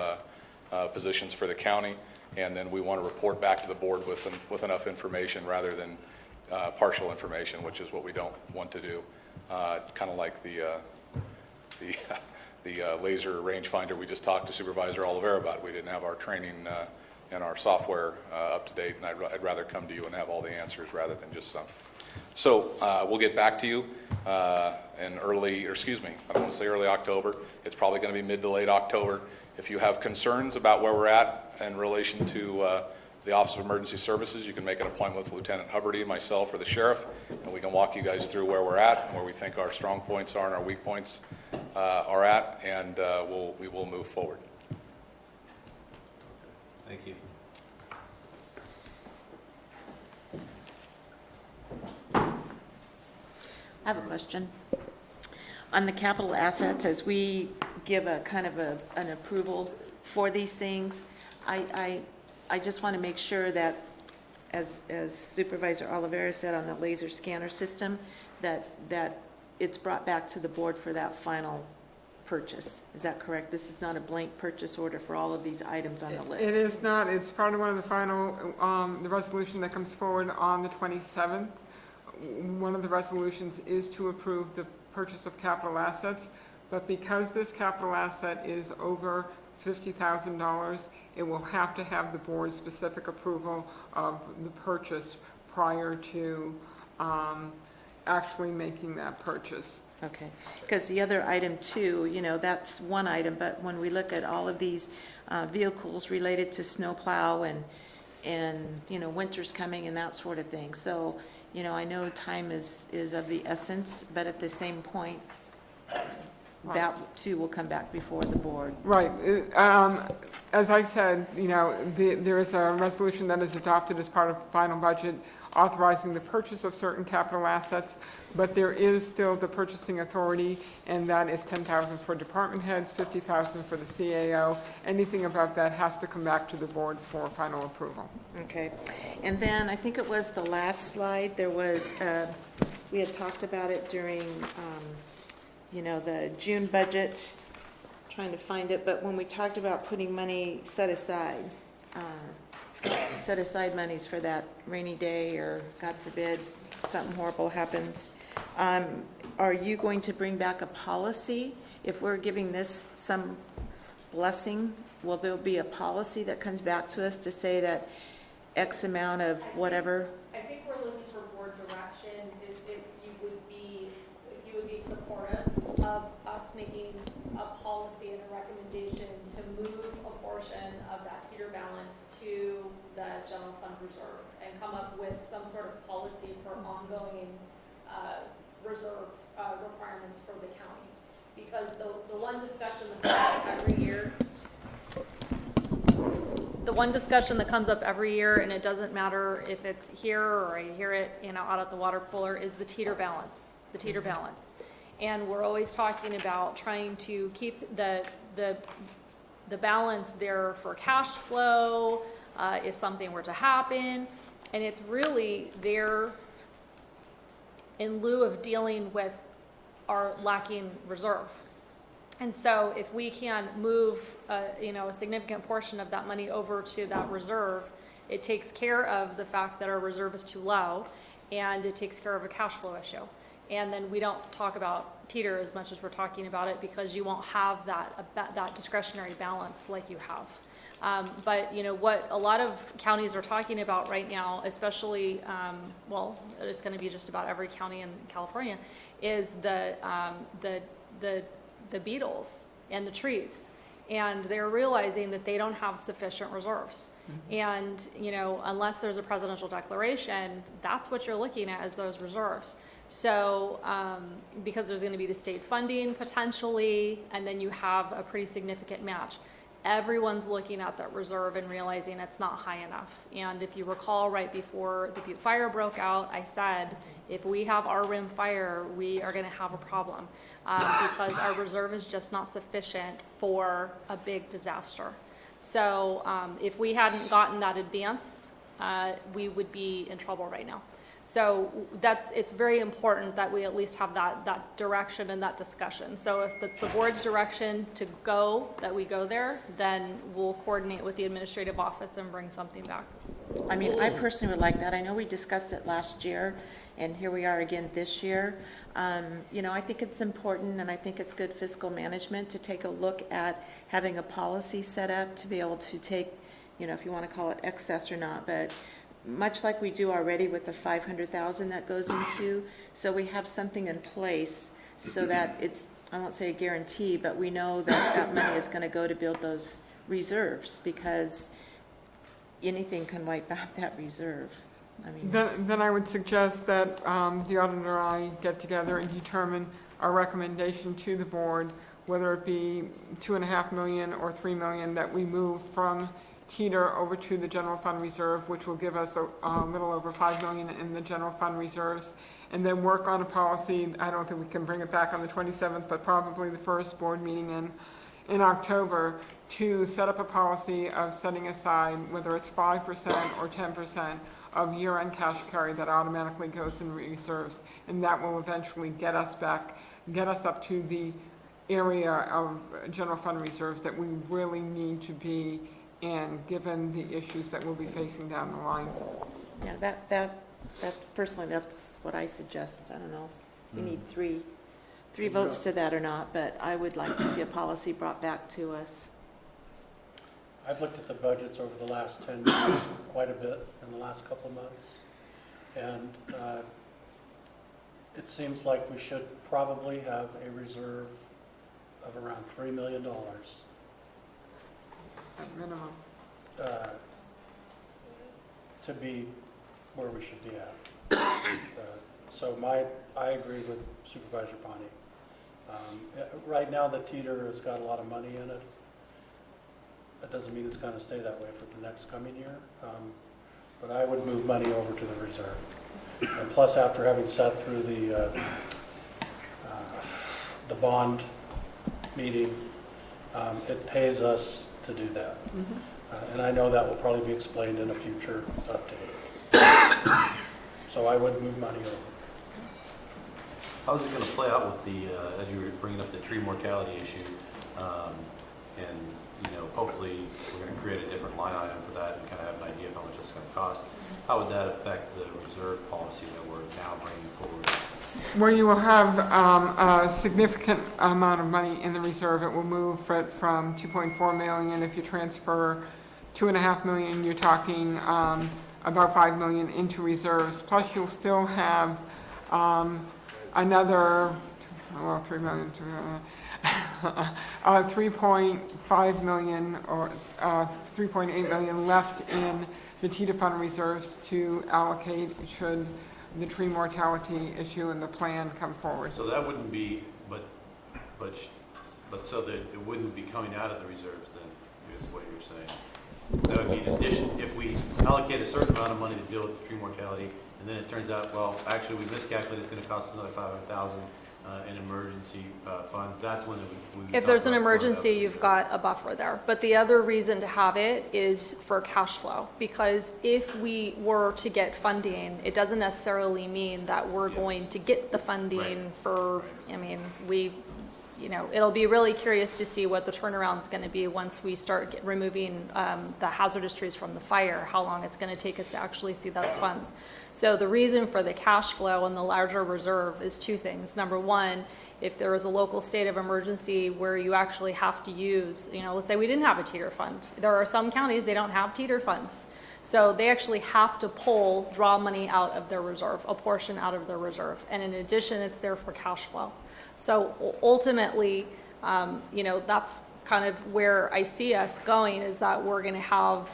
[SPEAKER 14] positions for the county, and then we want to report back to the board with enough information rather than partial information, which is what we don't want to do. Kind of like the laser rangefinder we just talked to Supervisor Oliveira about. We didn't have our training and our software up to date, and I'd rather come to you and have all the answers rather than just some. So we'll get back to you in I don't want to say early October. It's probably going to be mid to late October. If you have concerns about where we're at in relation to the Office of Emergency Services, you can make an appointment with Lieutenant Hubbardy, myself, or the sheriff, and we can walk you guys through where we're at and where we think our strong points are and our weak points are at, and we will move forward.
[SPEAKER 12] Thank you.
[SPEAKER 10] I have a question. On the capital assets, as we give a kind of an approval for these things, I just want to make sure that, as Supervisor Oliveira said on the laser scanner system, that it's brought back to the board for that final purchase. Is that correct? This is not a blank purchase order for all of these items on the list?
[SPEAKER 5] It is not. It's part of one of the final, the resolution that comes forward on the 27th. One of the resolutions is to approve the purchase of capital assets, but because this capital asset is over $50,000, it will have to have the board's specific approval of the purchase prior to actually making that purchase.
[SPEAKER 10] Okay, because the other item too, that's one item, but when we look at all of these vehicles related to snowplow and winter's coming and that sort of thing. So, I know time is of the essence, but at the same point, that too will come back before the board.
[SPEAKER 5] Right. As I said, there is a resolution that is adopted as part of the final budget authorizing the purchase of certain capital assets, but there is still the purchasing authority, and that is $10,000 for department heads, $50,000 for the CAO. Anything above that has to come back to the board for final approval.
[SPEAKER 10] Okay. And then I think it was the last slide, there was, we had talked about it during, the June budget, trying to find it, but when we talked about putting money set aside monies for that rainy day, or God forbid, something horrible happens. Are you going to bring back a policy? If we're giving this some blessing, will there be a policy that comes back to us to say that X amount of whatever?
[SPEAKER 9] I think we're looking for board direction, if you would be supportive of us making a policy and a recommendation to move a portion of that teeter balance to the general fund reserve and come up with some sort of policy for ongoing reserve requirements for the county. Because the one discussion that comes up every year, and it doesn't matter if it's here or I hear it, out at the water cooler, is the teeter balance, And we're always talking about trying to keep the balance there for cash flow, if something were to happen. And it's really there in lieu of dealing with our lacking reserve. And so if we can move, a significant portion of that money over to that reserve, it takes care of the fact that our reserve is too low, and it takes care of a cash flow issue. And then we don't talk about teeter as much as we're talking about it, because you won't have that discretionary balance like you have. But what a lot of counties are talking about right now, especially, it's going to be just about every county in California, is the beetles and the trees. And they're realizing that they don't have sufficient reserves. And, unless there's a presidential declaration, that's what you're looking at as those reserves. So, because there's going to be the state funding potentially, and then you have a pretty significant match. Everyone's looking at that reserve and realizing it's not high enough. And if you recall, right before the Butte fire broke out, I said, if we have our rim fire, we are going to have a problem, because our reserve is just not sufficient for a big disaster. So if we hadn't gotten that advance, we would be in trouble right now. So it's very important that we at least have that direction and that discussion. So if it's the board's direction to go, that we go there, then we'll coordinate with the administrative office and bring something back.
[SPEAKER 10] I mean, I personally would like that. I know we discussed it last year, and here we are again this year. I think it's important, and I think it's good fiscal management to take a look at having a policy set up to be able to take, if you want to call it excess or not, but much like we do already with the $500,000 that goes into, so we have something in place so that it's, I won't say a guarantee, but we know that that money is going to go to build those reserves, because anything can wipe out that reserve. I mean,
[SPEAKER 5] Then I would suggest that the auditor and I get together and determine our recommendation to the board, whether it be $2.5 million or $3 million, that we move from teeter over to the general fund reserve, which will give us a little over $5 million in the general fund reserves, and then work on a policy. I don't think we can bring it back on the 27th, but probably the first board meeting in October, to set up a policy of setting aside, whether it's 5% or 10% of year-end cash carry that automatically goes in reserves, and that will eventually get us up to the area of general fund reserves that we really need to be in, given the issues that we'll be facing down the line.
[SPEAKER 10] yeah, that personally, that's what I suggest. I don't know. We need three votes to that or not, but I would like to see a policy brought back to us.
[SPEAKER 7] I've looked at the budgets over the last 10 years quite a bit in the last couple of months, and it seems like we should probably have a reserve of around $3 million
[SPEAKER 5] At minimum.
[SPEAKER 7] to be where we should be at. So I agree with Supervisor Pani. Right now, the teeter has got a lot of money in it. That doesn't mean it's going to stay that way for the next coming year. But I would move money over to the reserve. And plus, after having sat through the bond meeting, it pays us to do that. And I know that will probably be explained in a future update. So I would move money over.
[SPEAKER 12] How's it going to play out with the, as you were bringing up the tree mortality issue, and hopefully we're going to create a different line item for that and kind of have an idea of how much it's going to cost. How would that affect the reserve policy that we're now bringing forward?
[SPEAKER 5] Where you will have a significant amount of money in the reserve. It will move from $2.4 million. If you transfer $2.5 million, you're talking about $5 million into reserves. Plus, you'll still have another, $3 million, 3.5 million or 3.8 million left in the TITA fund reserves to allocate should the tree mortality issue and the plan come forward.
[SPEAKER 12] So that wouldn't be, but so that it wouldn't be coming out of the reserves then, is what you're saying. That would be in addition, if we allocate a certain amount of money to deal with the tree mortality, and then it turns out, well, actually we miscalculated, it's gonna cost another 500,000 in emergency funds, that's when it would.
[SPEAKER 9] If there's an emergency, you've got a buffer there. But the other reason to have it is for cash flow, because if we were to get funding, it doesn't necessarily mean that we're going to get the funding for, I mean, it'll be really curious to see what the turnaround's going to be once we start removing the hazardous trees from the fire, how long it's going to take us to actually see those funds. So the reason for the cash flow and the larger reserve is two things. Number one, if there is a local state of emergency where you actually have to use, let's say we didn't have a teeter fund. There are some counties, they don't have teeter funds. So they actually have to draw money out of their reserve, a portion out of their reserve. And in addition, it's there for cash flow. So ultimately, that's kind of where I see us going, is that we're going to have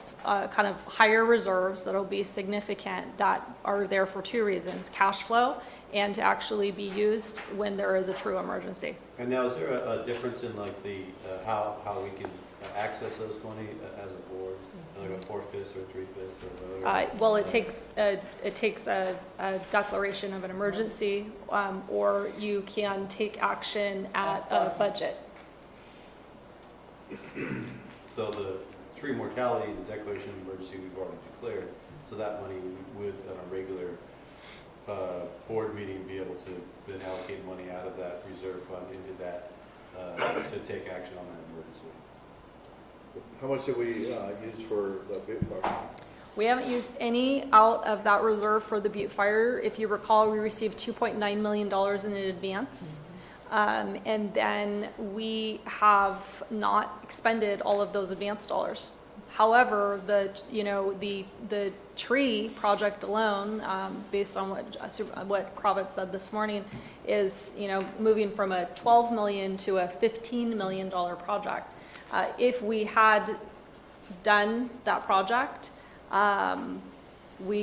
[SPEAKER 9] kind of higher reserves that'll be significant, that are there for two reasons: cash flow and to actually be used when there is a true emergency.
[SPEAKER 12] And now, is there a difference in like the, how we can access those money as a board? Like a 4/5 or 3/5 or whatever?
[SPEAKER 9] Well, it takes a declaration of an emergency, or you can take action at a budget.
[SPEAKER 12] So the tree mortality, the declaration of emergency, we've already declared. So that money would, on a regular board meeting, be able to then allocate money out of that reserve fund into that to take action on that emergency.
[SPEAKER 1] How much did we use for the Butte Fire?
[SPEAKER 9] We haven't used any out of that reserve for the Butte Fire. If you recall, we received $2.9 million in advance. And then we have not expended all of those advance dollars. However, the tree project alone, based on what Kravitz said this morning, is moving from a $12 million to a $15 million project. If we had done that project, I would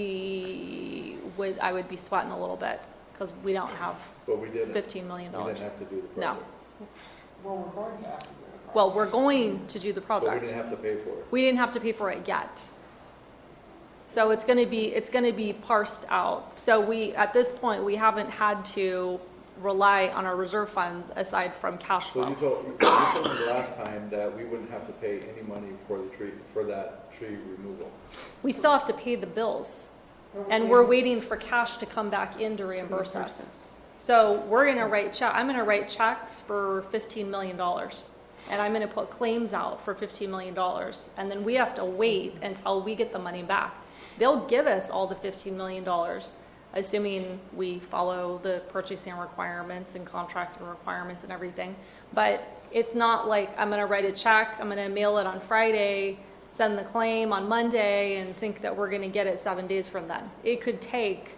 [SPEAKER 9] be sweating a little bit, because we don't have $15 million.
[SPEAKER 1] We didn't have to do the project.
[SPEAKER 9] No.
[SPEAKER 5] Well, we're going to have to do the project.
[SPEAKER 9] Well, we're going to do the project.
[SPEAKER 1] But we didn't have to pay for it.
[SPEAKER 9] We didn't have to pay for it yet. So it's going to be parsed out. So at this point, we haven't had to rely on our reserve funds aside from cash flow.
[SPEAKER 1] So you told me the last time that we wouldn't have to pay any money for that tree removal.
[SPEAKER 9] We still have to pay the bills, and we're waiting for cash to come back in to reimburse us. So I'm going to write checks for $15 million, and I'm going to put claims out for $15 million, and then we have to wait until we get the money back. They'll give us all the $15 million, assuming we follow the purchasing requirements and contracting requirements and everything. But it's not like I'm going to write a check, I'm going to mail it on Friday, send the claim on Monday, and think that we're going to get it 7 days from then. It could take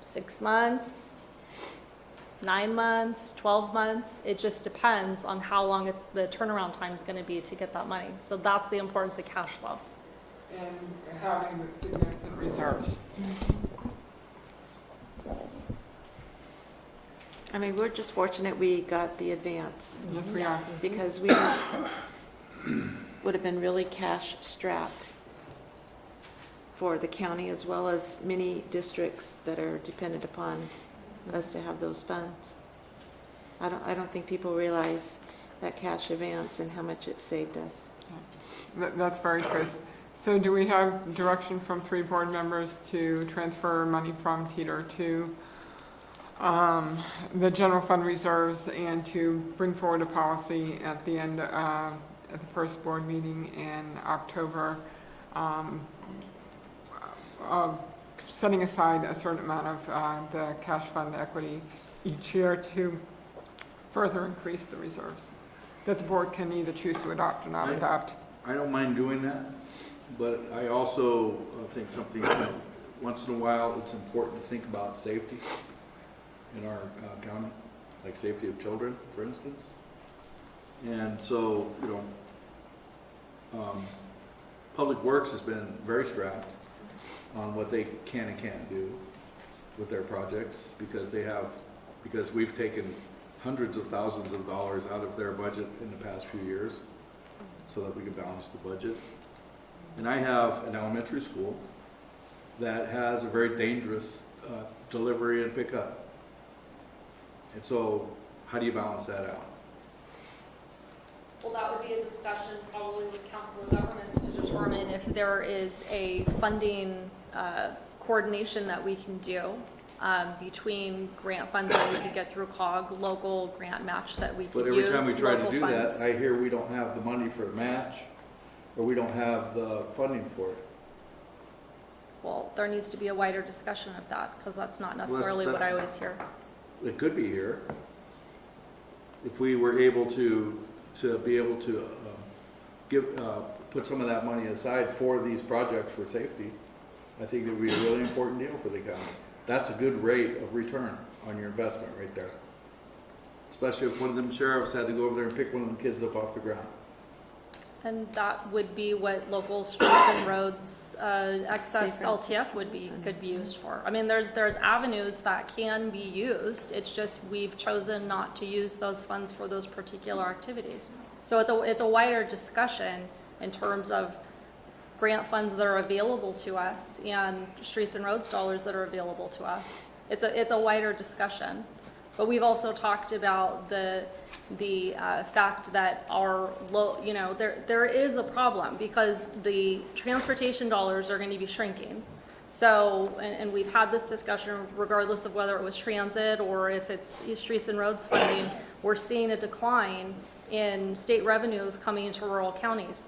[SPEAKER 9] 6 months, 9 months, 12 months. It just depends on how long the turnaround time is going to be to get that money. So that's the importance of cash flow.
[SPEAKER 5] And having significant reserves.
[SPEAKER 10] I mean, we're just fortunate we got the advance,
[SPEAKER 5] Yes, we are.
[SPEAKER 10] because we would have been really cash strapped for the county, as well as many districts that are dependent upon us to have those funds. I don't think people realize that cash advance and how much it saved us.
[SPEAKER 5] That's very true. So do we have direction from 3 board members to transfer money from teeter to the general fund reserves, and to bring forward a policy at the end, at the first board meeting in October, setting aside a certain amount of the cash fund equity each year to further increase the reserves, that the board can either choose to adopt or not adopt?
[SPEAKER 1] I don't mind doing that, but I also think something, once in a while, it's important to think about safety in our county, like safety of children, for instance. And so, Public Works has been very strapped on what they can and can't do with their projects because we've taken hundreds of thousands of dollars out of their budget in the past few years so that we can balance the budget. And I have an elementary school that has a very dangerous delivery and pickup. And so how do you balance that out?
[SPEAKER 9] Well, that would be a discussion probably with Council of Governments to determine if there is a funding coordination that we can do between grant funds that we could get through COG, local grant match that we could use.
[SPEAKER 1] But every time we try to
[SPEAKER 9] local
[SPEAKER 1] do
[SPEAKER 9] funds.
[SPEAKER 1] that, I hear we don't have the money for the match, or we don't have the funding for it.
[SPEAKER 9] Well, there needs to be a wider discussion of that, because that's not
[SPEAKER 1] that's
[SPEAKER 9] necessarily what
[SPEAKER 1] that-
[SPEAKER 9] I always hear.
[SPEAKER 1] It could be here. If we were able to be able to put some of that money aside for these projects for safety, I think it would be a really important deal for the county. That's a good rate of return on your investment right there. Especially if one of them sheriffs had to go over there and pick one of them kids up off the ground.
[SPEAKER 9] And that would be what local streets and roads excess
[SPEAKER 10] Safer
[SPEAKER 9] LTF could be used for. I mean, there's avenues that can be used. It's just we've chosen not to use those funds for those particular activities. So it's a wider discussion in terms of grant funds that are available to us and streets and roads dollars that are available to us. It's a wider discussion. But we've also talked about the fact that there is a problem because the transportation dollars are going to be shrinking. So, and we've had this discussion regardless of whether it was transit or if it's streets and roads funding, we're seeing a decline in state revenues coming into rural counties.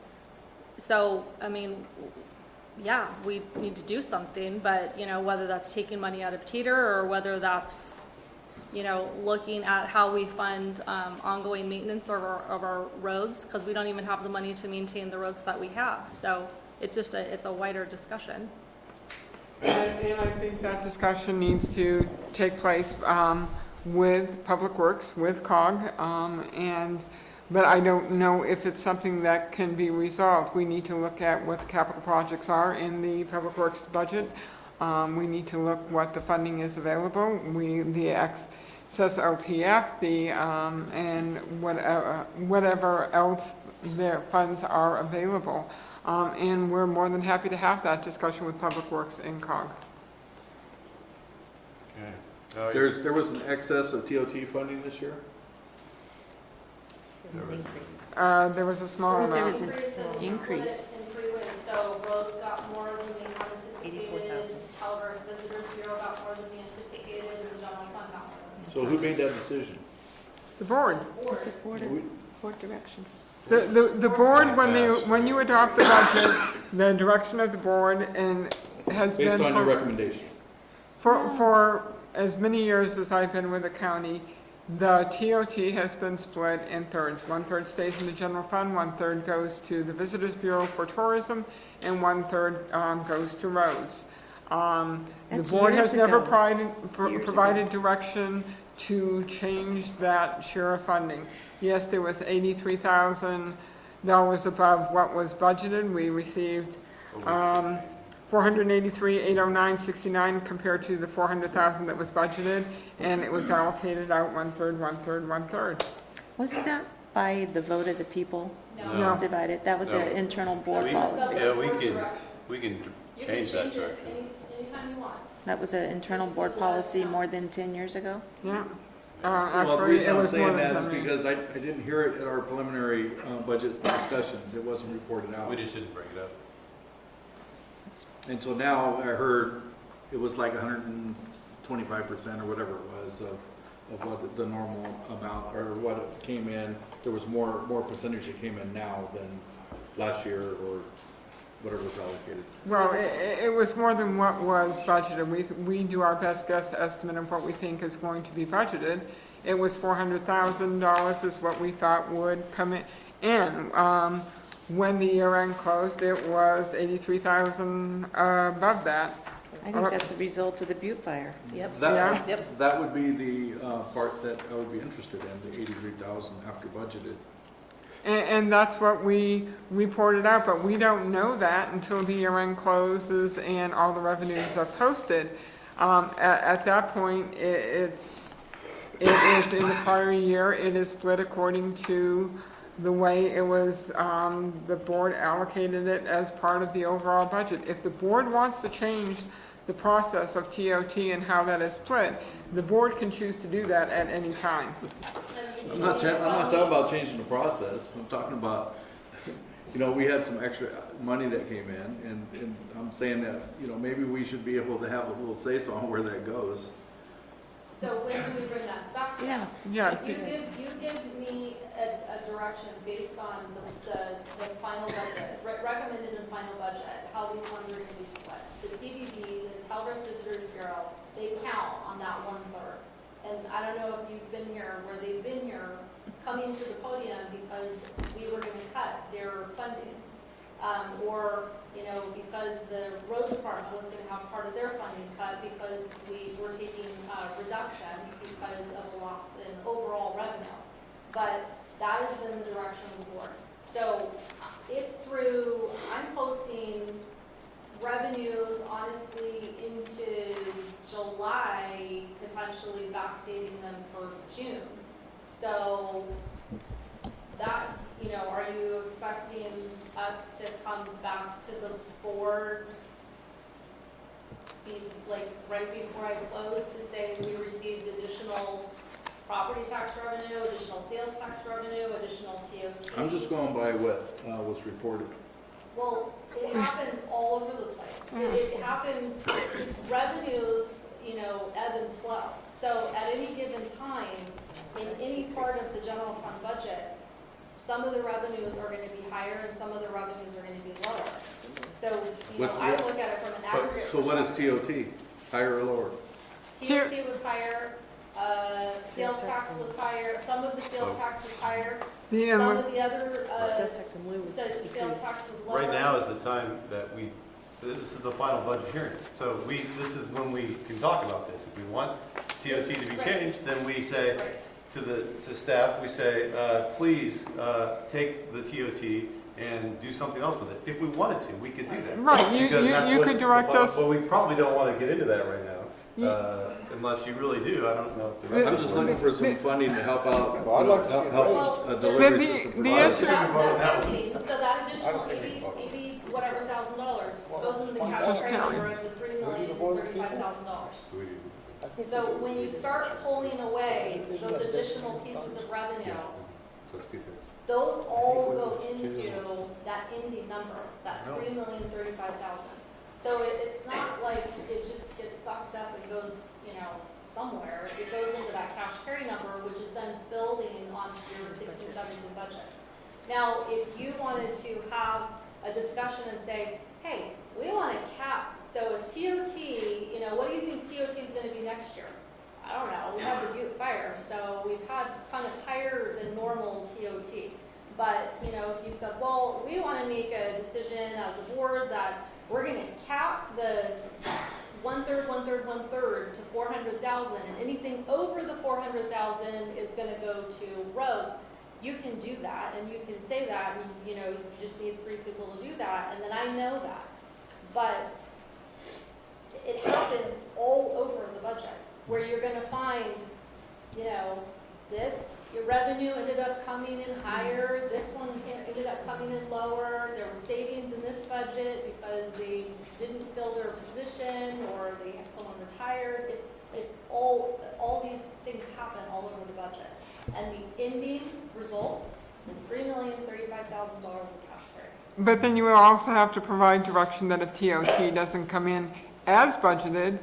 [SPEAKER 9] So, I mean, yeah, we need to do something, but, whether that's taking money out of Teeter or whether that's, looking at how we fund ongoing maintenance of our roads, because we don't even have the money to maintain the roads that we have. So it's just it's a wider discussion.
[SPEAKER 5] And I think that discussion needs to take place with Public Works, with COG, but I don't know if it's something that can be resolved. We need to look at what the capital projects are in the Public Works budget. We need to look what the funding is available. The excess LTF, and whatever else their funds are available. And we're more than happy to have that discussion with Public Works and COG.
[SPEAKER 12] Okay.
[SPEAKER 1] There was an excess of TOT funding this year?
[SPEAKER 5] There was a small amount.
[SPEAKER 10] There was an increase.
[SPEAKER 9] So roads got more than we had anticipated. Calaveras Visitors Bureau got more than we anticipated, and the general fund got more than we
[SPEAKER 1] So who made that decision?
[SPEAKER 5] The board.
[SPEAKER 10] It's a board direction.
[SPEAKER 5] The board, when you adopt the budget, the direction of the board and has been
[SPEAKER 1] Based on your recommendation?
[SPEAKER 5] for as many years as I've been with the county, the TOT has been split in thirds. 1/3 stays in the general fund, 1/3 goes to the Visitors Bureau for tourism, and 1/3 goes to roads. The
[SPEAKER 10] That's
[SPEAKER 5] board
[SPEAKER 10] years
[SPEAKER 5] has never
[SPEAKER 10] ago.
[SPEAKER 5] provided direction to change that share of funding. Yes, there was $83,000 above what was budgeted. We received $483,809.69 compared to the $400,000 that was budgeted, and it was allocated out 1/3, 1/3, 1/3.
[SPEAKER 10] Wasn't that by the vote of the people?
[SPEAKER 9] No.
[SPEAKER 10] It was divided. That was an internal board policy.
[SPEAKER 12] Yeah, we can
[SPEAKER 9] You can
[SPEAKER 12] change that
[SPEAKER 9] change it
[SPEAKER 12] direction.
[SPEAKER 9] anytime you want.
[SPEAKER 10] That was an internal board policy more than 10 years ago.
[SPEAKER 5] Yeah.
[SPEAKER 1] Well, the
[SPEAKER 5] Actually,
[SPEAKER 1] reason
[SPEAKER 5] it
[SPEAKER 1] I'm
[SPEAKER 5] was more
[SPEAKER 1] saying
[SPEAKER 5] than
[SPEAKER 1] that is
[SPEAKER 5] 10 million.
[SPEAKER 1] because I didn't hear it at our preliminary budget discussions. It wasn't reported out.
[SPEAKER 12] We just didn't bring it up.
[SPEAKER 1] And so now I heard it was like 125% or whatever it was of what the normal amount, or what came in. There was more percentage that came in now than last year or whatever was allocated.
[SPEAKER 5] Well, it was more than what was budgeted. We do our best guess estimate of what we think is going to be budgeted. It was $400,000 is what we thought would come in. When the year end closed, it was $83,000 above that.
[SPEAKER 10] I think that's a result of the Butte fire.
[SPEAKER 9] Yep.
[SPEAKER 1] That would be the part that I would be interested in, the 83,000 after budgeted.
[SPEAKER 5] And that's what we reported out, but we don't know that until the year end closes and all the revenues are posted. At that point, it is in the prior year, it is split according to the way it was, the board allocated it as part of the overall budget. If the board wants to change the process of TOT and how that is split, the board can choose to do that at any time.
[SPEAKER 1] I'm not talking about changing the process. I'm talking about, we had some extra money that came in, and I'm saying that, maybe we should be able to have a little say-so on where that goes.
[SPEAKER 9] So when do we bring that back to?
[SPEAKER 5] Yeah.
[SPEAKER 9] You give me a direction based on the final budget, recommended in final budget, how these funds are gonna be split. The CVB, the Calvert Visitors Bureau, they count on that 1/3. And I don't know if you've been here, where they've been here, coming to the podium because we were gonna cut their funding. Or, because the road department was gonna have part of their funding cut because we were taking reductions because of a loss in overall revenue. But that has been the direction of the board. So it's through, I'm posting revenues honestly into July, potentially backdating them for June. So that, are you expecting us to come back to the board right before I close to say we received additional property tax revenue, additional sales tax revenue, additional TOT?
[SPEAKER 1] I'm just going by what was reported.
[SPEAKER 9] Well, it happens all over the place. It happens, revenues, ebb and flow. So at any given time, in any part of the general fund budget, some of the revenues are going to be higher and some of the revenues are going to be lower. So, I look at it from an aggregate
[SPEAKER 1] So what is
[SPEAKER 9] perspective.
[SPEAKER 1] TOT? Higher or lower?
[SPEAKER 9] TOT was higher, sales tax was higher, some of the sales tax was higher, some of the other,
[SPEAKER 8] Sales tax in lieu was
[SPEAKER 9] sales tax was lower.
[SPEAKER 12] Right now is the time that this is the final budget hearing. So this is when we can talk about this. If we want TOT to be changed, then we say to staff, we say, please take the TOT and do something else with it. If we wanted to, we could do that.
[SPEAKER 5] Right,
[SPEAKER 12] Because that's
[SPEAKER 5] you
[SPEAKER 12] what-
[SPEAKER 5] could direct us.
[SPEAKER 12] But we probably don't want to get into that right now, unless you really do. I don't know if the rest
[SPEAKER 1] I'm
[SPEAKER 12] of
[SPEAKER 1] just
[SPEAKER 12] the board-
[SPEAKER 1] looking for some funding to help out,
[SPEAKER 6] Well, I'd like to see
[SPEAKER 1] help a
[SPEAKER 5] The
[SPEAKER 1] delivery system.
[SPEAKER 5] the
[SPEAKER 1] provide.
[SPEAKER 5] issue,
[SPEAKER 9] So that additional eighty, whatever $1,000 goes into the cash carry number of the $3,035,000. So when you start pulling away those additional pieces of revenue,
[SPEAKER 12] So it's 2/3.
[SPEAKER 9] those all go into that ending number, that $3,035,000. So it's not like it just gets sucked up and goes, somewhere. It goes into that cash carry number, which is then building onto your 16-17 budget. Now, if you wanted to have a discussion and say, hey, we want to cap, so if TOT, what do you think TOT is going to be next year? I don't know, we have the Butte Fire, so we've had kind of higher than normal TOT. But, if you said, well, we want to make a decision as a board that we're going to cap the 1/3, 1/3, 1/3 to 400,000, and anything over the 400,000 is going to go to roads. You can do that, and you can say that, and you just need 3 people to do that, and then I know that. But it happens all over the budget, where you're going to find, your revenue ended up coming in higher, this one ended up coming in lower, there were savings in this budget because they didn't fill their position, or they had someone retired. It's all these things happen all over the budget. And the ending result is $3,035,000 in cash carry.
[SPEAKER 5] but then you will also have to provide direction that if TOT doesn't come in as budgeted,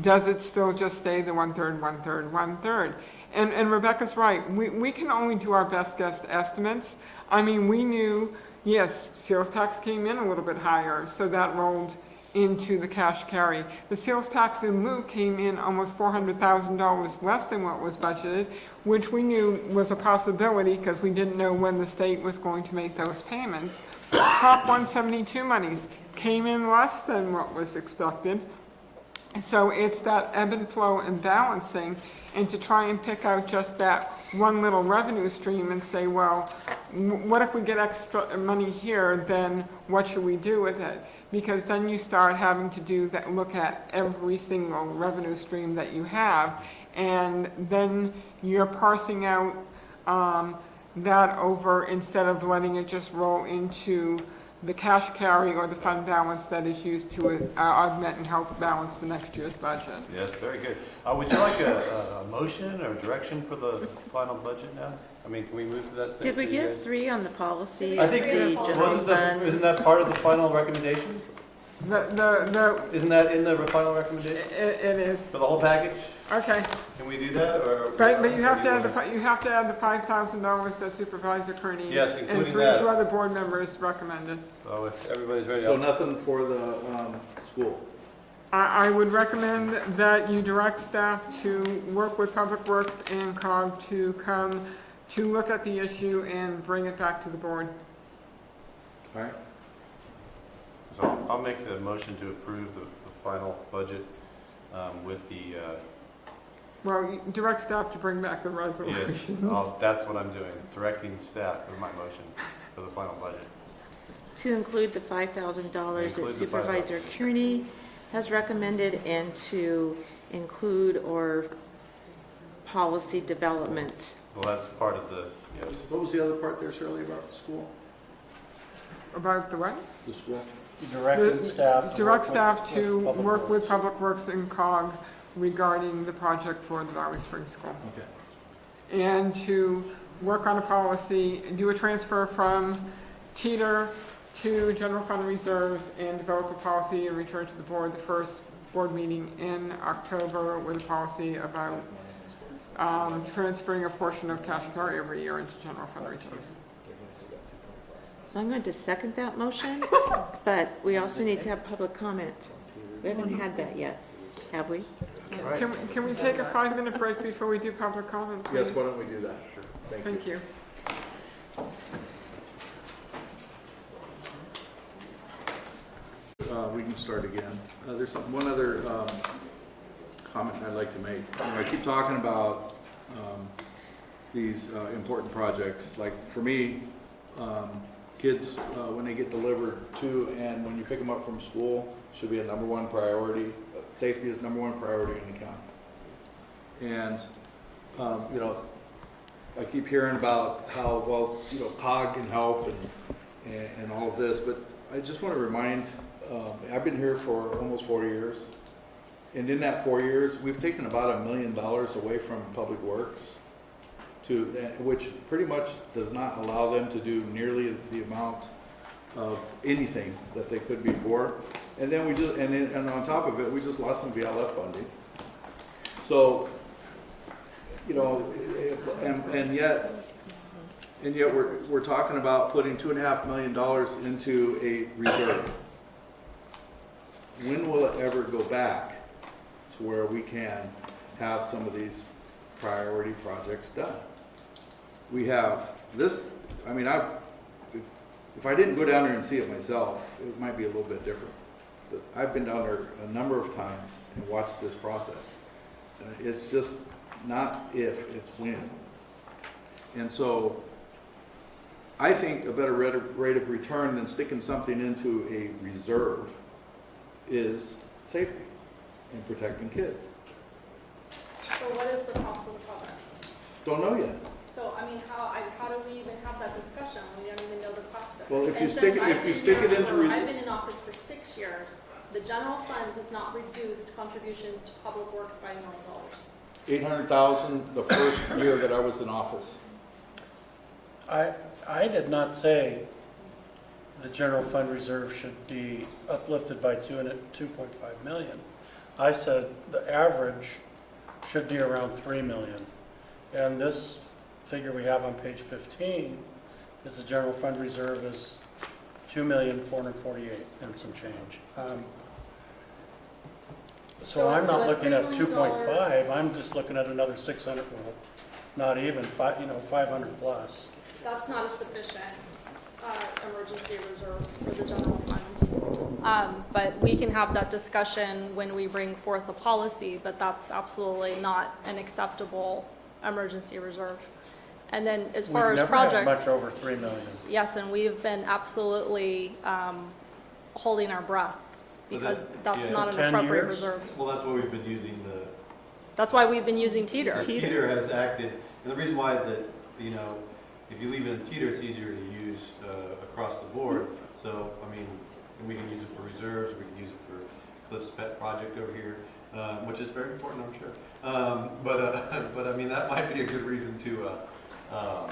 [SPEAKER 5] does it still just stay the 1/3, 1/3, 1/3? And Rebecca's right, we can only do our best guess estimates. I mean, we knew, yes, sales tax came in a little bit higher, so that rolled into the cash carry. The sales tax in lieu came in almost $400,000 less than what was budgeted, which we knew was a possibility because we didn't know when the state was going to make those payments. Prop 172 monies came in less than what was expected. So it's that ebb and flow and balancing, and to try and pick out just that one little revenue stream and say, well, what if we get extra money here, then what should we do with it? Because then you start having to do that, look at every single revenue stream that you have, and then you're parsing out that over, instead of letting it just roll into the cash carry or the fund balance that is used to augment and help balance the next year's budget.
[SPEAKER 12] Yes, very good. Would you like a motion or direction for the final budget now? I mean, can we move to that stage?
[SPEAKER 10] Did we
[SPEAKER 12] for you
[SPEAKER 10] get
[SPEAKER 12] guys?
[SPEAKER 10] 3 on the policy?
[SPEAKER 12] I think,
[SPEAKER 10] the general fund?
[SPEAKER 12] isn't that part of the final recommendation?
[SPEAKER 5] The,
[SPEAKER 12] Isn't that in the final recommendation
[SPEAKER 5] it is,
[SPEAKER 12] for the whole package?
[SPEAKER 5] okay.
[SPEAKER 12] Can we do that, or?
[SPEAKER 5] But you have to
[SPEAKER 12] or
[SPEAKER 5] add
[SPEAKER 12] you wanna-
[SPEAKER 5] you have to add the $5,000 that Supervisor Kearney
[SPEAKER 12] Yes,
[SPEAKER 5] and
[SPEAKER 12] including
[SPEAKER 5] 2
[SPEAKER 12] that.
[SPEAKER 5] other board members recommended.
[SPEAKER 12] So if everybody's ready.
[SPEAKER 1] So nothing for the school?
[SPEAKER 5] I would recommend that you direct staff to work with Public Works and COG to come to look at the issue and bring it back to the board.
[SPEAKER 1] All right.
[SPEAKER 12] So I'll make the motion to approve the final budget with the,
[SPEAKER 5] Well, direct staff to bring back the
[SPEAKER 12] yes,
[SPEAKER 5] resolution.
[SPEAKER 12] that's what I'm doing, directing staff with my motion for the final budget.
[SPEAKER 10] To include the $5,000
[SPEAKER 12] Include
[SPEAKER 10] that
[SPEAKER 12] the
[SPEAKER 10] Supervisor Kearney has recommended, and to include or policy development.
[SPEAKER 12] Well, that's part of the, yes.
[SPEAKER 1] What was the other part there, Shirley, about the school?
[SPEAKER 5] About the what?
[SPEAKER 1] The school?
[SPEAKER 7] Directing staff.
[SPEAKER 5] Direct staff to
[SPEAKER 7] Public
[SPEAKER 5] work with
[SPEAKER 7] Works.
[SPEAKER 5] Public Works and COG regarding the project for the Valley Springs School.
[SPEAKER 1] Okay.
[SPEAKER 5] And to work on a policy, do a transfer from teeter to general fund reserves, and develop a policy and return to the board the first board meeting in October with a policy about transferring a portion of cash carry every year into general fund reserves.
[SPEAKER 10] So I'm going to second that motion, but we also need to have public comment. We haven't had that yet, have we?
[SPEAKER 5] Can we take a 5-minute break before we do public comment, please?
[SPEAKER 1] Yes, why don't we do that? Sure.
[SPEAKER 5] Thank you.
[SPEAKER 1] We can start again. There's one other comment I'd like to make. I keep talking about these important projects. Like for me, kids, when they get delivered to and when you pick them up from school, should be a #1 priority. Safety is #1 priority in the county. And, you know, I keep hearing about how, well, you know, COG can help and all of this, but I just want to remind, I've been here for almost 4 years. And in that 4 years, we've taken about $1 million away from Public Works, which pretty much does not allow them to do nearly the amount of anything that they could before. And then and on top of it, we just lost some VLF funding. So, you know, and yet we're talking about putting $2.5 million into a reserve. When will it ever go back to where we can have some of these priority projects done? We have this, I mean, if I didn't go down there and see it myself, it might be a little bit different. But I've been down there a number of times and watched this process. And it's just not if, it's when. And so I think a better rate of return than sticking something into a reserve is safety and protecting kids.
[SPEAKER 9] So what is the cost of the product?
[SPEAKER 1] Don't know yet.
[SPEAKER 9] So, I mean, how do we even have that discussion? We don't even know the cost of it.
[SPEAKER 1] Well, if you
[SPEAKER 9] And
[SPEAKER 1] stick
[SPEAKER 9] since
[SPEAKER 1] it,
[SPEAKER 9] I've
[SPEAKER 1] if you
[SPEAKER 9] been
[SPEAKER 1] stick
[SPEAKER 9] here
[SPEAKER 1] it into,
[SPEAKER 9] for- I've been in office for 6 years. The general fund has not reduced contributions to Public Works by $1 million.
[SPEAKER 1] $800,000 the first year that I was in office.
[SPEAKER 7] I did not say the general fund reserve should be uplifted by 2.5 million. I said the average should be around 3 million. And this figure we have on page 15 is the general fund reserve is 2,448,000 and some change. So I'm
[SPEAKER 9] So
[SPEAKER 7] not
[SPEAKER 9] the
[SPEAKER 7] looking at
[SPEAKER 9] $3 million
[SPEAKER 7] 2.5, I'm just looking at another 600, well, not even, 500 plus.
[SPEAKER 9] That's not sufficient. emergency reserve for the general fund. But we can have that discussion when we bring forth a policy, but that's absolutely not an acceptable emergency reserve. And then as far as
[SPEAKER 7] We've never had
[SPEAKER 9] projects,
[SPEAKER 7] much over 3 million.
[SPEAKER 9] yes, and we've been absolutely holding our breath because that's
[SPEAKER 12] yeah,
[SPEAKER 9] not
[SPEAKER 7] for
[SPEAKER 9] an
[SPEAKER 7] 10
[SPEAKER 9] appropriate
[SPEAKER 7] years?
[SPEAKER 9] reserve.
[SPEAKER 12] Well, that's why we've been using the,
[SPEAKER 9] That's why we've been using teeter.
[SPEAKER 12] Teeter has acted, and the reason why that, if you leave it in Teeter, it's easier to use across the board. So, I mean, and we can use it for reserves, we can use it for Cliff's pet project over here, which is very important, I'm sure. But I mean, that might be a good reason to, to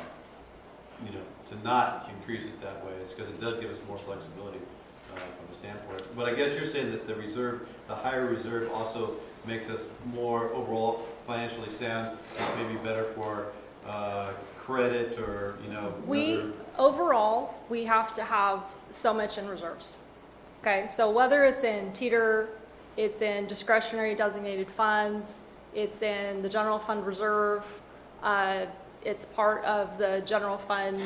[SPEAKER 12] not increase it that way, is because it does give us more flexibility from a standpoint. But I guess you're saying that the reserve, the higher reserve also makes us more overall financially sound, maybe better for credit or,
[SPEAKER 9] Overall, we have to have so much in reserves. Okay, so whether it's in teeter, it's in discretionary designated funds, it's in the general fund reserve, it's part of the general fund,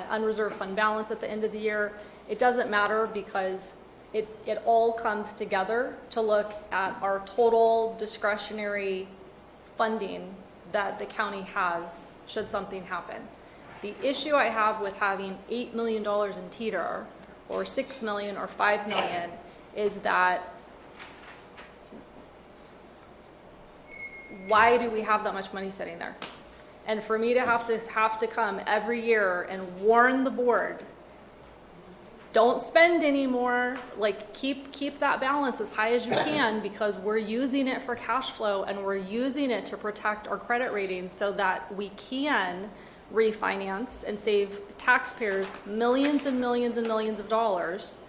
[SPEAKER 9] unreserved fund balance at the end of the year. It doesn't matter because it all comes together to look at our total discretionary funding that the county has should something happen. The issue I have with having $8 million in teeter or $6 million or $5 million is that why do we have that much money sitting there? And for me to have to come every year and warn the board, don't spend any more, like keep that balance as high as you can because we're using it for cash flow and we're using it to protect our credit ratings so that we can refinance and save taxpayers millions and millions and millions of dollars.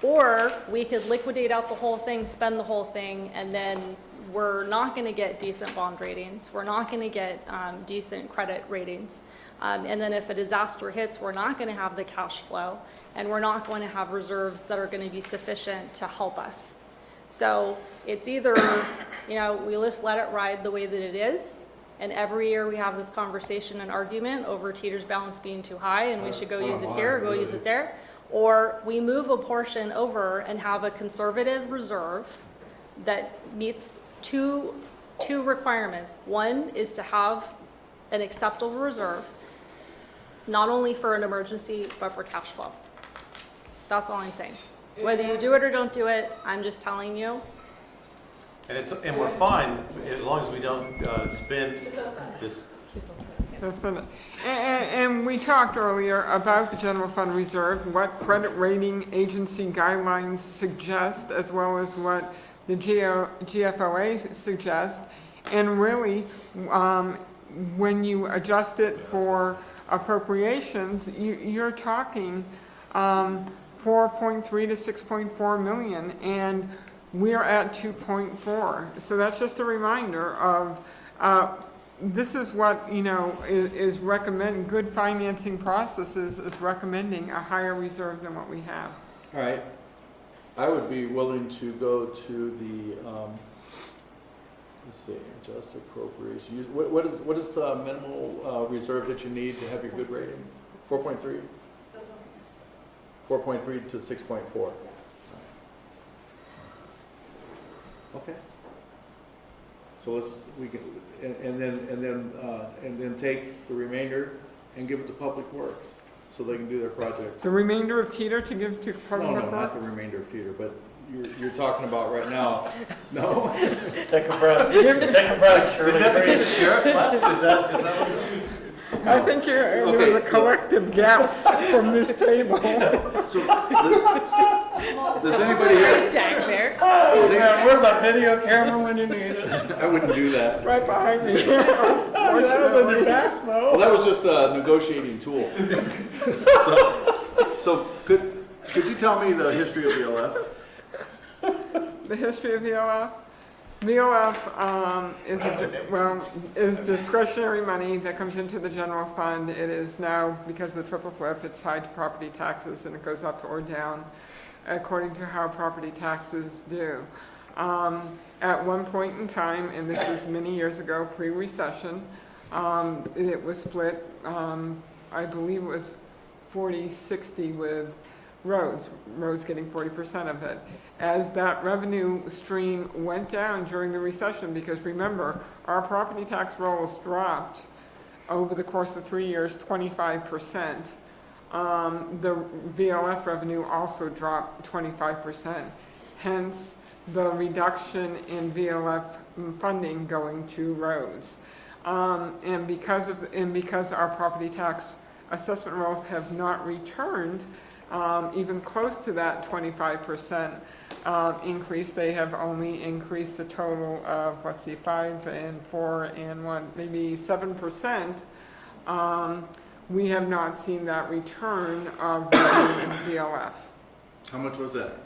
[SPEAKER 9] Or we could liquidate out the whole thing, spend the whole thing, and then we're not going to get decent bond ratings. We're not going to get decent credit ratings. And then if a disaster hits, we're not going to have the cash flow, and we're not going to have reserves that are going to be sufficient to help us. So it's either, we just let it ride the way that it is, and every year we have this conversation and argument over teeter's balance being too high, and we should go use it here or go use it there, or we move a portion over and have a conservative reserve that meets two requirements. One is to have an acceptable reserve, not only for an emergency, but for cash flow. That's all I'm saying. Whether you do it or don't do it, I'm just telling you.
[SPEAKER 12] and we're fine as long as we don't spend this.
[SPEAKER 5] And we talked earlier about the general fund reserve, what credit rating agency guidelines suggest, as well as what the GFOA suggests. And really, when you adjust it for appropriations, you're talking 4.3 to 6.4 million, and we're at 2.4. So that's just a reminder of this is what is recommend. Good financing processes is recommending a higher reserve than what we have.
[SPEAKER 1] All right. I would be willing to go to the, let's see, adjust appropriation. What is the minimal reserve that you need to have your good rating? 4.3? 4.3 to 6.4. Okay. So and then take the remainder and give it to Public Works so they can do their projects.
[SPEAKER 5] The remainder of teeter to give to Public Works?
[SPEAKER 1] No, not the remainder of teeter, but you're talking about right now. No?
[SPEAKER 7] Take a breath. Take a breath, Shirley.
[SPEAKER 12] Is that because the sheriff left? Is that what it is?
[SPEAKER 5] I think there was a collective gasp from this table.
[SPEAKER 1] So, does anybody here?
[SPEAKER 7] Where's our video camera when you need it?
[SPEAKER 1] I wouldn't do that.
[SPEAKER 5] Right behind me.
[SPEAKER 7] That was on your back, though.
[SPEAKER 1] Well, that was just a negotiating tool. So could you tell me the history of the LF?
[SPEAKER 5] The history of VLF? VLF is discretionary money that comes into the general fund. It is now, because of the triple flip, it's tied to property taxes, and it goes up or down according to how property taxes do. At one point in time, and this is many years ago, pre-recession, it was split I believe it was 40-60 with roads getting 40% of it. As that revenue stream went down during the recession, because remember, our property tax rolls dropped over the course of 3 years, 25%. The VLF revenue also dropped 25%. Hence, the reduction in VLF funding going to roads. And because our property tax assessment rolls have not returned even close to that 25% increase, they have only increased a total of, 5 and 4 and 1, maybe 7%. We have not seen that return of revenue in VLF.
[SPEAKER 1] How much was that?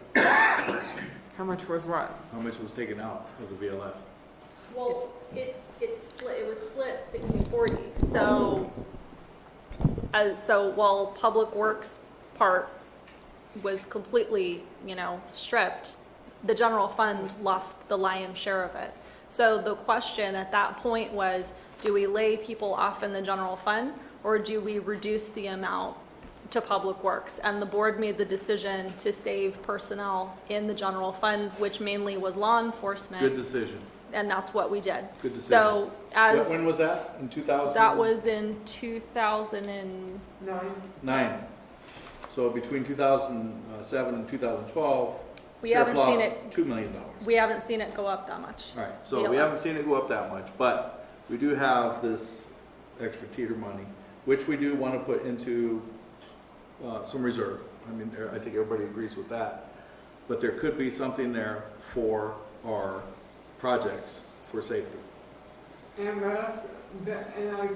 [SPEAKER 5] How much was what?
[SPEAKER 1] How much was taken out of the VLF?
[SPEAKER 9] Well, it was split 60-40, so, so while Public Works part was completely, stripped, the general fund lost the lion's share of it. So the question at that point was, do we lay people off in the general fund, or do we reduce the amount to Public Works? And the board made the decision to save personnel in the general fund, which mainly was law enforcement.
[SPEAKER 1] Good decision.
[SPEAKER 9] And that's what we did.
[SPEAKER 1] Good decision.
[SPEAKER 9] So
[SPEAKER 1] When was that? In 2000?
[SPEAKER 9] that was in 2009.
[SPEAKER 1] 9. So between 2007 and 2012,
[SPEAKER 9] We haven't
[SPEAKER 1] Sheriff
[SPEAKER 9] seen
[SPEAKER 1] lost
[SPEAKER 9] it.
[SPEAKER 1] $2 million.
[SPEAKER 9] We haven't seen it go up that much.
[SPEAKER 1] All right, so we haven't seen it go up that much, but we do have this extra teeter money, which we do want to put into some reserve. I mean, I think everybody agrees with that. But there could be something there for our projects for safety.
[SPEAKER 5] And I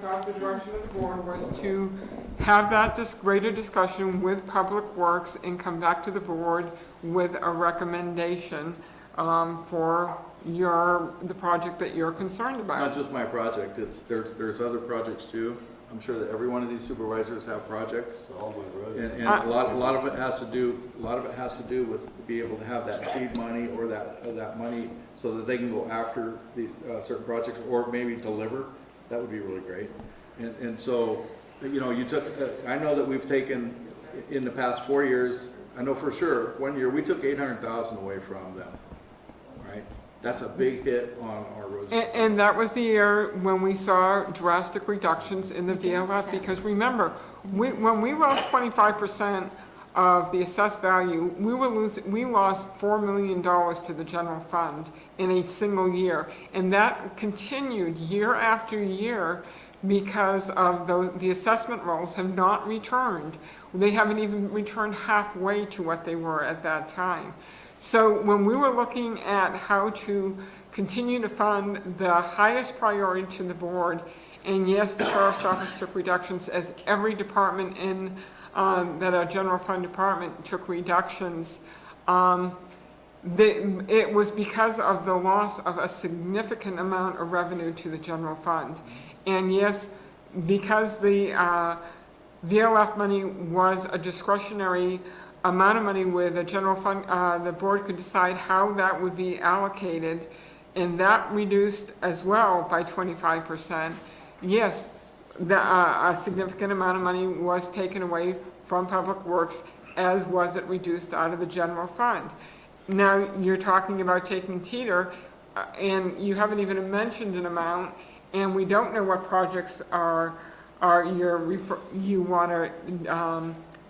[SPEAKER 5] thought the direction of the board was to have that greater discussion with Public Works and come back to the board with a recommendation for the project that you're concerned
[SPEAKER 1] It's
[SPEAKER 5] about.
[SPEAKER 1] not just my project, there's other projects too. I'm sure that every one of these supervisors have projects. And a lot of it has to do with be able to have that seed money or that money so that they can go after the certain projects or maybe deliver. That would be really great. And so, I know that we've taken in the past 4 years, I know for sure, 1 year we took $800,000 away from them, right? That's a big hit on our roads.
[SPEAKER 5] And that was the year when we saw drastic reductions in the VLF, because remember, when we lost 25% of the assessed value, we lost $4 million to the general fund in a single year. And that continued year after year because of the assessment rolls have not returned. They haven't even returned halfway to what they were at that time. So when we were looking at how to continue to fund, the highest priority to the board, and yes, the Sheriff's Office took reductions, as every department in that a general fund department took reductions, it was because of the loss of a significant amount of revenue to the general fund. And yes, because the VLF money was a discretionary amount of money with a general fund, the board could decide how that would be allocated, and that reduced as well by 25%. Yes, a significant amount of money was taken away from Public Works, as was it reduced out of the general fund. Now, you're talking about taking teeter, and you haven't even mentioned an amount, and we don't know what projects you want to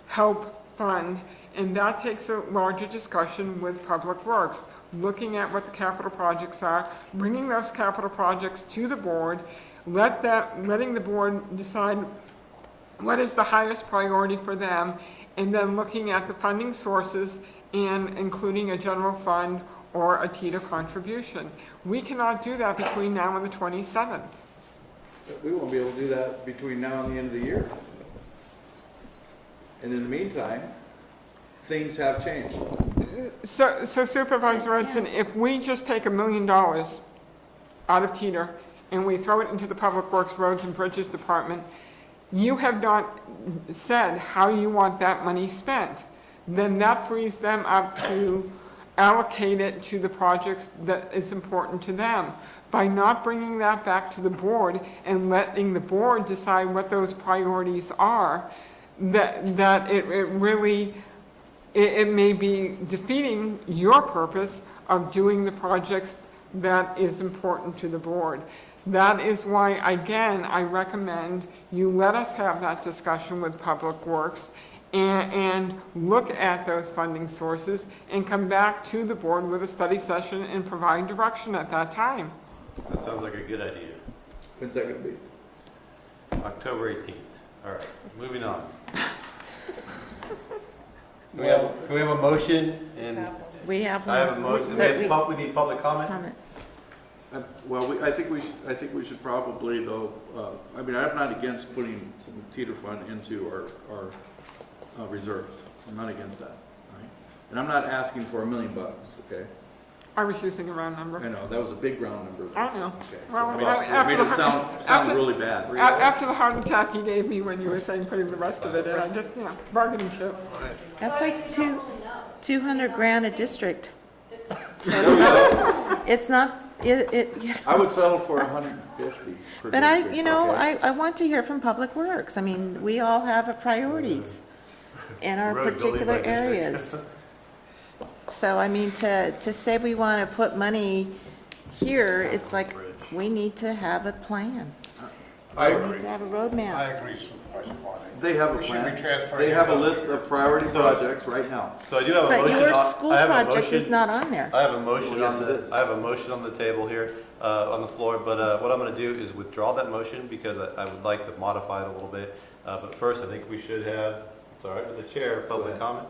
[SPEAKER 5] help fund, and that takes a larger discussion with Public Works, looking at what the capital projects are, bringing those capital projects to the board, letting the board decide what is the highest priority for them, and then looking at the funding sources and including a general fund or a TITA contribution. We cannot do that between now and the 27th.
[SPEAKER 1] We won't be able to do that between now and the end of the year. And in the meantime, things have changed.
[SPEAKER 5] So Supervisor Edson, if we just take $1 million out of TITA and we throw it into the Public Works, Roads and Bridges Department, you have not said how you want that money spent. Then that frees them up to allocate it to the projects that is important to them. By not bringing that back to the board and letting the board decide what those priorities are, that it really, it may be defeating your purpose of doing the projects that is important to the board. That is why, again, I recommend you let us have that discussion with Public Works and look at those funding sources and come back to the board with a study session and provide direction at that time.
[SPEAKER 12] That sounds like a good idea.
[SPEAKER 1] When's that gonna be?
[SPEAKER 12] October 18th. All right, moving on. Can we have a motion? And
[SPEAKER 10] We have
[SPEAKER 12] I have a
[SPEAKER 10] one.
[SPEAKER 12] motion.
[SPEAKER 10] But
[SPEAKER 12] We need public comment?
[SPEAKER 10] comment.
[SPEAKER 1] Well, I think we should probably though, I mean, I'm not against putting some teeter fund into our reserves. I'm not against that, right? And I'm not asking for $1 million, okay?
[SPEAKER 5] I was using a round number.
[SPEAKER 1] I know, that was a big round number.
[SPEAKER 5] I know.
[SPEAKER 1] Okay. So
[SPEAKER 5] Well,
[SPEAKER 1] I mean,
[SPEAKER 5] after
[SPEAKER 1] it made
[SPEAKER 5] the
[SPEAKER 1] it sound
[SPEAKER 5] after-
[SPEAKER 1] really bad.
[SPEAKER 5] After the heart attack you gave me when you were saying putting the rest of it in, I just, bargaining chip.
[SPEAKER 10] That's like 200 grand a district. So it's not,
[SPEAKER 1] I would settle for 150 per
[SPEAKER 10] but I,
[SPEAKER 1] district,
[SPEAKER 10] you know,
[SPEAKER 1] okay?
[SPEAKER 10] I want to hear from Public Works. I mean, we all have priorities in our
[SPEAKER 12] Road building
[SPEAKER 10] particular
[SPEAKER 12] by district.
[SPEAKER 10] areas. So, I mean, to say we want to put money here, it's like, we need to have a plan.
[SPEAKER 6] I
[SPEAKER 10] We
[SPEAKER 6] agree.
[SPEAKER 10] need to have a roadmap.
[SPEAKER 6] I agree, Supervisor Barney.
[SPEAKER 1] They have a
[SPEAKER 6] We should be
[SPEAKER 1] plan.
[SPEAKER 6] transferring
[SPEAKER 1] They have a
[SPEAKER 6] it.
[SPEAKER 1] list of priority projects right now.
[SPEAKER 12] So I do have a
[SPEAKER 10] But
[SPEAKER 12] motion.
[SPEAKER 10] your
[SPEAKER 12] on-
[SPEAKER 10] school
[SPEAKER 12] I have a
[SPEAKER 10] project is
[SPEAKER 12] motion-
[SPEAKER 10] not on there.
[SPEAKER 12] I have a motion
[SPEAKER 1] Well, yes,
[SPEAKER 12] on
[SPEAKER 1] it
[SPEAKER 12] the,
[SPEAKER 1] is.
[SPEAKER 12] I have a motion on the table here, on the floor, but what I'm going to do is withdraw that motion because I would like to modify it a little bit. But first, I think we should have, it's all right with the chair, public
[SPEAKER 1] ahead.
[SPEAKER 12] comment.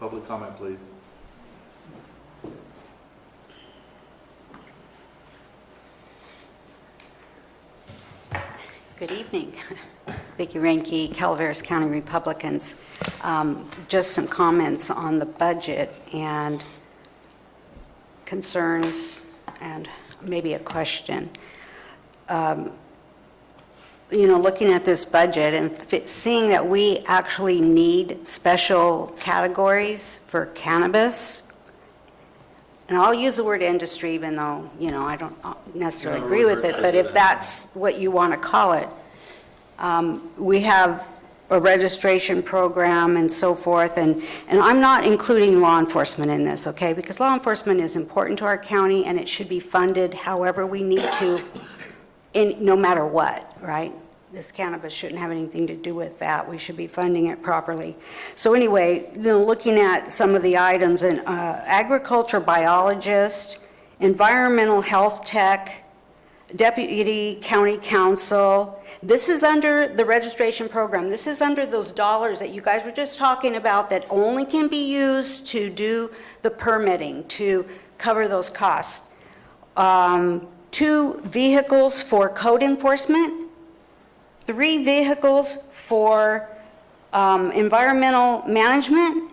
[SPEAKER 1] Public comment, please.
[SPEAKER 15] Good evening. Vicki Ranke, Calaveras County Republicans. Just some comments on the budget and concerns and maybe a question. Looking at this budget and seeing that we actually need special categories for cannabis, and I'll use the word industry even though, I don't necessarily agree with it, but if that's what you want to call it. We have a registration program and so forth, and I'm not including law enforcement in this, okay? Because law enforcement is important to our county and it should be funded however we need to, no matter what, right? This cannabis shouldn't have anything to do with that. We should be funding it properly. So anyway, looking at some of the items, an agriculture biologist, environmental health tech, deputy county counsel. This is under the registration program. This is under those dollars that you guys were just talking about that only can be used to do the permitting, to cover those costs. 2 vehicles for code enforcement, 3 vehicles for environmental management,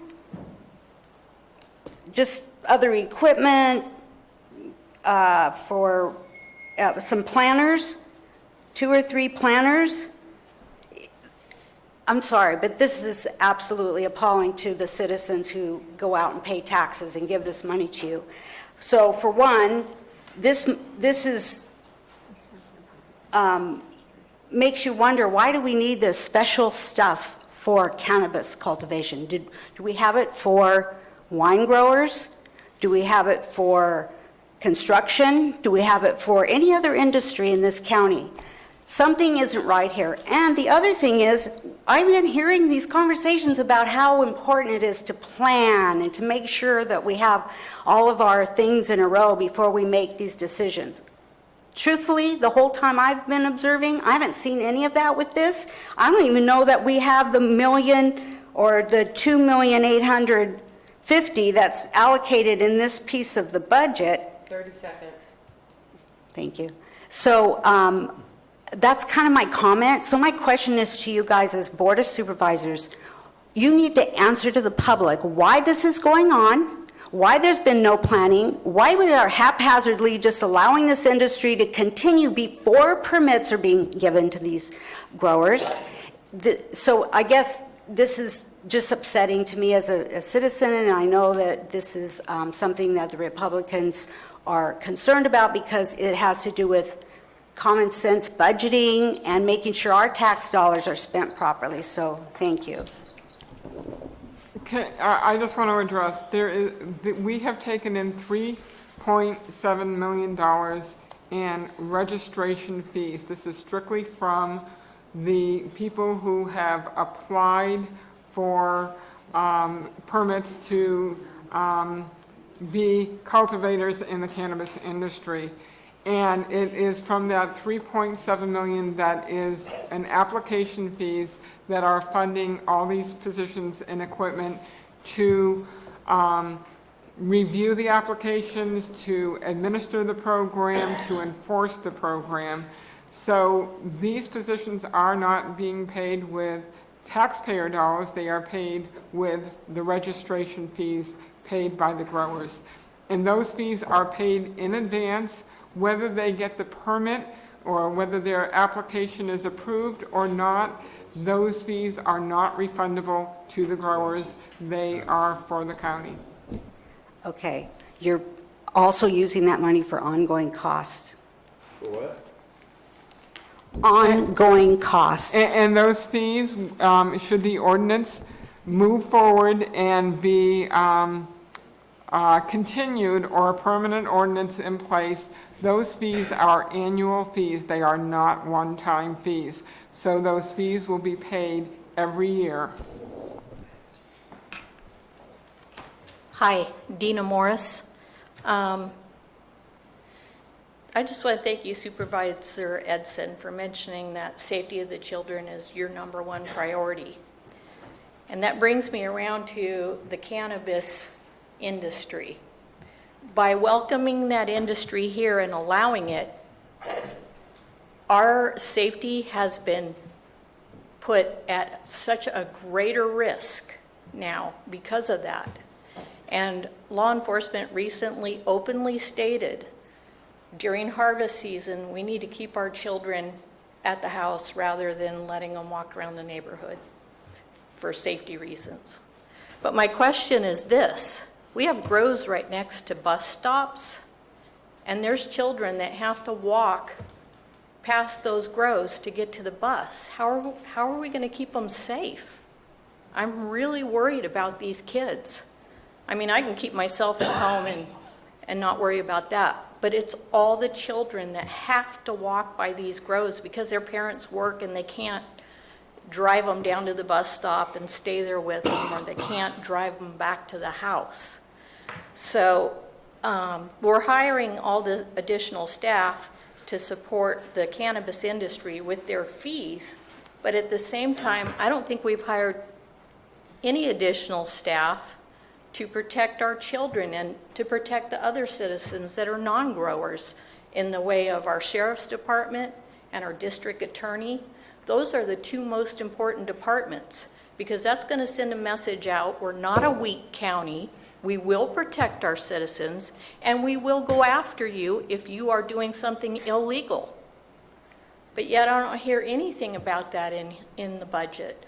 [SPEAKER 15] just other equipment for some planners, 2 or 3 planners. I'm sorry, but this is absolutely appalling to the citizens who go out and pay taxes and give this money to you. So for one, this is makes you wonder, why do we need this special stuff for cannabis cultivation? Do we have it for wine growers? Do we have it for construction? Do we have it for any other industry in this county? Something isn't right here. And the other thing is, I've been hearing these conversations about how important it is to plan and to make sure that we have all of our things in a row before we make these decisions. Truthfully, the whole time I've been observing, I haven't seen any of that with this. I don't even know that we have the million or the 2,850,000 that's allocated in this piece of the budget.
[SPEAKER 8] 30 seconds.
[SPEAKER 15] Thank you. So that's kind of my comment. So my question is to you guys as Board of Supervisors, you need to answer to the public why this is going on, why there's been no planning, why we are haphazardly just allowing this industry to continue before permits are being given to these growers. So I guess this is just upsetting to me as a citizen, and I know that this is something that the Republicans are concerned about because it has to do with common sense budgeting and making sure our tax dollars are spent properly. So, thank you.
[SPEAKER 5] Okay, I just want to address, we have taken in $3.7 million in registration fees. This is strictly from the people who have applied for permits to be cultivators in the cannabis industry. And it is from that 3.7 million that is an application fees that are funding all these positions and equipment to review the applications, to administer the program, to enforce the program. So these positions are not being paid with taxpayer dollars, they are paid with the registration fees paid by the growers. And those fees are paid in advance, whether they get the permit or whether their application is approved or not. Those fees are not refundable to the growers, they are for the county.
[SPEAKER 15] Okay, you're also using that money for ongoing costs.
[SPEAKER 1] For what?
[SPEAKER 15] Ongoing costs.
[SPEAKER 5] And those fees, should the ordinance move forward and be continued or a permanent ordinance in place, those fees are annual fees. They are not one-time fees. So those fees will be paid every year.
[SPEAKER 16] Hi, Dina Morris. I just want to thank you, Supervisor Edson, for mentioning that safety of the children is your number one priority. And that brings me around to the cannabis industry. By welcoming that industry here and allowing it, our safety has been put at such a greater risk now because of that. And law enforcement recently openly stated during harvest season, we need to keep our children at the house rather than letting them walk around the neighborhood for safety reasons. But my question is this: we have grows right next to bus stops, and there's children that have to walk past those grows to get to the bus. How are we going to keep them safe? I'm really worried about these kids. I mean, I can keep myself at home and not worry about that. But it's all the children that have to walk by these grows because their parents work and they can't drive them down to the bus stop and stay there with them, or they can't drive them back to the house. So we're hiring all the additional staff to support the cannabis industry with their fees, but at the same time, I don't think we've hired any additional staff to protect our children and to protect the other citizens that are non-growers in the way of our sheriff's department and our district attorney. Those are the two most important departments because that's going to send a message out. We're not a weak county. We will protect our citizens and we will go after you if you are doing something illegal. But yet I don't hear anything about that in the budget.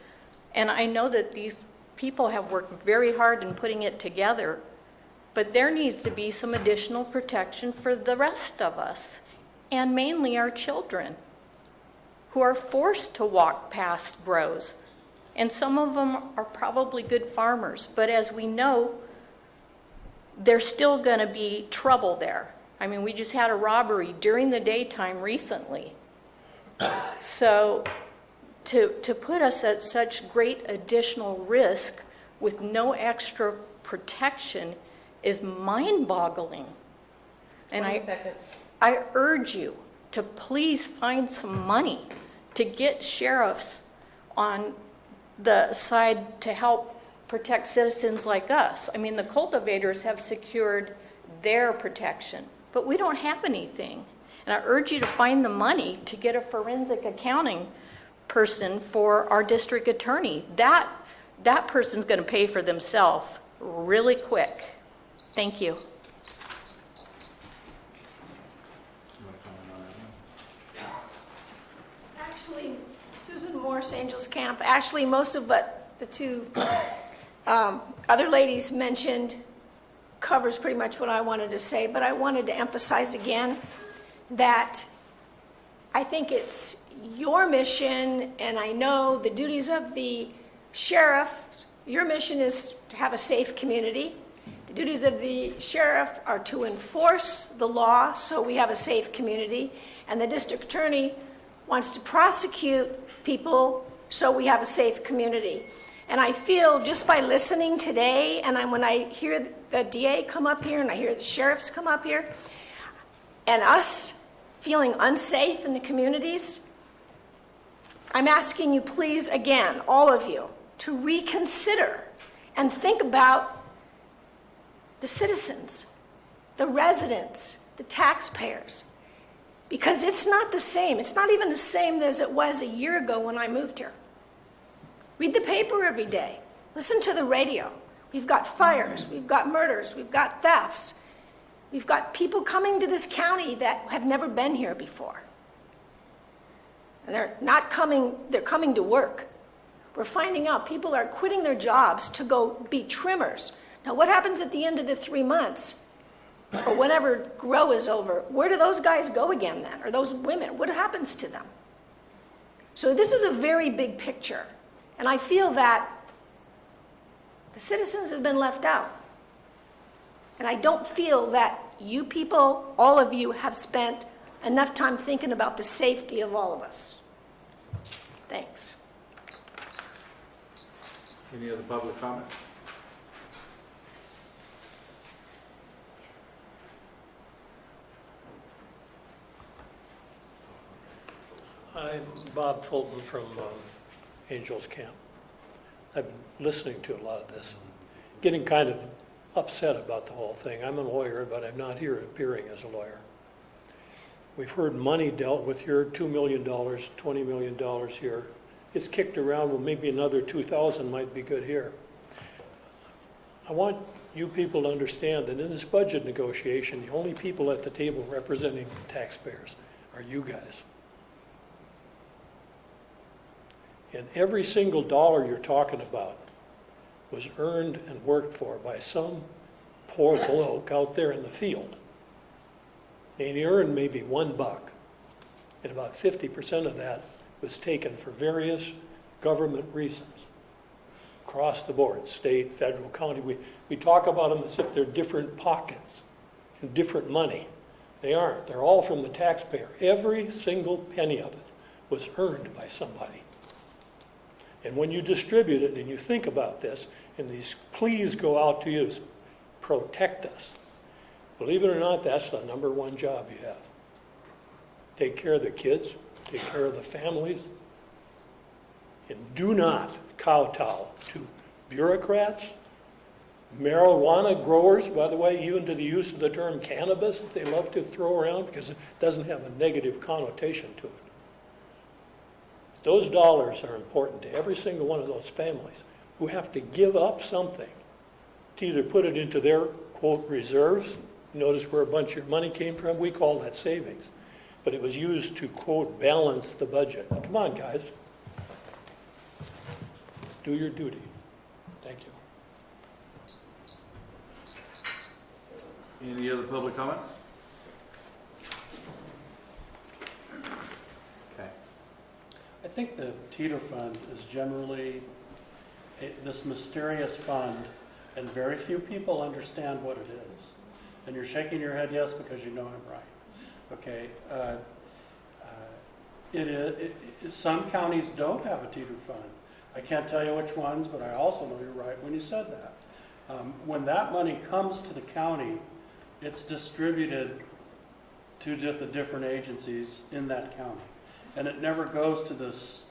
[SPEAKER 16] And I know that these people have worked very hard in putting it together, but there needs to be some additional protection for the rest of us, and mainly our children, who are forced to walk past grows. And some of them are probably good farmers, but as we know, there's still going to be trouble there. I mean, we just had a robbery during the daytime recently. So to put us at such great additional risk with no extra protection is mind-boggling. And I urge you to please find some money to get sheriffs on the side to help protect citizens like us. I mean, the cultivators have secured their protection, but we don't have anything. And I urge you to find the money to get a forensic accounting person for our district attorney. That person's going to pay for themselves really quick. Thank you.
[SPEAKER 17] Actually, Susan Morse, Angels Camp, actually most of what the two other ladies mentioned covers pretty much what I wanted to say, but I wanted to emphasize again that I think it's your mission, and I know the duties of the sheriff. Your mission is to have a safe community. The duties of the sheriff are to enforce the law so we have a safe community, and the district attorney wants to prosecute people so we have a safe community. And I feel just by listening today, and when I hear the DA come up here and I hear the sheriffs come up here, and us feeling unsafe in the communities, I'm asking you please again, all of you, to reconsider and think about the citizens, the residents, the taxpayers, because it's not the same. It's not even the same as it was a year ago when I moved here. Read the paper every day. Listen to the radio. We've got fires, we've got murders, we've got thefts. We've got people coming to this county that have never been here before. And they're not coming, they're coming to work. We're finding out people are quitting their jobs to go be trimmers. Now, what happens at the end of the 3 months, or whenever grow is over? Where do those guys go again then, or those women? What happens to them? So this is a very big picture, and I feel that the citizens have been left out. And I don't feel that you people, all of you, have spent enough time thinking about the safety of all of us. Thanks.
[SPEAKER 1] Any other public comments?
[SPEAKER 7] I'm Bob Fulton from Angels Camp. I've been listening to a lot of this, getting kind of upset about the whole thing. I'm a lawyer, but I'm not here appearing as a lawyer. We've heard money dealt with here, $2 million, $20 million here. It's kicked around, well, maybe another 2,000 might be good here. I want you people to understand that in this budget negotiation, the only people at the table representing the taxpayers are you guys. And every single dollar you're talking about was earned and worked for by some poor bloke out there in the field. And he earned maybe $1, and about 50% of that was taken for various government reasons. Across the board, state, federal, county, we talk about them as if they're different pockets and different money. They aren't. They're all from the taxpayer. Every single penny of it was earned by somebody. And when you distribute it and you think about this, and these pleas go out to you, protect us. Believe it or not, that's the number one job you have. Take care of the kids, take care of the families, and do not kowtow to bureaucrats, marijuana growers, by the way, even to the use of the term cannabis that they love to throw around because it doesn't have a negative connotation to it. Those dollars are important to every single one of those families who have to give up something to either put it into their, quote, reserves. Notice where a bunch of your money came from. We call that savings. But it was used to, quote, balance the budget. Come on, guys. Do your duty. Thank you.
[SPEAKER 1] Any other public comments? Okay.
[SPEAKER 7] I think the Teeter Fund is generally this mysterious fund, and very few people understand what it is. And you're shaking your head yes because you know I'm right. Okay. Some counties don't have a Teeter Fund. I can't tell you which ones, but I also know you're right when you said that. When that money comes to the county, it's distributed to the different agencies in that county. And it never goes to this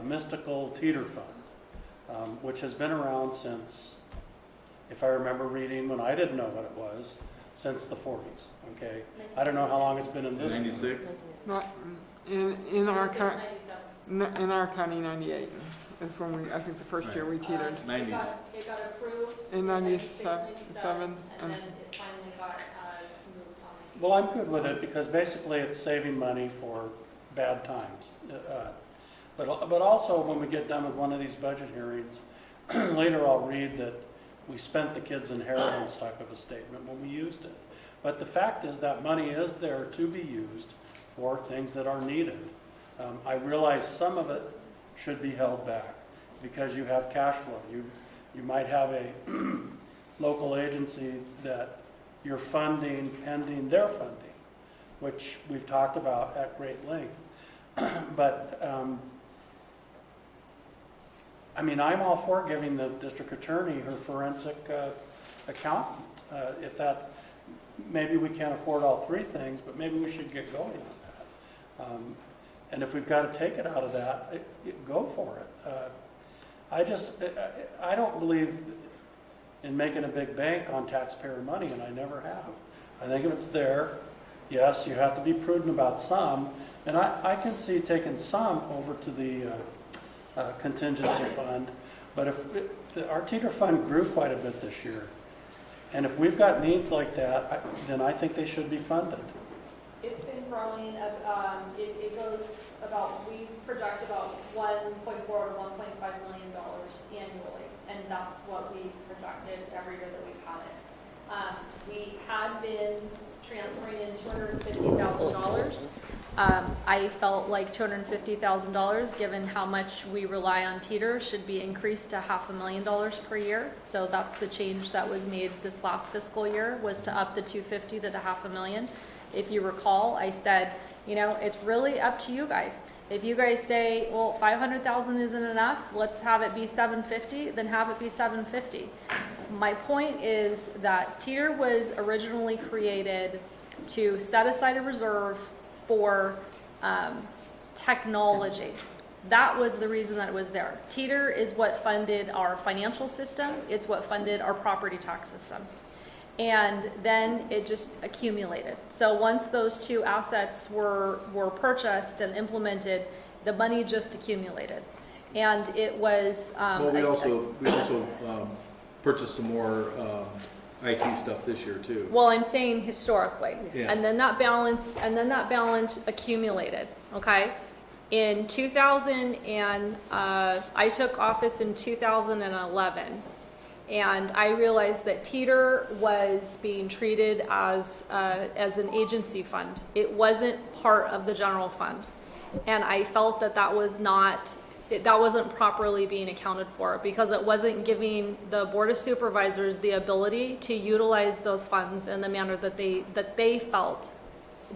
[SPEAKER 7] mystical Teeter Fund, which has been around since, if I remember reading when I didn't know what it was, since the 40s, okay? I don't know how long it's been in this.
[SPEAKER 1] 96?
[SPEAKER 5] Not in our county, 98 is when I think the first year we teetered.
[SPEAKER 1] 90s.
[SPEAKER 9] It got approved
[SPEAKER 5] In 97,
[SPEAKER 9] and then it finally got moved on.
[SPEAKER 7] Well, I'm good with it because basically it's saving money for bad times. But also, when we get done with one of these budget hearings, later I'll read that we spent the kids' inheritance type of a statement when we used it. But the fact is that money is there to be used for things that are needed. I realize some of it should be held back because you have cash flow. You might have a local agency that you're funding pending their funding, which we've talked about at great length. But I mean, I'm all for giving the district attorney her forensic accountant. If that's, maybe we can't afford all three things, but maybe we should get going on that. And if we've got to take it out of that, go for it. I don't believe in making a big bank on taxpayer money, and I never have. I think if it's there, yes, you have to be prudent about some, and I can see taking some over to the contingency fund, but if our teeter fund grew quite a bit this year, and if we've got needs like that, then I think they should be funded.
[SPEAKER 9] It's been growing, it goes about, we project about $1.4 to $1.5 million annually, and that's what we projected every year that we've had it. We had been transferring in $250,000. I felt like $250,000, given how much we rely on teeter, should be increased to $500,000 per year. So that's the change that was made this last fiscal year, was to up the $250,000 to the $500,000. If you recall, I said, you know, it's really up to you guys. If you guys say, well, $500,000 isn't enough, let's have it be $750,000, then have it be $750,000. My point is that teeter was originally created to set aside a reserve for technology. That was the reason that it was there. Teeter is what funded our financial system. It's what funded our property tax system. And then it just accumulated. So once those two assets were purchased and implemented, the money just accumulated. And it was...
[SPEAKER 1] well, we also purchased some more IT stuff this year too.
[SPEAKER 9] Well, I'm saying historically.
[SPEAKER 1] Yeah.
[SPEAKER 9] And then that balance accumulated, okay? In 2000 and I took office in 2011, and I realized that teeter was being treated as an agency fund. It wasn't part of the general fund. And I felt that that wasn't properly being accounted for, because it wasn't giving the Board of Supervisors the ability to utilize those funds in the manner that they felt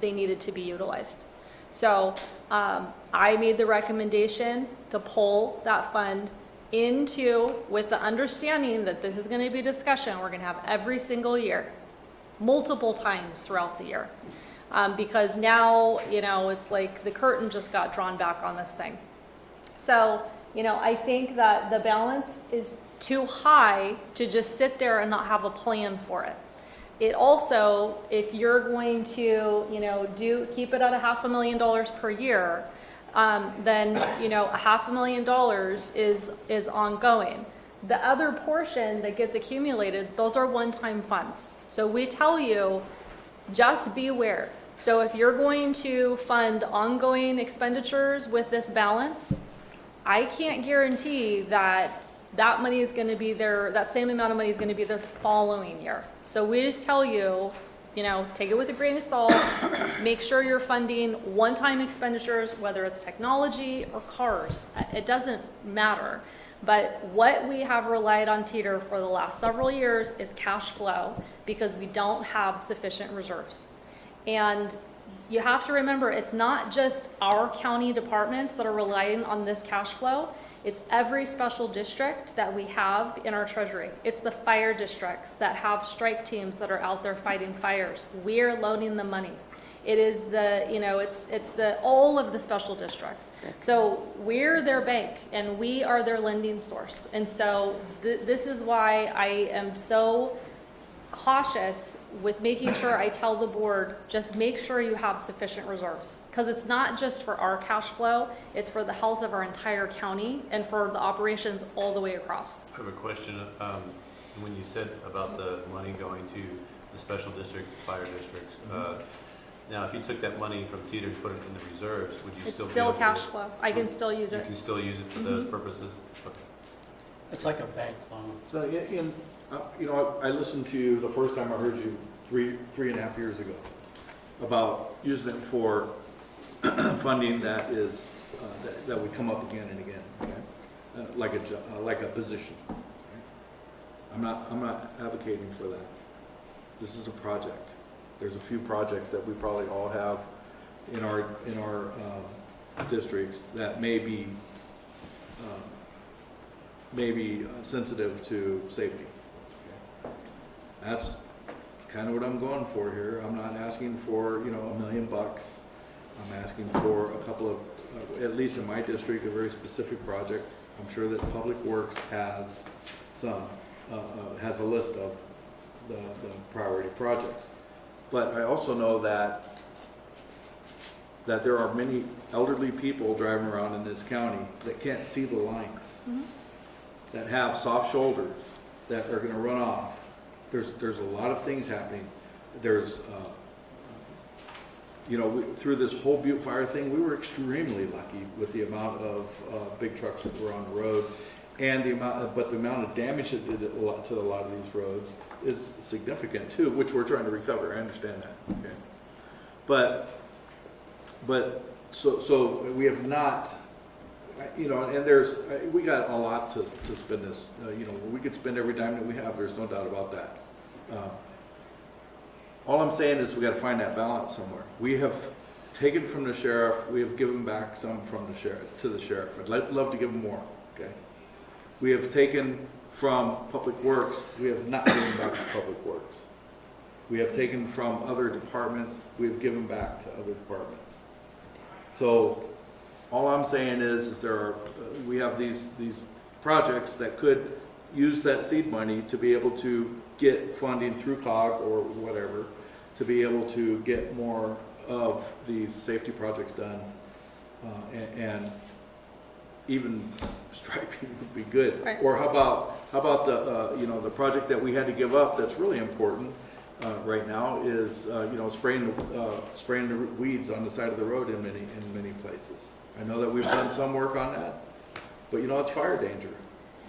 [SPEAKER 9] they needed to be utilized. So I made the recommendation to pull that fund into, with the understanding that this is going to be a discussion we're going to have every single year, multiple times throughout the year. Because now, you know, it's like the curtain just got drawn back on this thing. So, you know, I think that the balance is too high to just sit there and not have a plan for it. It also, if you're going to, you know, keep it at $500,000 per year, then, you know, $500,000 is ongoing. The other portion that gets accumulated, those are one-time funds. So we tell you, just beware. So if you're going to fund ongoing expenditures with this balance, I can't guarantee that that money is going to be there, that same amount of money is going to be there the following year. So we just tell you, you know, take it with a grain of salt. Make sure you're funding one-time expenditures, whether it's technology or cars. It doesn't matter. But what we have relied on teeter for the last several years is cash flow, because we don't have sufficient reserves. And you have to remember, it's not just our county departments that are relying on this cash flow. It's every special district that we have in our treasury. It's the fire districts that have strike teams that are out there fighting fires. We're loaning the money. It is the, you know, it's the all of the special districts. So we're their bank and we are their lending source. And so this is why I am so cautious with making sure I tell the board, just make sure you have sufficient reserves. Because it's not just for our cash flow, it's for the health of our entire county and for the operations all the way across.
[SPEAKER 12] I have a question. When you said about the money going to the special districts, fire districts, Now, if you took that money from Teeter and put it in the reserves, would you
[SPEAKER 9] It's
[SPEAKER 12] still be
[SPEAKER 9] still
[SPEAKER 12] able to-
[SPEAKER 9] cash flow. I can still use
[SPEAKER 12] You
[SPEAKER 9] it.
[SPEAKER 12] can still use it for those purposes? Okay.
[SPEAKER 7] It's like a bank loan.
[SPEAKER 1] So, I listened to you the first time I heard you three and a half years ago about using it for funding that is, that would come up again and again, okay? Like a position. Okay? I'm not advocating for that. This is a project. There's a few projects that we probably all have in our districts that may be sensitive to safety. Okay? That's kind of what I'm going for here. I'm not asking for $1 million. I'm asking for a couple of, at least in my district, a very specific project. I'm sure that Public Works has has a list of the priority projects. But I also know that there are many elderly people driving around in this county that can't see the lines, that have soft shoulders, that are going to run off. There's a lot of things happening. There's, through this whole Butte Fire thing, we were extremely lucky with the amount of big trucks that were on the road, and the amount of damage it did to a lot of these roads is significant too, which we're trying to recover. I understand that. Okay, but so we have not, and we got a lot to spend this. We could spend every dime that we have. There's no doubt about that. All I'm saying is we got to find that balance somewhere. We have taken from the sheriff. We have given back some from the sheriff to the sheriff. I'd love to give them more. Okay. We have taken from Public Works. We have not given back to Public Works. We have taken from other departments. We have given back to other departments. So all I'm saying is we have these projects that could use that seed money to be able to get funding through COG or whatever, to be able to get more of these safety projects done, and even striping would be good. Right. Or how about the project that we had to give up that's really important right now is spraying the weeds on the side of the road in many places. I know that we've done some work on that, but it's fire danger,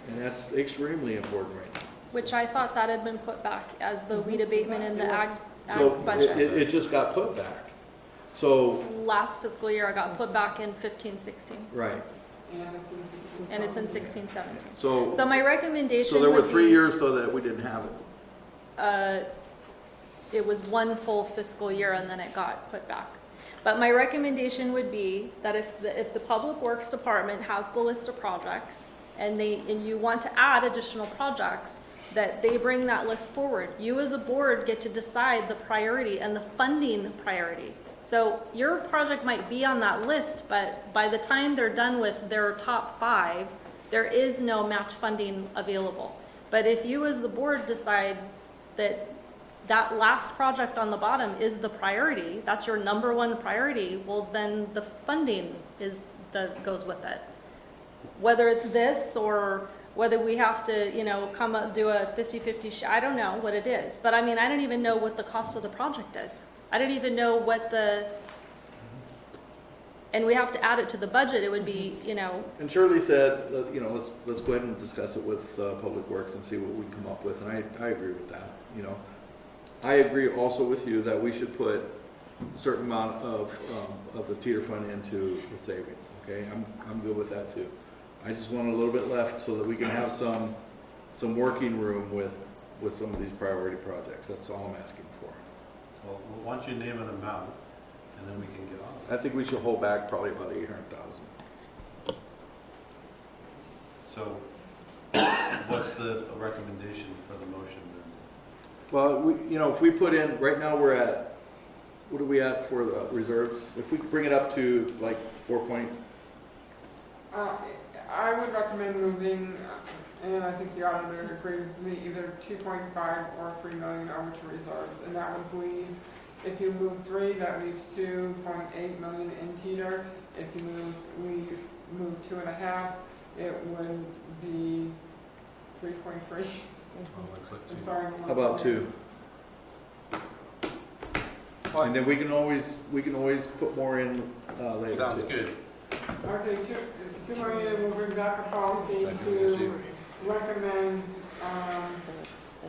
[SPEAKER 1] and that's extremely important right now.
[SPEAKER 9] Which I thought that had been put back as the weed abatement in the ag budget.
[SPEAKER 1] It just got put back. So
[SPEAKER 9] last fiscal year, I got put back in 15-16.
[SPEAKER 1] Right.
[SPEAKER 9] And it's in 16-17.
[SPEAKER 1] So
[SPEAKER 9] my recommendation.
[SPEAKER 1] So there were 3 years though that we didn't have it.
[SPEAKER 9] It was one full fiscal year and then it got put back. But my recommendation would be that if the Public Works Department has the list of projects and you want to add additional projects, that they bring that list forward. You as a board get to decide the priority and the funding priority. So your project might be on that list, but by the time they're done with their top 5, there is no match funding available. But if you as the board decide that last project on the bottom is the priority, that's your number one priority, well then the funding goes with it. Whether it's this or whether we have to, come up, do a 50-50 I don't know what it is. But I mean, I don't even know what the cost of the project is. I don't even know what and we have to add it to the budget. It would be,
[SPEAKER 1] And Shirley said, let's go ahead and discuss it with Public Works and see what we come up with. And I agree with that. I agree also with you that we should put a certain amount of the Teeter fund into the savings. Okay, I'm good with that too. I just want a little bit left so that we can have some working room with some of these priority projects. That's all I'm asking for.
[SPEAKER 12] Well, why don't you name an amount, and then we can get on.
[SPEAKER 1] I think we should hold back probably about $800,000.
[SPEAKER 12] So, what's the recommendation for the motion then?
[SPEAKER 1] Well, if we put in, right now we're at, what are we at for the reserves? If we bring it up to like 4 point.
[SPEAKER 5] I would recommend moving, and I think the auditor agrees with me, either 2.5 or 3 million over to reserves, and that would leave, if you move 3, that leaves 2.8 million in Teeter. If you move 2.5, it would be 3.3. I'm sorry.
[SPEAKER 1] How about 2? And then we can always put more in later.
[SPEAKER 12] Sounds
[SPEAKER 1] too.
[SPEAKER 12] good.
[SPEAKER 5] Okay, 2 million, we'll bring back a policy to recommend,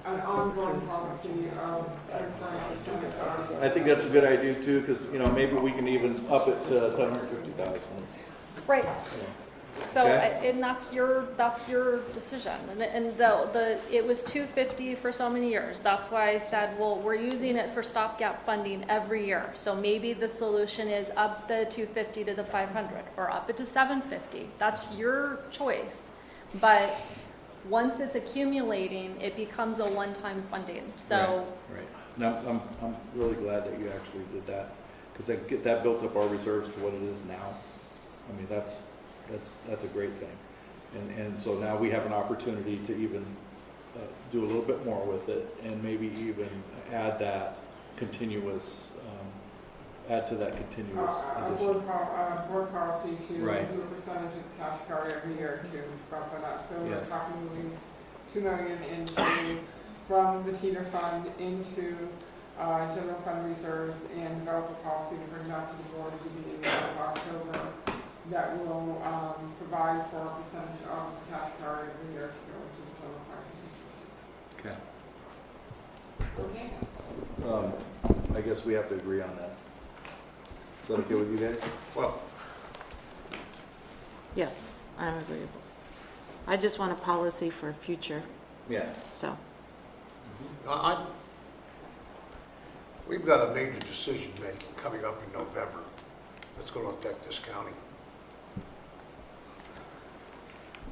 [SPEAKER 5] an ongoing policy of transparency.
[SPEAKER 1] I think that's a good idea too, because, maybe we can even up it to 750,000.
[SPEAKER 9] Right. So,
[SPEAKER 1] Okay.
[SPEAKER 9] and that's your decision. And it was 250 for so many years. That's why I said, well, we're using it for stopgap funding every year. So maybe the solution is up the 250 to the 500 or up it to 750. That's your choice. But once it's accumulating, it becomes a one-time funding. So.
[SPEAKER 1] Right. No, I'm really glad that you actually did that, because that built up our reserves to what it is now. I mean, that's a great thing. And so now we have an opportunity to even do a little bit more with it, and maybe even add that continuous, add to that continuous addition.
[SPEAKER 5] Board policy to
[SPEAKER 1] Right.
[SPEAKER 5] do a percentage of the cash carry every year to bump it up. So we're
[SPEAKER 1] Yes.
[SPEAKER 5] talking moving 2 million from the Teeter fund into general fund reserves, and develop a policy to bring back to the board at the beginning of October that will provide for a percentage of the cash carry every year to go into the general fund.
[SPEAKER 1] Okay.
[SPEAKER 5] Okay.
[SPEAKER 1] I guess we have to agree on that. Is that okay with you guys?
[SPEAKER 6] Well,
[SPEAKER 10] Yes, I'm agreeable. I just want a policy for future,
[SPEAKER 1] Yeah.
[SPEAKER 10] so.
[SPEAKER 6] we've got a major decision making coming up in November that's going to affect this county.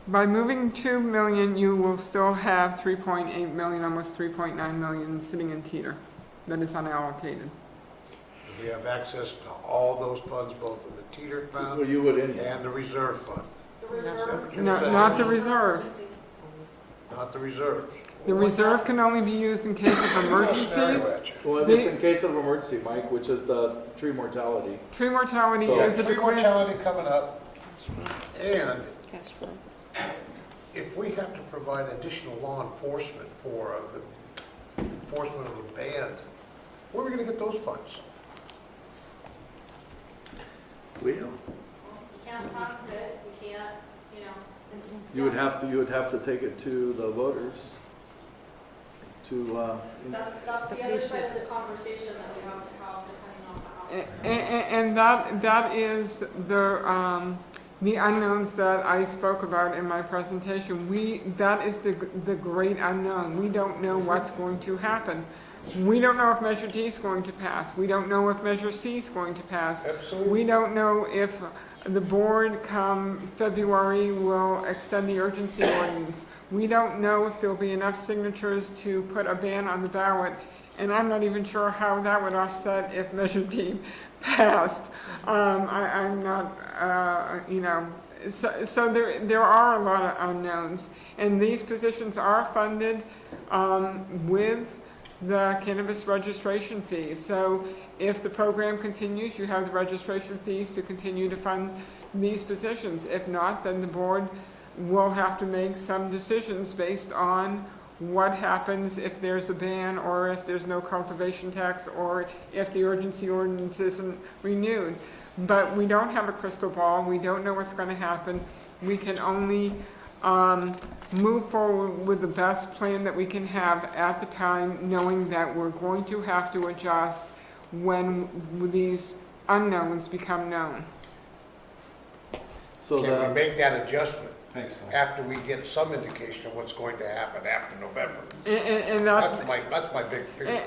[SPEAKER 5] By moving 2 million, you will still have 3.8 million, almost 3.9 million sitting in Teeter that is unallocated.
[SPEAKER 6] We have access to all those funds, both in the Teeter
[SPEAKER 1] Well,
[SPEAKER 6] fund
[SPEAKER 1] you would anyhow.
[SPEAKER 6] and the reserve fund.
[SPEAKER 5] No, not the reserve.
[SPEAKER 6] Not the reserves.
[SPEAKER 5] The reserve can only be used in case of emergencies.
[SPEAKER 1] Well, if it's in case of emergency, Mike, which is the tree mortality.
[SPEAKER 5] Tree mortality
[SPEAKER 1] So-
[SPEAKER 5] is a
[SPEAKER 6] Tree
[SPEAKER 5] declared.
[SPEAKER 6] mortality coming up, and
[SPEAKER 10] Cash flow.
[SPEAKER 6] if we have to provide additional law enforcement for the enforcement of the ban, where are we going to get those funds?
[SPEAKER 1] We don't.
[SPEAKER 9] You can't tax it, you can't,
[SPEAKER 1] You would have to take it to the voters to,
[SPEAKER 9] That's the other side of the conversation that we have to have depending on how.
[SPEAKER 5] And that is the unknowns that I spoke about in my presentation. That is the great unknown. We don't know what's going to happen. We don't know if Measure D is going to pass. We don't know if Measure C is going to pass.
[SPEAKER 6] Absolutely.
[SPEAKER 5] We don't know if the board come February will extend the urgency ordinance. We don't know if there'll be enough signatures to put a ban on the ballot, and I'm not even sure how that would offset if Measure D passed. I'm not, so there are a lot of unknowns, and these positions are funded with the cannabis registration fees. So if the program continues, you have the registration fees to continue to fund these positions. If not, then the board will have to make some decisions based on what happens if there's a ban, or if there's no cultivation tax, or if the urgency ordinance isn't renewed. But we don't have a crystal ball. We don't know what's going to happen. We can only move forward with the best plan that we can have at the time, knowing that we're going to have to adjust when these unknowns become known.
[SPEAKER 1] so
[SPEAKER 6] Can we
[SPEAKER 1] that,
[SPEAKER 6] make that adjustment
[SPEAKER 12] Thanks, Tom.
[SPEAKER 6] after we get some indication of what's going to happen after November?
[SPEAKER 5] And
[SPEAKER 6] That's my big fear.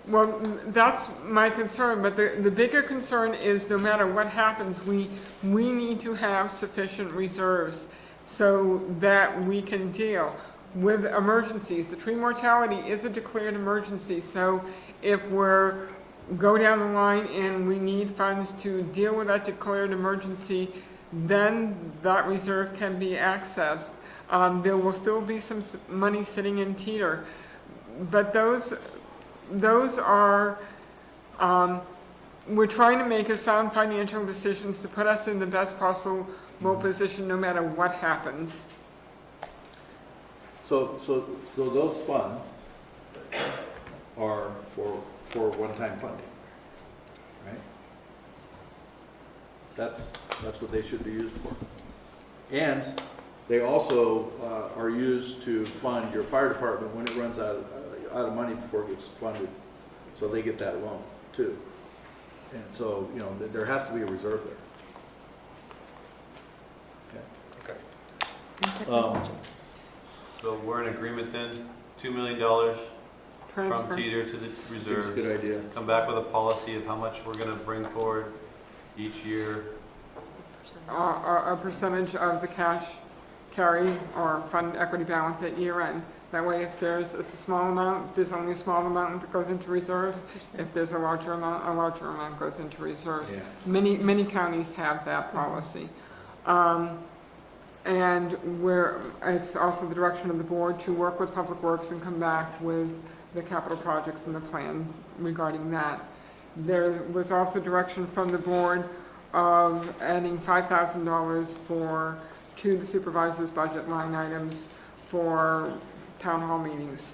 [SPEAKER 5] Well, that's my concern, but the bigger concern is no matter what happens, we need to have sufficient reserves so that we can deal with emergencies. The tree mortality is a declared emergency, so if go down the line and we need funds to deal with that declared emergency, then that reserve can be accessed. There will still be some money sitting in Teeter, but those are, we're trying to make a sound financial decisions to put us in the best possible position no matter what happens.
[SPEAKER 1] so those funds are for one-time funding. That's what they should be used for. And they also are used to fund your fire department when it runs out of money before it gets funded. So they get that loan too. And so, you know, there has to be a reserve there. Okay.
[SPEAKER 12] So we're in agreement then, $2 million from
[SPEAKER 5] Transfer.
[SPEAKER 12] Teeter to the reserves.
[SPEAKER 1] That's a good idea.
[SPEAKER 12] Come back with a policy of how much we're gonna bring forward each year.
[SPEAKER 5] A percentage of the cash carry or fund equity balance at year end. That way, if it's a small amount, there's only a small amount that goes into reserves. If there's a larger amount goes into reserves.
[SPEAKER 1] Yeah.
[SPEAKER 5] Many counties have that policy. And it's also the direction of the board to work with Public Works and come back with the capital projects and the plan regarding that. There was also direction from the board of adding $5,000 to the supervisor's budget line items for town hall meetings.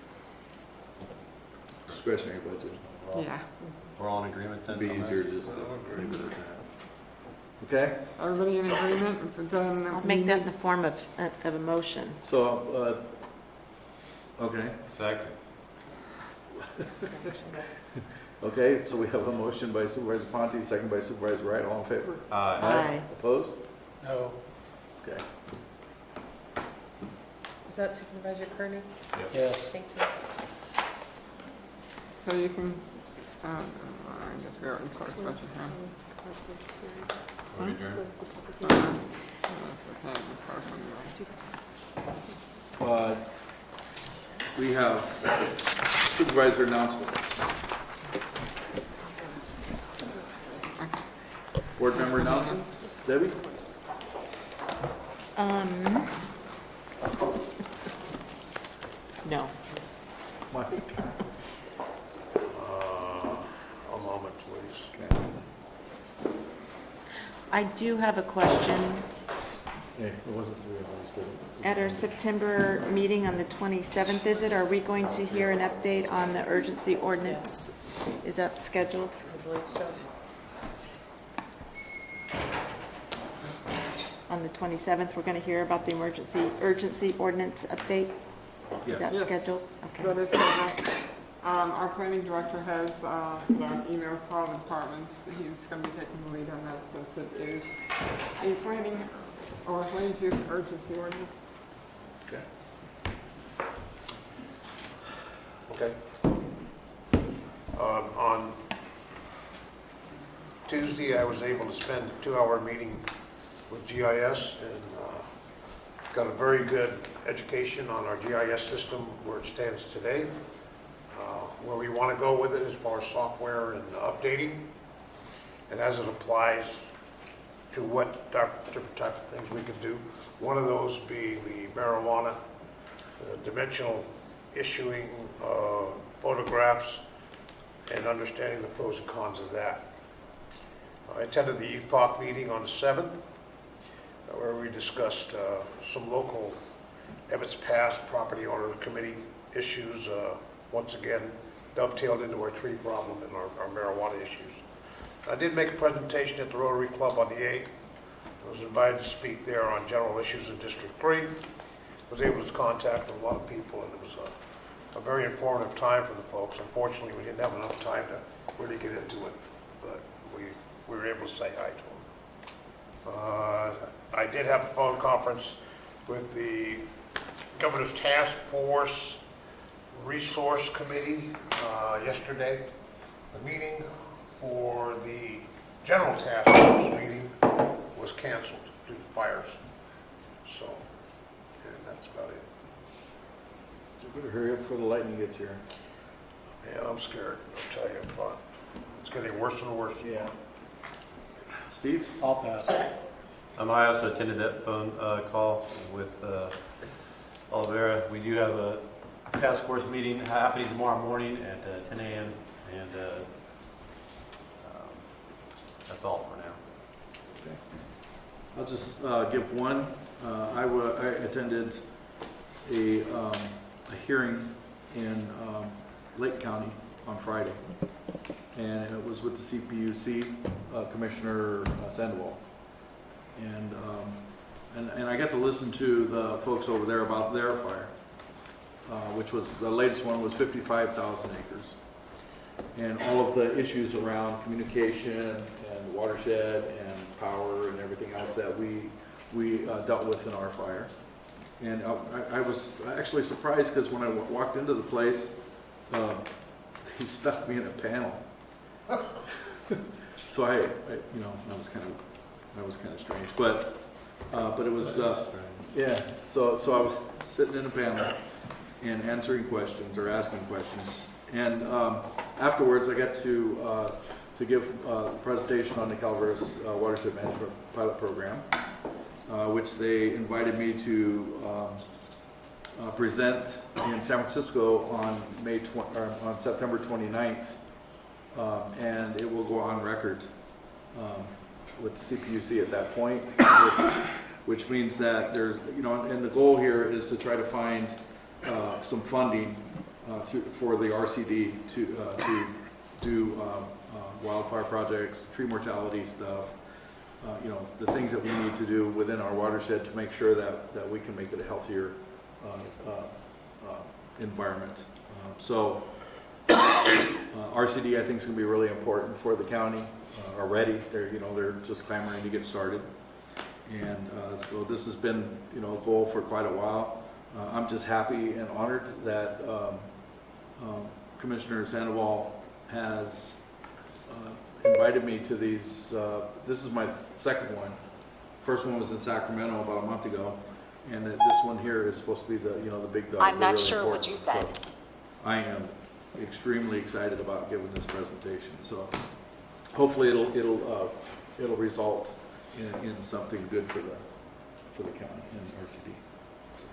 [SPEAKER 1] Discretionary budget.
[SPEAKER 5] Yeah.
[SPEAKER 12] We're all in agreement then?
[SPEAKER 1] It'd be
[SPEAKER 12] on that?
[SPEAKER 1] easier just to leave it at that. Okay?
[SPEAKER 5] Everybody in agreement? But then
[SPEAKER 10] I'll make that in the form of a motion.
[SPEAKER 1] So, okay.
[SPEAKER 12] Second.
[SPEAKER 1] Okay, so we have a motion by Supervisor Ponte, second by Supervisor Wright. All in favor?
[SPEAKER 10] Aye.
[SPEAKER 1] Opposed?
[SPEAKER 7] No.
[SPEAKER 1] Okay.
[SPEAKER 8] Is that Supervisor Kearney?
[SPEAKER 7] Yes.
[SPEAKER 8] Thank you.
[SPEAKER 5] So you can, I guess we already closed the budget now.
[SPEAKER 12] Are we adjourned?
[SPEAKER 5] That's okay, just close them.
[SPEAKER 1] We have supervisor announcements. Board member announcements. Debbie?
[SPEAKER 10] No.
[SPEAKER 1] Mike?
[SPEAKER 6] A moment, please.
[SPEAKER 1] Okay.
[SPEAKER 10] I do have a question.
[SPEAKER 1] Hey, it wasn't three of us, but
[SPEAKER 10] At our September meeting on the 27th, is it? Are we going to hear an update on the urgency ordinance? Is that scheduled?
[SPEAKER 8] I believe so.
[SPEAKER 10] On the 27th, we're going to hear about the urgency ordinance update? Is that
[SPEAKER 5] Yes.
[SPEAKER 10] scheduled? Okay.
[SPEAKER 5] That is scheduled. Our planning director has emails to all the departments. He's going to be taking the lead on that since it is a planning or land use urgency ordinance.
[SPEAKER 6] Okay. On Tuesday, I was able to spend a 2-hour meeting with GIS and got a very good education on our GIS system, where it stands today, where we want to go with it as far as software and updating, and as it applies to what different type of things we can do. One of those being the marijuana, dimensional issuing, photographs, and understanding the pros and cons of that. I attended the EPOC meeting on the 7th, where we discussed some local Ebbets Pass property owner committee issues, once again dovetailed into our tree problem and our marijuana issues. I did make a presentation at the Rotary Club on the 8th. I was invited to speak there on general issues in District 3. Was able to contact a lot of people, and it was a very informative time for the folks. Unfortunately, we didn't have enough time to really get into it, but we were able to say hi to them. I did have a phone conference with the Governor's Task Force Resource Committee yesterday. The meeting for the General Task Force meeting was canceled due to fires. So, and that's about it.
[SPEAKER 1] you better hurry up before the lightning gets here.
[SPEAKER 6] Yeah, I'm scared, I'll tell you, but it's getting worse and worse.
[SPEAKER 1] Yeah. Steve?
[SPEAKER 7] I'll pass.
[SPEAKER 12] I also attended that phone call with Olivera. We do have a task force meeting happening tomorrow morning at 10 a.m. and that's all for now.
[SPEAKER 1] Okay. I'll just give one. I attended a hearing in Lake County on Friday, and it was with the CPUC Commissioner Sandoval. And I got to listen to the folks over there about their fire, which was, the latest one was 55,000 acres. And all of the issues around communication and watershed and power and everything else that we dealt with in our fire. And I was actually surprised because when I walked into the place, he stuck me in a panel. So I that was kind of strange, but it was, yeah. So I was sitting in a panel and answering questions or asking questions, and afterwards I got to give a presentation on the Calaveras Watershed Management Pilot Program, which they invited me to present in San Francisco on September 29th, and it will go on record with the CPUC at that point, which means that there's, and the goal here is to try to find some funding for the RCD to do wildfire projects, tree mortality stuff, the things that we need to do within our watershed to make sure that we can make it a healthier environment. So RCD I think is going to be really important for the county already. They're just clamoring to get started, and so this has been a goal for quite a while. I'm just happy and honored that Commissioner Sandoval has invited me to these. This is my second one. First one was in Sacramento about a month ago, and this one here is supposed to be the big dog.
[SPEAKER 13] I'm not
[SPEAKER 1] really
[SPEAKER 13] sure what
[SPEAKER 1] important.
[SPEAKER 13] you said.
[SPEAKER 1] So I am extremely excited about giving this presentation. So hopefully it'll result in something good for the county and RCD. So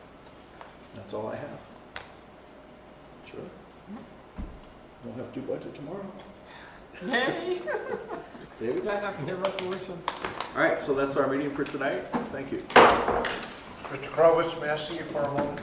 [SPEAKER 1] that's all I have. Sure. We'll have to do budget tomorrow.
[SPEAKER 5] Yay!
[SPEAKER 1] David?
[SPEAKER 5] I have to get resolutions.
[SPEAKER 1] All right, so that's our meeting for tonight. Thank you.
[SPEAKER 6] Mr. Crowitz, may I see you for a moment?